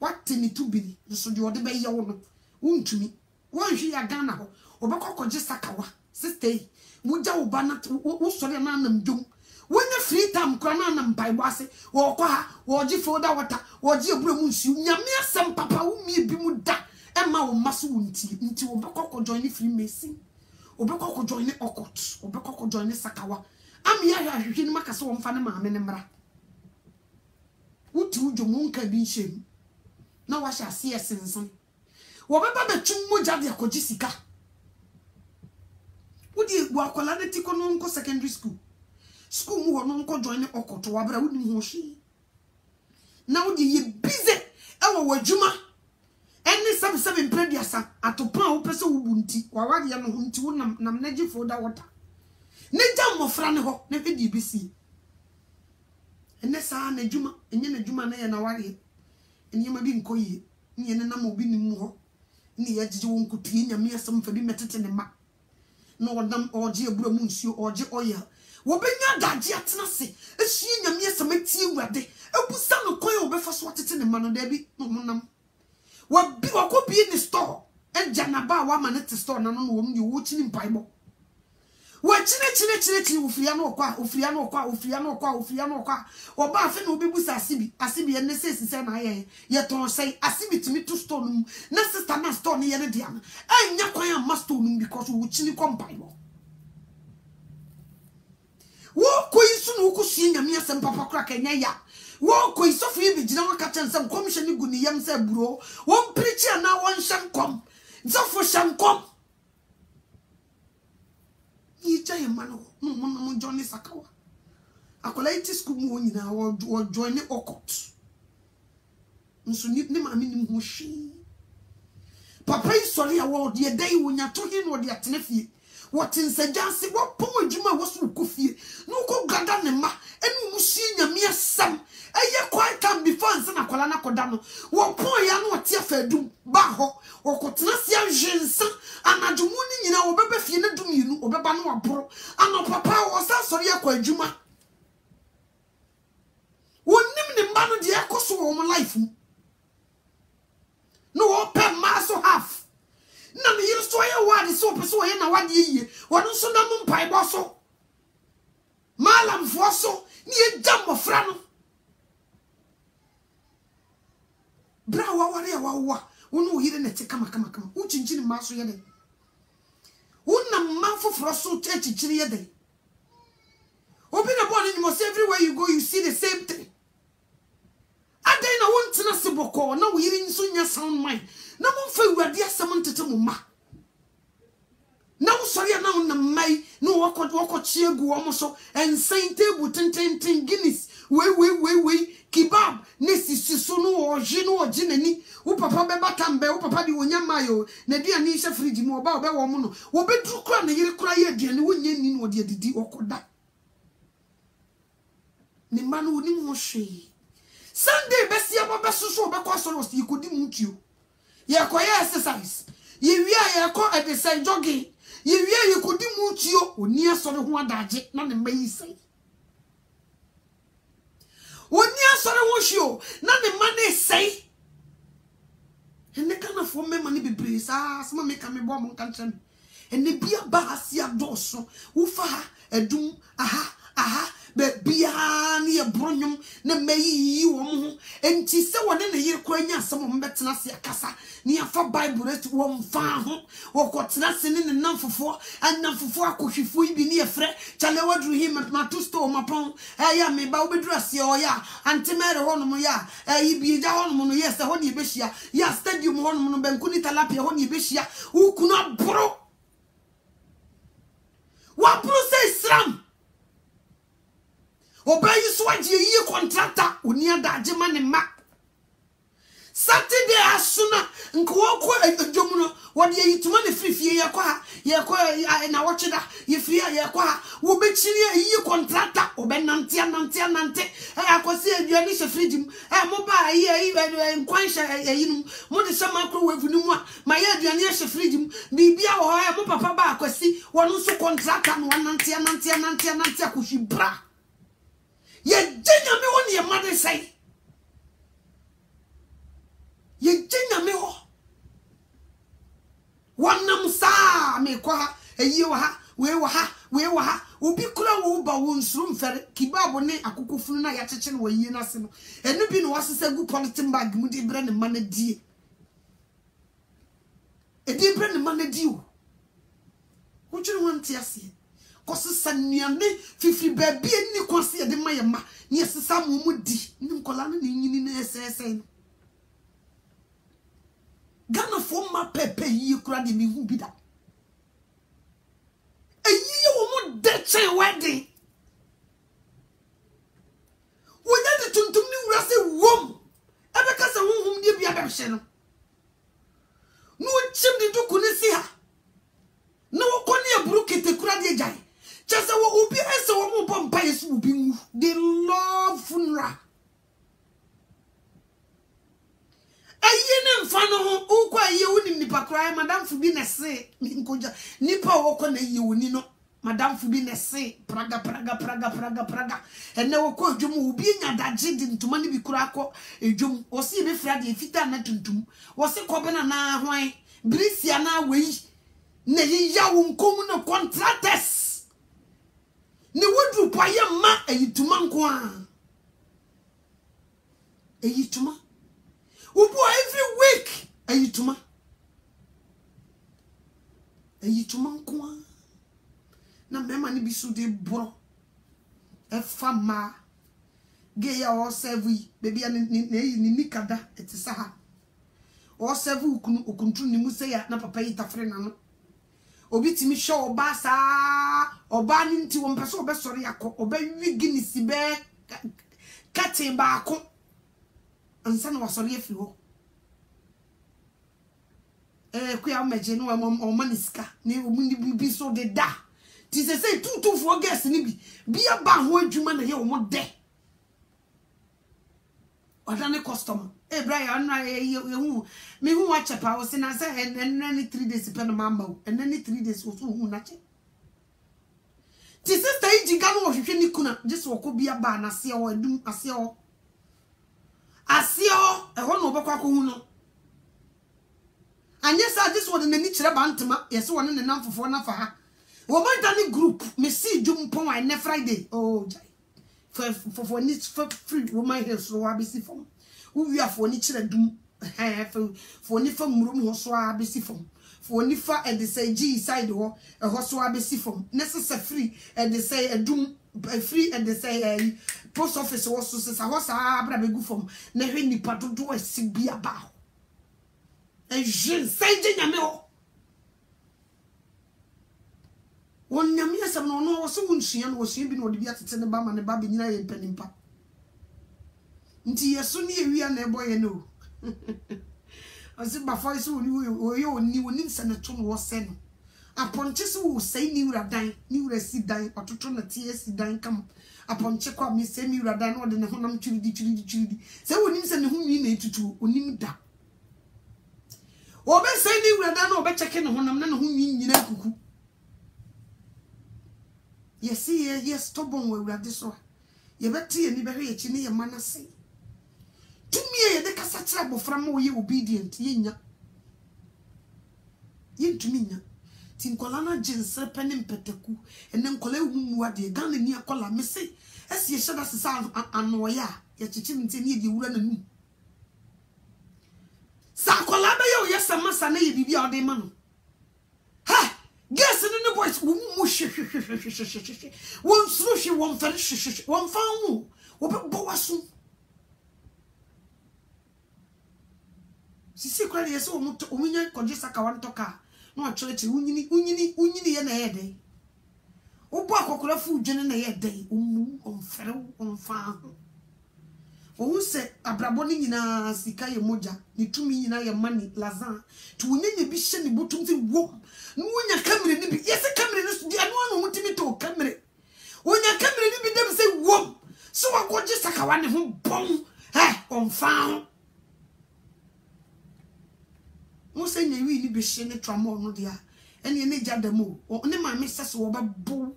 wate ni tubini nso de ode be ye wo no wontumi wan hwe ya Ghana ho obekokje sakawa sister muja ubana wo sori na nam dum wonya free time kra na nam Bible ase wo kwa ha wo ji folder water wo ji ebura mu nsu nyame asem papa wo mi bi mu da e ma wo maso nti obekoko join free mason obekoko join okot obekoko join sakawa am ya hwehwe ni makase wo mfa ne maame ne mra wuti ujo munka bi nshem na wa sha ase esensan wo beba betwum moja de akoji sika Udi wakola de tiko no nko secondary school mu ho no nko join okoto wabra wudi ho hwe na udi ye busy ewo wadwuma eni 77 prediasa atopan wo pese wubunti wawade ya no ho nti wonam nam naji folder water ne jam mofra ne ho na fedi bisi ene sa na dwuma enye na dwuma na ye na ware enye ma bi nkoyi ne ne nam obi nim ho ne ye gije won kutie nyame asem fa bi metete ne ma no odam oje ebura mu nsuo oje oil wo benya daje atena se ehie nyame asamati ewurade ebusa no koy obefa so atete ne ma no da bi monam wa bi wakobi ni store eja na ba wa ma ne te store na no wo mye wo chini Bible wa chine ofia no kwa oba afi no obebusa asibi ene se na ye ton sei asibi timi to store no na sister na store ne ye ne dia anya kwan am store no because wo chini kom Bible wo koyisu no ko sie nyame asem papa kra kanya ya wo koyiso fi bi gina waka chansam commission ni guni yam se buro wo preach na won shankom zafo shankom Yija yemano mo Johnny Sakawa akola iti school mu nyina wo join okot nso ni ma mi nim ho hwi papa isori ya wo de dai wo nyato hi no de atenafie wo tinsajanse wo pon adwuma wo so kofie no ko gada ne ma enu musi nyame asam eye quite time before nsa na kola na koda no wo pon ya no tie afadu ba ho wo kotena se ahwensa anadwomu ni nyina wo beba fie na dumienu wo beba no aboro ano papa wo sa sori akwa adwuma wonim ne mba no de ekoso wo mo life no wo pe ma so half na me yiri so ye wadi so pe so ye na wadi yiye wono so na mo mpai bo so malam fo so ni e jam fra no bra wa ware wa Unu hire ne te kama. Uchinchini maso yede. Una manfo froso chichiri yede. Open the ball and you must everywhere you go, you see the same thing. I don't want to know Siboko. Now we in Sunya sound mind. No one feel we are dear someone to Muma. Now, sorry, now na mai no wako chiegu almost and Saint table ten Guinness. We kebab nesi sisunu or jino or jineni. U papa beba tambe, u papa di wonyamayo, Nadia Nisha Friji mo ba woman. Wo be true cry na yere cry again, when ye nin what ye did or koda. Ni manu ni moshe. Sunday besia baba suso ba kwasoros you could you. Ye kwaya exercise. Ye wia ye ko at the side jogging. Ye wia you could you unia so ho adaje na ne mai sai. Unia so ho hio na ne mane sai. Ene kana fo me mani bebre sa sama me ka me bo mo kan chem. Ene bia ba asia doso. Wo fa edum aha be bia ne ye bronyum na meyi wo mo enti se wone ne ye kwanya asem mo betena se akasa ne afa bible rest wo mfa ho wo kotena se ne namfofo anamfofo akohwefo ibi ne yefre chale wadru him matu store mapon ya me ba obedru ase o ya antemere honom ya ibi ja honom no yes ho ne behia ya stadium honom no benku ni talapia ho ne behia ukunu abro wa bro say islam Obey swaji ye contractor unia daje mane ma Saturday asuna nkwoko adwomuno wode yituma ne frifie ye kwa na wocheda ye fia ye kwa wo bechiri ye contractor obenante akosi aduane she fridge mo ba ye nkwansha yinum mo de sama kro wavunu mu a ma ye aduane she fridge bibia wo ho mo papa ba akosi wono so contractor no nante akohwi bra ye jenya me won ye mother say ye jenya me ho wonam sa me kwa eyi wa ha we wa ha obi kura wo ba wo nsuru mfere kibabo ne akokofunu na ya cheche no yi na se no enu bi no wasesa gu politin bag mu di bre ne manadie e di bre ne manadie o juru wanti ase kosi sanuane fifri baby ni kwasi de mayema ni esesa mu di ni nkola na nyini na esese no Gana fo ma pepe yi kura de mi hu bida eyi wo mo de chen wedding wonya de tuntum ni wura se wom ebe ka se honhom ni bia be hye no no chim de duku ni si ha no ko ni aburu kete kura de jai chese wo obi ese wo mo bompa yesu obi ngu they love funeral ayene mfa no ho ukwa ye woni nipa krai madam fu bi na se nkoja nipa wo ko na ye woni no madam fu bi na se praga ene wo ko dwom obi nya daje di ntoma ni bi kura ko edwom wo se be fra de fita na tuntum wo se ko be na na hwan brisia na wei na ye ya wo nkom no contractors ni wodru paye ma ayituma nko a ayituma ubu every week ayituma nko a na mema ni bisu de bro efa ma ge ya o serve baby ni nikada etisa ha o serve okuntru ni mu se ya na papa yi tafre na no obi timi show oba sa oba ni nti wo mpese obesore yakọ oba wi Guinness be katin ba ko ansa na wasore afi ho kuya meje no o maniska ni omuni bi so de da ti se say tutu fo guest ni bia ba ho adwuma na ye o mo de odane customer Brian na ye hu me hu wa chepa o se na say en 3 days pe no mamba o en 3 days o so hu na che ti sister ijiga no hwehwe ni kuna just woko bia ba na se o adum ase o ho no obekwa ko hu no anye sa this one na ni kire ba ntema yes one ne namfofo na fa ha wo man dani group me see dum pon wa ne Friday oh jai for ni free woman here so wa be see from wo wi afo ni kire dum for nifa murum ho so a besi fom for nifa e de say G side ho e ho so a besi fom necessary free e de say edum free e de say post office wo so se sa ho sa abra begu fom na hwe nipa dodo esi bia ba e je say je nyame ho won nyame asem no no wo so wonsua no wo sua bi no de bia tete ne ba ma ne ba be nyina ye mpanimpa nti yeso ne ewia na ebo ye no asi ba fa so oni woni se ne to no wo se no aponche so wo sei ni wura si dan ototo na tie si dan kam aponche kwa mi se mi wura dan no de ne honam twiridi se woni se ne hu nwi na etutu onim da obe sei ni wura dan no obe cheke ne honam na ne hu nwi nyina kuku yesi yes tobon we wura de so ye beti ni behwe ye chi ne ye manase tumi ye de kasa kira bofra ma oye obedient ye nya ye tumi nya tinkola na jinse pene mpeteku ene nkola ewumu ade Ghana ni akola mese esi ye shada sesa anoya ye chichi nti ne ye wura na nu sa kola be ye yesama sa na ye bibia ode ma no ha guess no boys mu won srushi won fere won fa hu wo be bo waso sisi kwa yeso omunya konje saka wan toka no atwete unyini ye na yede obo akokora fu dwene na yede omu onfere onfa o se abrabo ni nyina sika ye moja ni tumi nyina ye mani lazan to wonye bi hye ni botum ti wo no wonya kamere ni bi yesi kamere ni di anu anu mutimi to kamere wonya kamere ni bi dem se wo so wagoje saka wan ho bon onfa mo se nya wi ni bi hye ni tramo no dia ene ne jadamo ne ma me sese wo ba bo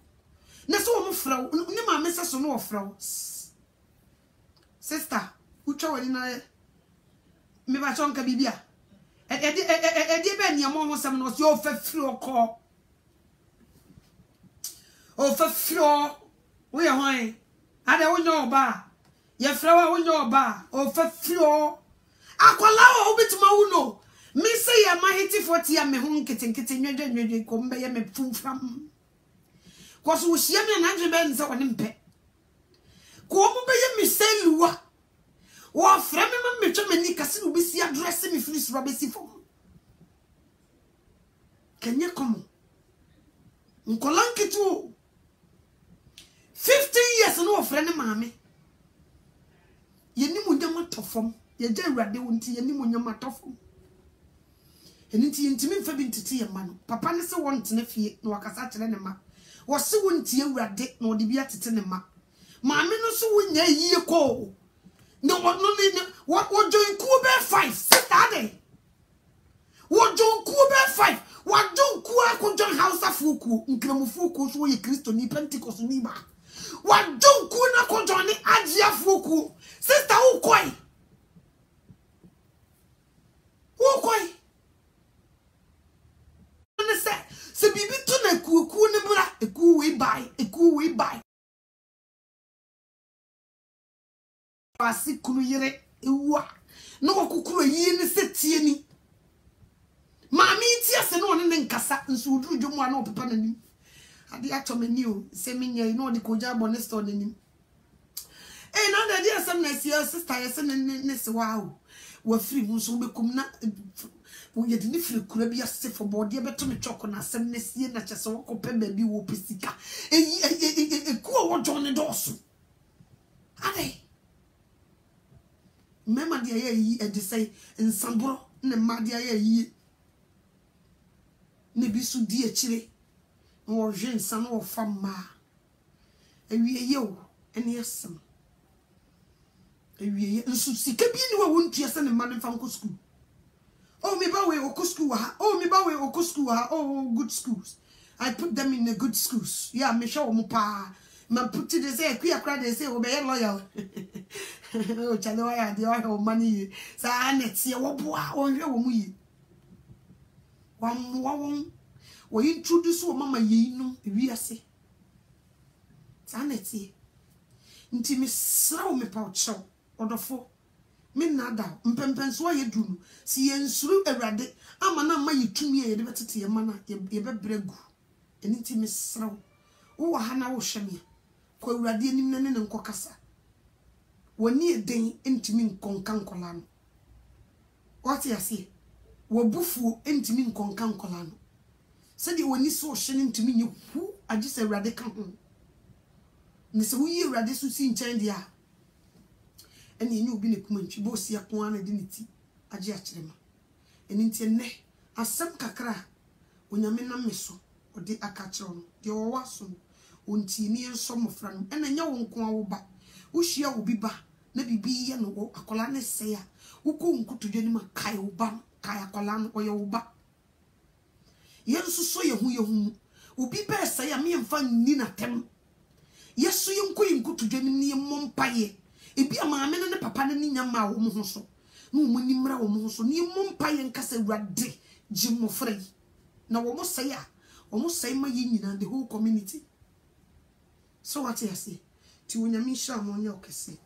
na so wo mo fra ne ma me sese no wo fra sister ucho wani na me ba chonka bibia edi be ni amo ho sam no so o fa firi okọ o fa firi wo ye hwan ade wo nyo ba ye fra wa wo nyo ba o fa firi akola o bitima wo no me say ya ma hiti 40 ya me ho nketenkete nwedwe ko mbe ye me fumfam ko so wo hia me na ndwe be nse woni mpe ko mo be ye mi seluwa wo fra me ma metwa mani kase no besi address me free sura besi fom kenye komo nkolankitu 15 years no fra ne maame ye ni munyama tofom ye je awrade wonti ye ni munyama tofom eniti yentimi mfa bi ntiti ye ma no papa ne se won tene fie na wakasa kire ne ma wo se wonti awrade na odi bi atete ne ma maame no so wonya yie ko no ni wo join ku be 5 sister dey wo join ku be 5 wo join ku akọ join house afuku nkramufuku so ye Kristo ni Pentecost ni ba wo join ku na ko join agi afuku sister wo koi se bibi to na ku ne bra eku we buy asi kunu yire ewa no kokuru yi ne setie ni maami ti ase no ne nkasa nso uduru dwomu ana opepa nani ade atomani o se menya no de koja bonesta onani na da dia sam na sia sister yese ne se wa free mu so bekum na wo ye de ni free kura bi ase for body beto me choko na asem ne sie na chese wo kope ba bi wo pesika ku wo jone doso ade mema dia ye yi e de say nsambro ne ma dia ye yi ne bi su di akire wo hwe nsan wo fama ewie ye o ene asem ewie ye nsu sika bi ni wa wontua se ne ma ne fa nko school oh me ba we oko school ha oh me ba we oko school ha oh good schools I put them in the good schools yeah me show mo pa ma put it say akua kra de say obey loyal oh chale wa ya de o money sa net ye wo boa o hwe wo mu yi wo introduce wo mama ye no wiase sa net ye nti me sraw me pa o chew odofo me nada mpempenso ye dunu si ye nsuru awurade ama na ma yetumi ye de betete ye mana ye bebregu eni ti mesraw wo wa hana wo hweme ko awurade anim ne ne nkokasa woni eden entimi nkonka nkola no what you see wo bufu entimi nkonka nkola no se de woni so hye entimi nye hu agise awurade ka ho ne se wo yi awurade so si nchen dia eni enyi obi ne kuma ntwi bo si akon ana de ne ti age a kirema eni ntie ne asem kakra onyame na meso odi aka kire no de wo waso onti ni enso mofra no ena nya wo nko awo ba wo hia wo bi ba na bibi ye no wo akola ne se ya wo ko nkutudwe ni ma kai wo ba kai akola no oye wo ba yensu so ye hu obi ba se ya me mfa ni na tem yesu ye nko nkutudwe ni mompaye ebi amaame ne papa ne nyama wo mo ho so no mo nimra wo mo ho so ni mompaye nkasa awurade jimofra yi na wo mo se ya wo mo se ma yi nyina the whole community. So what you say? Ti wonyame hia mo nya okese.